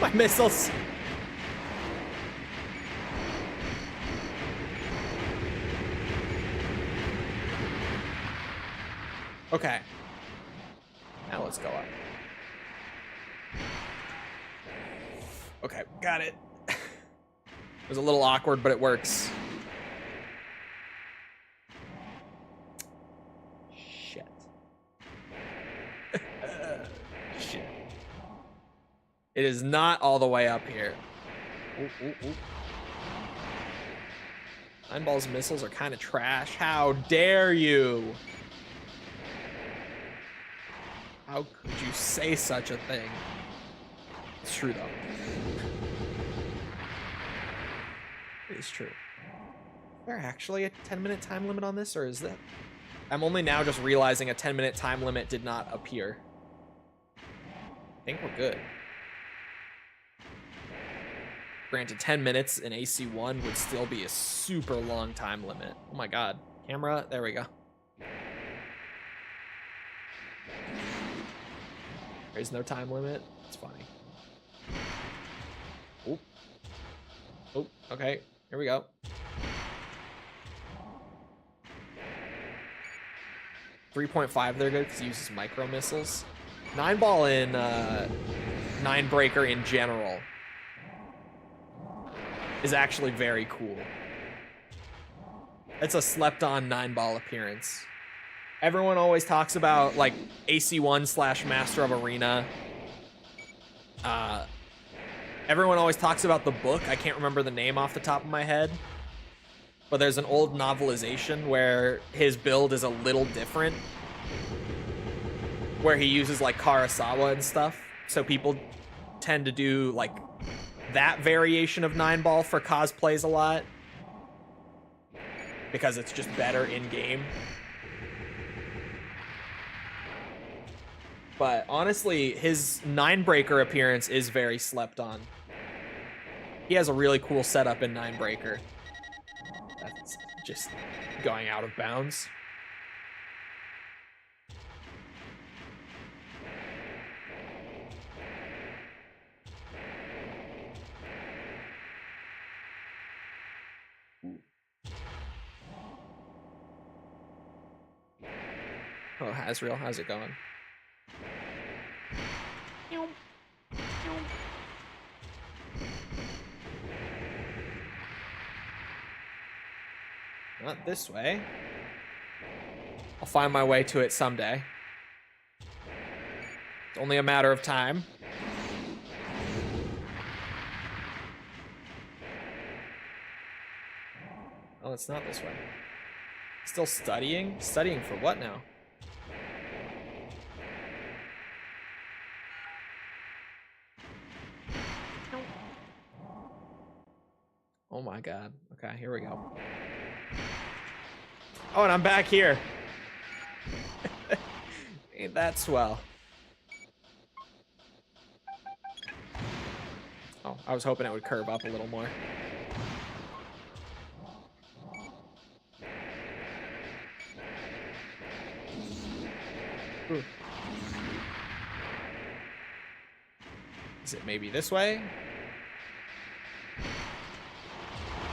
My missiles. Okay. Now let's go up. Okay, got it. It was a little awkward, but it works. Shit. Shit. It is not all the way up here. Ooh, ooh, ooh. Nineball's missiles are kind of trash. How dare you? How could you say such a thing? It's true, though. It is true. Is there actually a 10-minute time limit on this, or is that... I'm only now just realizing a 10-minute time limit did not appear. I think we're good. Granted, 10 minutes in AC1 would still be a super long time limit. Oh my god. Camera, there we go. There's no time limit. It's funny. Oop. Oop, okay. Here we go. .5, they're good because it uses micro missiles. 9-ball in 9-breaker in general is actually very cool. It's a slept-on 9-ball appearance. Everyone always talks about like AC1 / Master of Arena. Everyone always talks about the book. I can't remember the name off the top of my head. But there's an old novelization where his build is a little different. Where he uses like Karasawa and stuff. So people tend to do like that variation of 9-ball for cosplays a lot. Because it's just better in-game. But honestly, his 9-breaker appearance is very slept on. He has a really cool setup in 9-breaker. That's just going out of bounds. Oh, Hazriel, how's it going? Not this way. I'll find my way to it someday. It's only a matter of time. Oh, it's not this way. Still studying? Studying for what now? Oh my god. Okay, here we go. Oh, and I'm back here. Ain't that swell. Oh, I was hoping it would curve up a little more. Ooh. Is it maybe this way?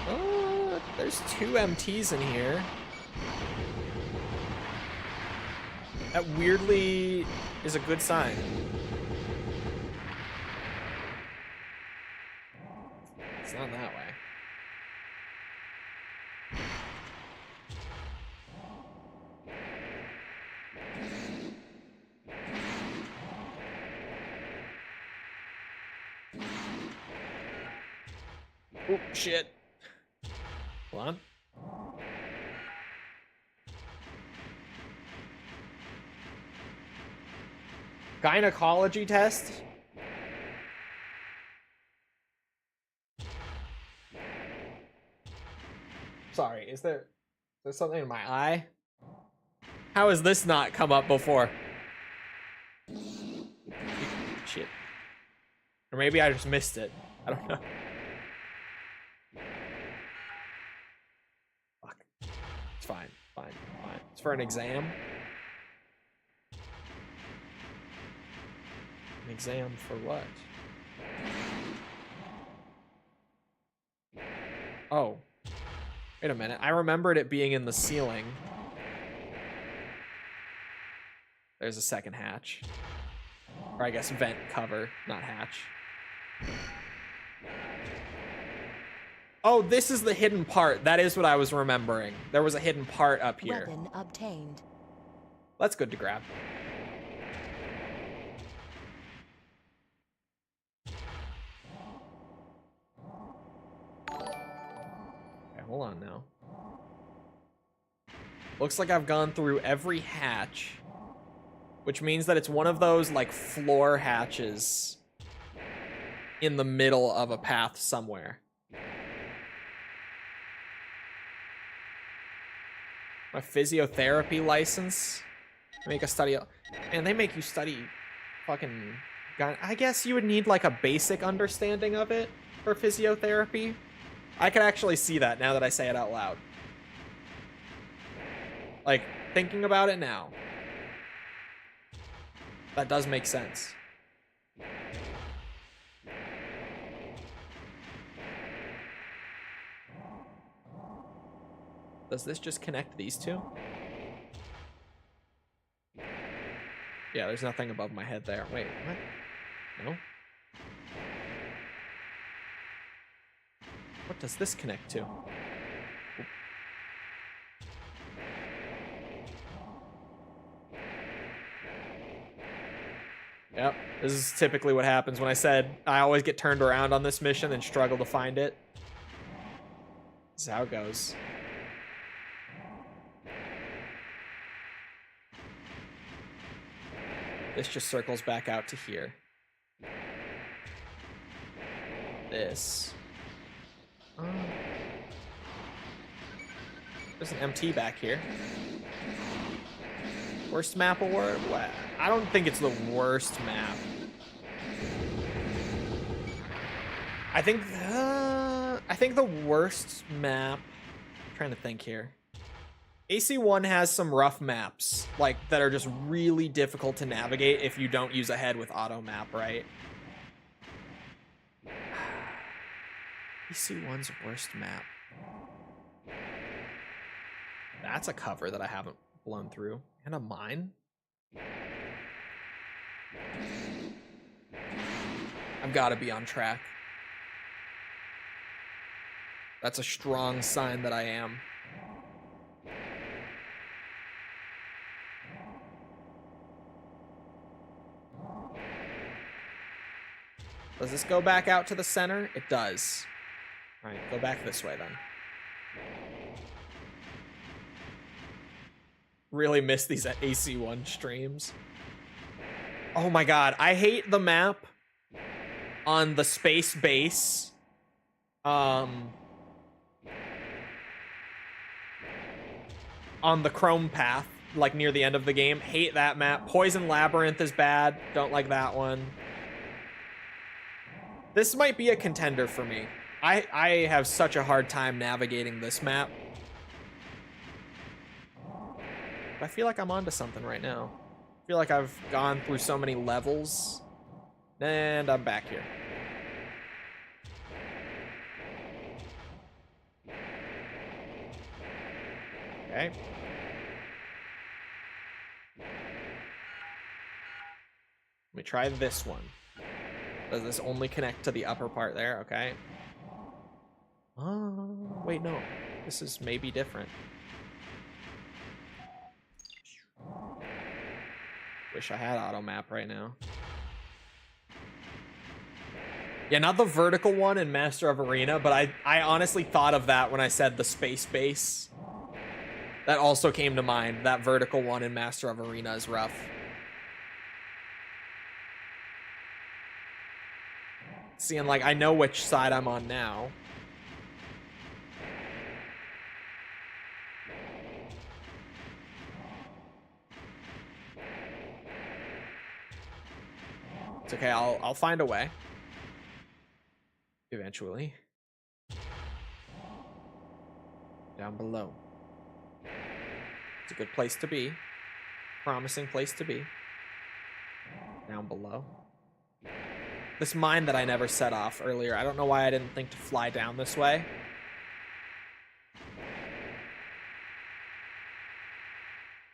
Oh, there's 2 MTs in here. That weirdly is a good sign. It's not that way. Oh, shit. Hold on. Gynecology test? Sorry, is there something in my eye? How has this not come up before? Shit. Or maybe I just missed it. I don't know. Fuck. It's fine. Fine. Fine. It's for an exam. An exam for what? Oh. Wait a minute. I remembered it being in the ceiling. There's a second hatch. Or I guess vent cover, not hatch. Oh, this is the hidden part. That is what I was remembering. There was a hidden part up here. Weapon obtained. That's good to grab. Okay, hold on now. Looks like I've gone through every hatch, which means that it's one of those like floor hatches in the middle of a path somewhere. My physiotherapy license. Make a study. And they make you study fucking. I guess you would need like a basic understanding of it. for physiotherapy. I can actually see that now that I say it out loud. Like, thinking about it now. That does make sense. Does this just connect these two? Yeah, there's nothing above my head there. Wait, what? No? What does this connect to? Oop. Yep, this is typically what happens when I said I always get turned around on this mission and struggle to find it. This is how it goes. This just circles back out to here. This. There's an MT back here. Worst map award? What? I don't think it's the worst map. I think the worst map. I'm trying to think here. AC1 has some rough maps, like, that are just really difficult to navigate if you don't use a head with auto map, right? AC1's worst map. That's a cover that I haven't blown through. And a mine? I've got to be on track. That's a strong sign that I am. Does this go back out to the center? It does. All right, go back this way then. Really miss these AC1 streams. Oh my god, I hate the map on the space base. On the Chrome path, like near the end of the game. Hate that map. Poison Labyrinth is bad. Don't like that one. This might be a contender for me. I have such a hard time navigating this map. I feel like I'm onto something right now. I feel like I've gone through so many levels. And I'm back here. Okay. Let me try this one. Does this only connect to the upper part there? Okay. Oh, wait, no. This is maybe different. Wish I had auto map right now. Yeah, not the vertical one in Master of Arena, but I honestly thought of that when I said the space base. That also came to mind. That vertical one in Master of Arena is rough. Seeing, like, I know which side I'm on now. It's okay, I'll find a way. Eventually. Down below. It's a good place to be. Promising place to be. Down below. This mine that I never set off earlier, I don't know why I didn't think to fly down this way.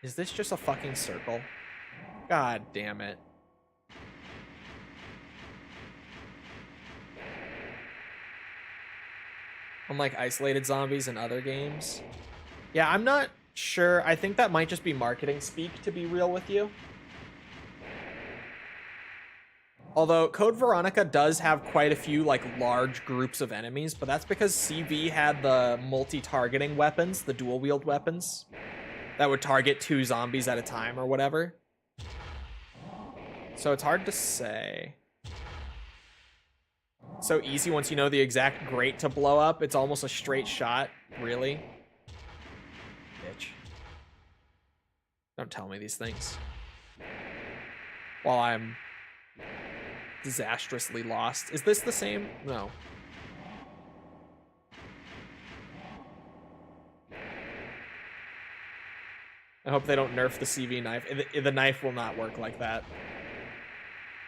Is this just a fucking circle? God damn it. Unlike isolated zombies in other games. Yeah, I'm not sure. I think that might just be marketing speak, to be real with you. Although Code Veronica does have quite a few, like, large groups of enemies, but that's because CV had the multi-targeting weapons, the dual-wield weapons, that would target 2 zombies at a time or whatever. So it's hard to say. So easy once you know the exact grate to blow up. It's almost a straight shot. Really? Bitch. Don't tell me these things. While I'm disastrously lost. Is this the same? No. I hope they don't nerf the CV knife. The knife will not work like that.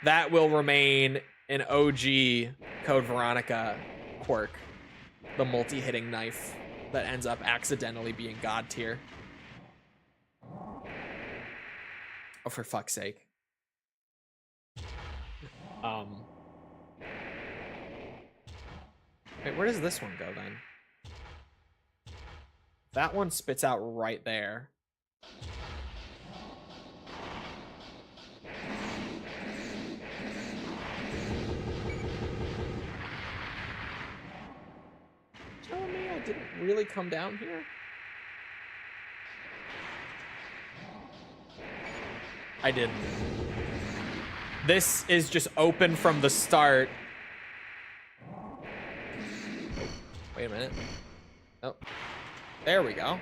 That will remain an OG Code Veronica quirk. The multi-hitting knife that ends up accidentally being god tier. Oh, for fuck's sake. Wait, where does this one go then? That one spits out right there. Telling me I didn't really come down here? I didn't. This is just open from the start. Wait a minute. Oh, there we go.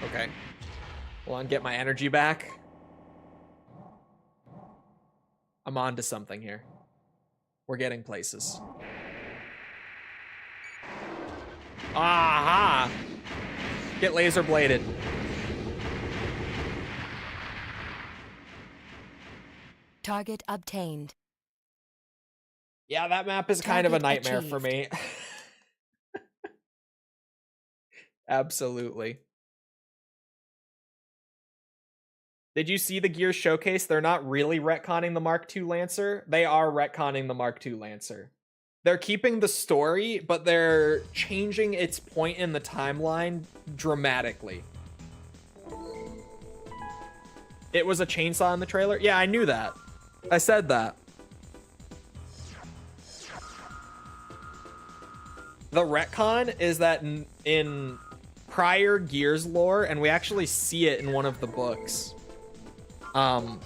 Okay. Hold on, get my energy back. I'm on to something here. We're getting places. Aha! Get laser bladed. Target obtained. Yeah, that map is kind of a nightmare for me. Absolutely. Did you see the Gears showcase? They're not really retconning the Mark II Lancer. They are retconning the Mark II Lancer. They're keeping the story, but they're changing its point in the timeline dramatically. It was a chainsaw in the trailer? Yeah, I knew that. I said that. The retcon is that in prior Gears lore, and we actually see it in one of the books, the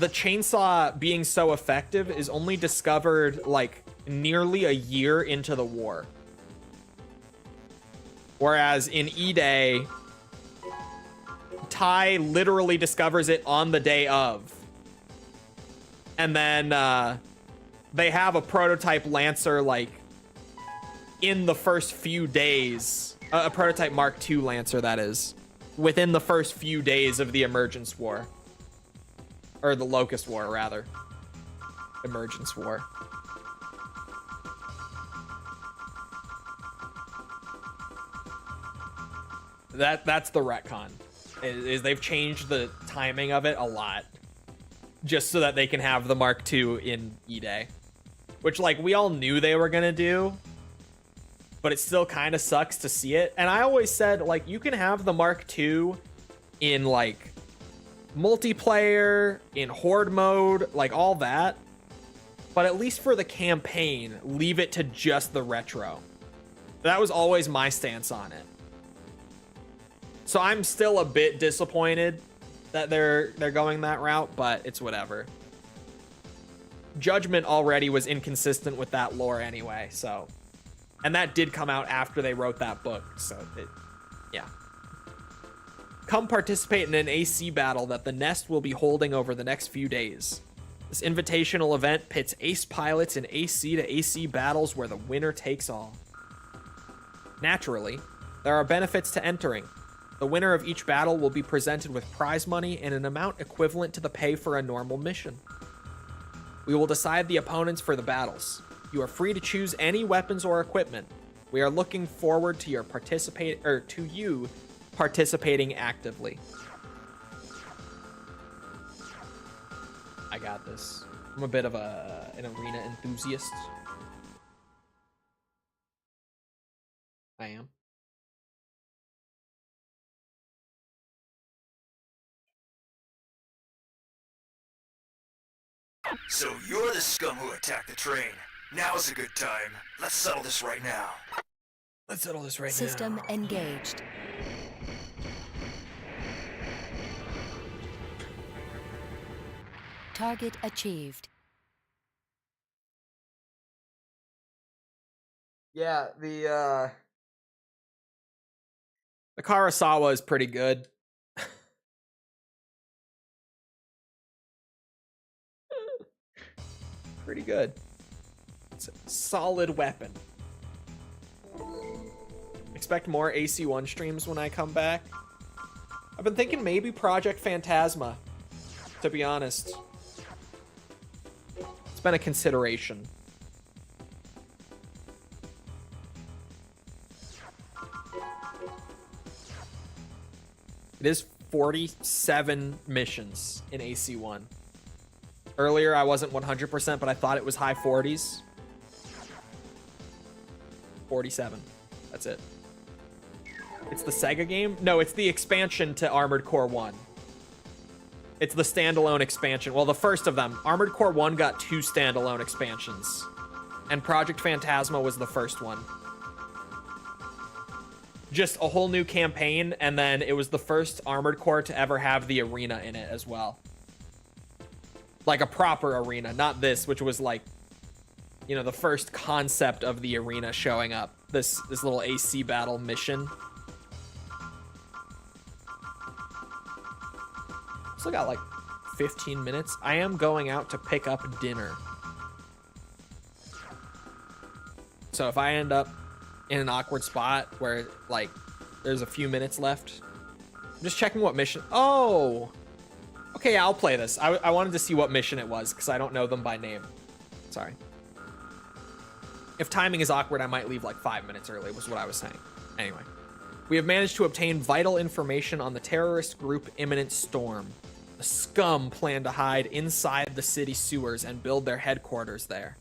chainsaw being so effective is only discovered like nearly a year into the war. Whereas in E-Day, Ty literally discovers it on the day of. And then they have a prototype Lancer like in the first few days. A prototype Mark II Lancer, that is. Within the first few days of the Emergence War. Or the Locust War, rather. Emergence War. That's the retcon. Is they've changed the timing of it a lot. Just so that they can have the Mark II in E-Day. Which, like, we all knew they were gonna do. But it still kind of sucks to see it. And I always said, like, you can have the Mark II in, like, multiplayer, in horde mode, like, all that. But at least for the campaign, leave it to just the retro. That was always my stance on it. So I'm still a bit disappointed that they're going that route, but it's whatever. Judgment already was inconsistent with that lore anyway, so... And that did come out after they wrote that book, so yeah. Come participate in an AC battle that the Nest will be holding over the next few days. This invitational event pits ace pilots in AC to AC battles where the winner takes all. Naturally, there are benefits to entering. The winner of each battle will be presented with prize money and an amount equivalent to the pay for a normal mission. We will decide the opponents for the battles. You are free to choose any weapons or equipment. We are looking forward to you participating actively. I got this. I'm a bit of an arena enthusiast. I am. So you're the scum who attacked the train. Now's a good time. Let's settle this right now. Let's settle this right now. System engaged. Target achieved. Yeah, the Karasawa is pretty good. pretty good. It's a solid weapon. Expect more AC1 streams when I come back. I've been thinking maybe Project Phantasma, to be honest. It's been a consideration. It is 47 missions in AC1. Earlier, I wasn't 100%, but I thought it was high 40s. 47. That's it. It's the Sega game? No, it's the expansion to Armored Core 1. It's the standalone expansion. Well, the first of them. Armored Core 1 got 2 standalone expansions. And Project Phantasma was the first one. Just a whole new campaign, and then it was the first Armored Core to ever have the arena in it as well. Like a proper arena, not this, which was like, you know, the first concept of the arena showing up. This little AC battle mission. Still got like 15 minutes. I am going out to pick up dinner. So if I end up in an awkward spot where like there's a few minutes left, I'm just checking what mission. Oh, okay, yeah, I'll play this. I wanted to see what mission it was because I don't know them by name. Sorry. If timing is awkward, I might leave like 5 minutes early, was what I was saying. Anyway, we have managed to obtain vital information on the terrorist group Imminent Storm. The scum plan to hide inside the city sewers and build their headquarters there.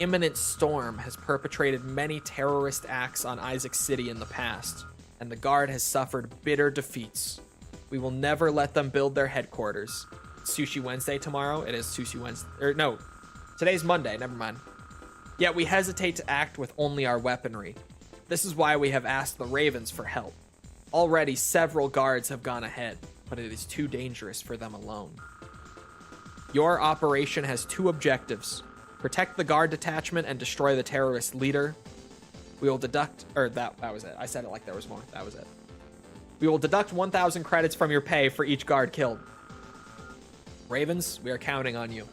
Imminent Storm has perpetrated many terrorist acts on Isaac City in the past, and the Guard has suffered bitter defeats. We will never let them build their headquarters. It's Sushi Wednesday tomorrow. It is Sushi Wednesday. Or no, today's Monday. Never mind. Yet we hesitate to act with only our weaponry. This is why we have asked the Ravens for help. Already several guards have gone ahead, but it is too dangerous for them alone. Your operation has 2 objectives. Protect the guard detachment and destroy the terrorist leader. We will deduct, or that was it. I said it like there was more. That was it. We will deduct 1,000 credits from your pay for each guard killed. Ravens, we are counting on you.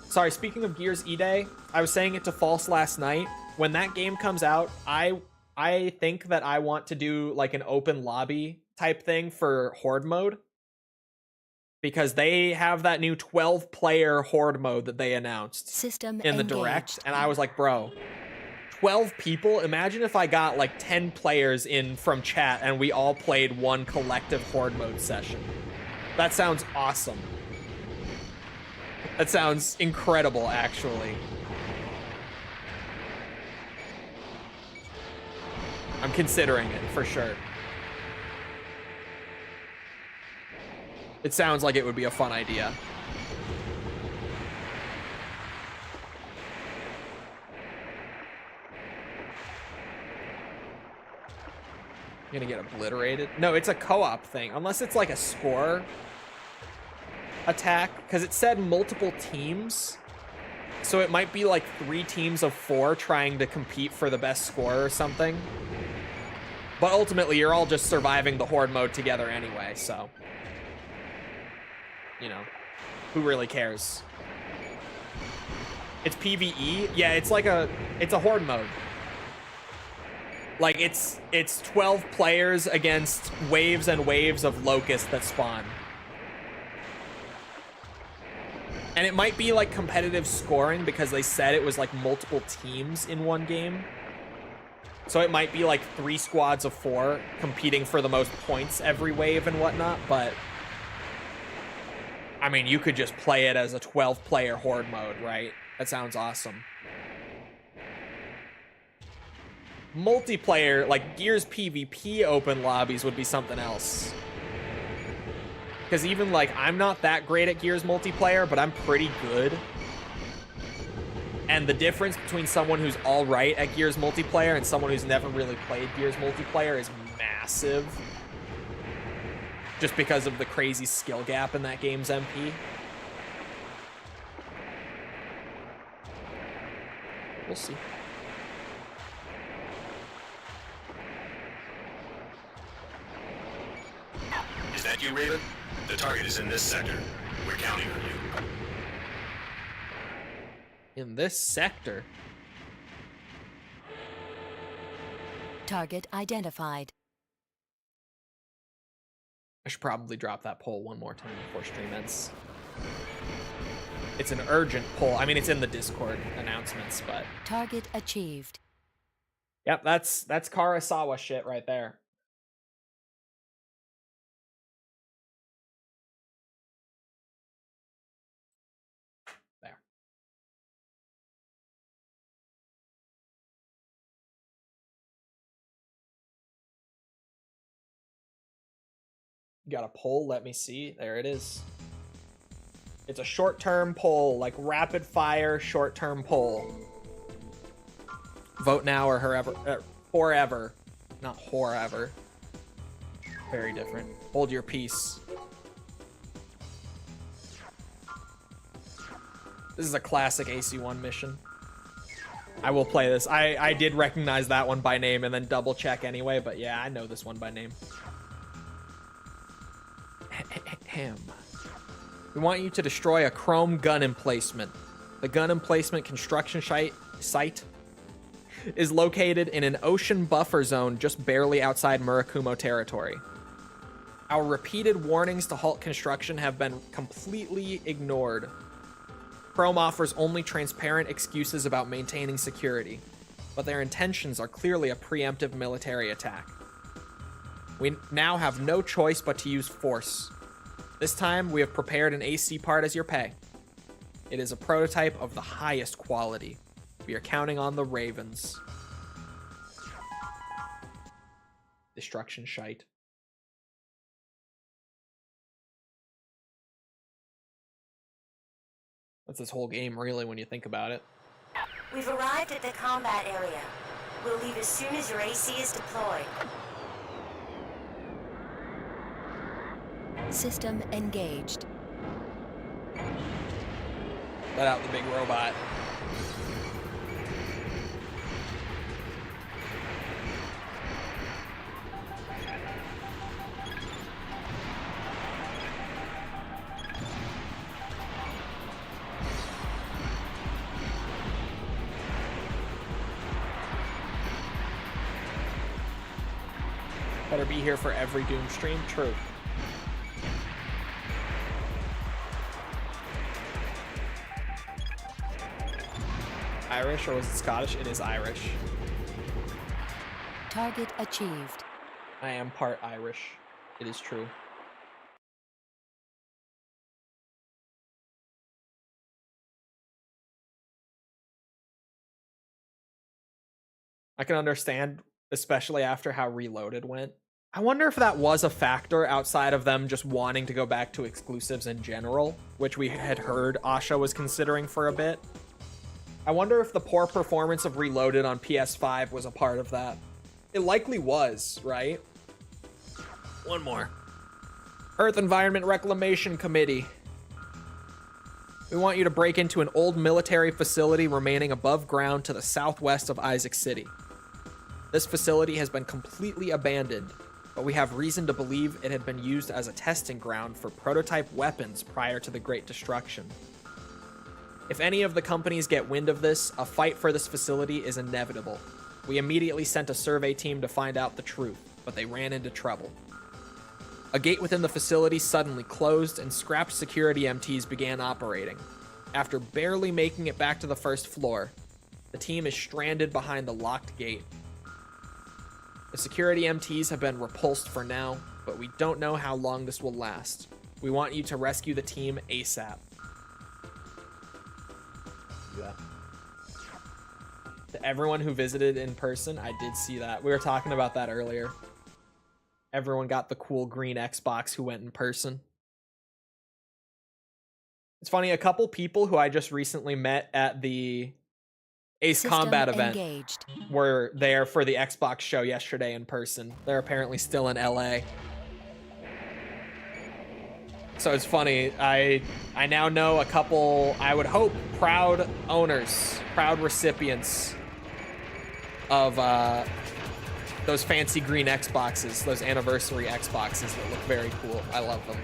Sorry, speaking of Gears E-Day, I was saying it to False last night. When that game comes out, I think that I want to do like an open lobby type thing for Horde mode. Because they have that new 12-player Horde mode that they announced System in the engaged. Direct. And I was like, bro, 12 people? Imagine if I got like 10 players in from chat and we all played one collective Horde mode session. That sounds awesome. That sounds incredible, actually. I'm considering it, for sure. It sounds like it would be a fun idea. I'm gonna get obliterated. No, it's a co-op thing. Unless it's like a score attack, because it said multiple teams. So it might be like 3 teams of 4 trying to compete for the best score or something. But ultimately, you're all just surviving the Horde mode together anyway, so... You know, who really cares? It's PvE? Yeah, it's like it's a Horde mode. Like, it's 12 players against waves and waves of locusts that spawn. And it might be like competitive scoring because they said it was like multiple teams in one game. So it might be like 3 squads of 4 competing for the most points every wave and whatnot, but... I mean, you could just play it as a 12-player Horde mode, right? That sounds awesome. Multiplayer, like Gears PvP open lobbies would be something else. Because even, like, I'm not that great at Gears multiplayer, but I'm pretty good. And the difference between someone who's all right at Gears multiplayer and someone who's never really played Gears multiplayer is massive. Just because of the crazy skill gap in that game's MP. We'll see. Is that you, Raven? The target is in this sector. We're counting on you. in this sector. Target identified. I should probably drop that poll one more time before stream ends. It's an urgent poll. I mean, it's in the Discord announcements, but... Target achieved. Yep, that's Karasawa shit right there. There. Got a poll? Let me see. There it is. It's a short-term poll, like rapid fire short-term poll. Vote now or forever. Not whorever. Very different. Hold your peace. This is a classic AC1 mission. I will play this. I did recognize that one by name and then double check anyway, but yeah, I know this one by name. We want you to destroy a chrome gun emplacement. The gun emplacement construction site is located in an ocean buffer zone just barely outside Murakumo territory. Our repeated warnings to halt construction have been completely ignored. Chrome offers only transparent excuses about maintaining security, but their intentions are clearly a preemptive military attack. We now have no choice but to use force. This time, we have prepared an AC part as your pay. It is a prototype of the highest quality. We are counting on the Ravens. Destruction shite. That's this whole game, really, when you think about it. We've arrived at the combat area. We'll leave as soon as your AC is deployed. System engaged. Let out the big robot. Better be here for every Doom stream. True. Irish, or was it Scottish? It is Irish. Target achieved. I am part Irish. It is true. I can understand, especially after how Reloaded went. I wonder if that was a factor outside of them just wanting to go back to exclusives in general, which we had heard Asha was considering for a bit. I wonder if the poor performance of Reloaded on PS5 was a part of that. It likely was, right? One more. Earth Environment Reclamation Committee. We want you to break into an old military facility remaining above ground to the southwest of Isaac City. This facility has been completely abandoned, but we have reason to believe it had been used as a testing ground for prototype weapons prior to the Great Destruction. If any of the companies get wind of this, a fight for this facility is inevitable. We immediately sent a survey team to find out the truth, but they ran into trouble. A gate within the facility suddenly closed and scrapped security MTs began operating. After barely making it back to the first floor, the team is stranded behind the locked gate. The security MTs have been repulsed for now, but we don't know how long this will last. We want you to rescue the team ASAP. Yeah. To everyone who visited in person, I did see that. We were talking about that earlier. Everyone got the cool green Xbox who went in person. It's funny, a couple people who I just recently met at the Ace System Combat event engaged. were there for the Xbox show yesterday in person. They're apparently still in LA. So it's funny, I now know a couple, I would hope, proud owners, proud recipients of those fancy green Xboxes, those anniversary Xboxes that look very cool. I love them.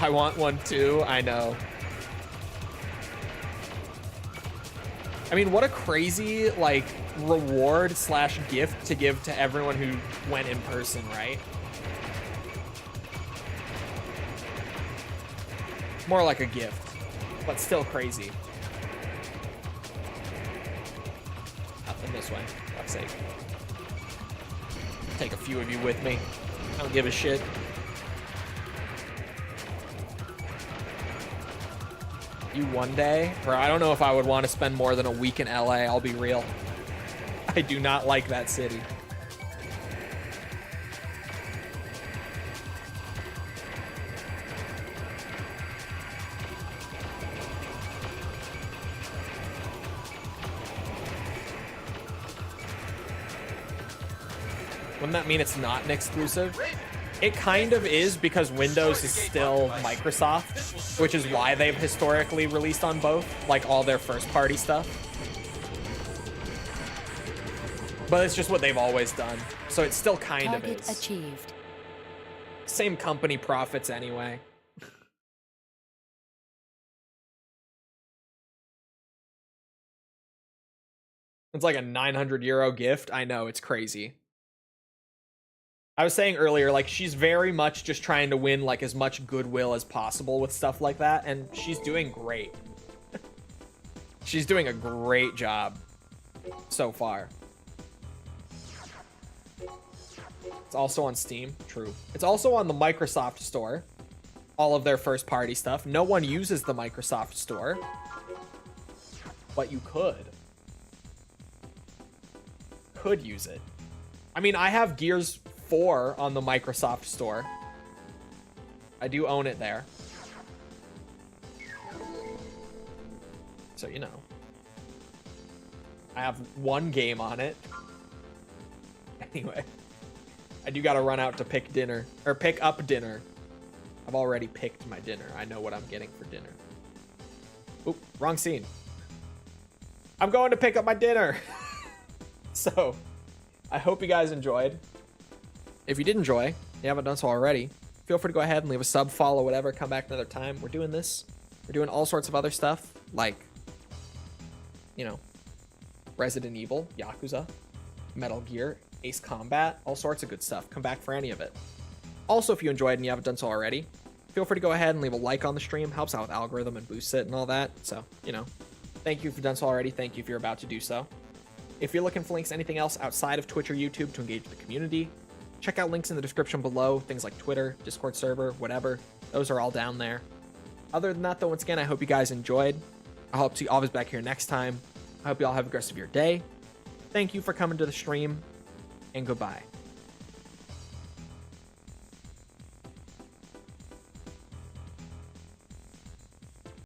I want one too. I know. I mean, what a crazy, like, reward slash gift to give to everyone who went in person, right? More like a gift, but still crazy. Nothing this way, for fuck's sake. Take a few of you with me. I don't give a shit. You one day? Bro, I don't know if I would want to spend more than a week in LA, I'll be real. I do not like that city. Wouldn't that mean it's not an exclusive? It kind of is, because Windows is still Microsoft, which is why they've historically released on both, like all their first-party stuff. But it's just what they've always done, so it still kind of is. Achieved. Same company profits anyway. It's like a 900 euro gift. I know, it's crazy. I was saying earlier, like, she's very much just trying to win, like, as much goodwill as possible with stuff like that, and she's doing great. She's doing a great job so far. It's also on Steam. True. It's also on the Microsoft Store. All of their first-party stuff. No one uses the Microsoft Store, but you could use it. I mean, I have Gears 4 on the Microsoft Store. I do own it there. So, you know. I have one game on it. Anyway. I do gotta run out to pick dinner. Or pick up dinner. I've already picked my dinner. I know what I'm getting for dinner. Oop, wrong scene. I'm going to pick up my dinner. So, I hope you guys enjoyed. If you did enjoy, you haven't done so already, feel free to go ahead and leave a sub, follow, whatever, come back another time. We're doing this. We're doing all sorts of other stuff, like, you know, Resident Evil, Yakuza, Metal Gear, Ace Combat, all sorts of good stuff. Come back for any of it. Also, if you enjoyed and you haven't done so already, feel free to go ahead and leave a like on the stream. Helps out with algorithm and boosts it and all that. So, you know, thank you if you've done so already. Thank you if you're about to do so. If you're looking for links to anything else outside of Twitch or YouTube to engage with the community, check out links in the description below. Things like Twitter, Discord server, whatever. Those are all down there. Other than that, though, once again, I hope you guys enjoyed. I hope to see all of us back here next time. I hope you all have a good rest of your day. Thank you for coming to the stream, and goodbye.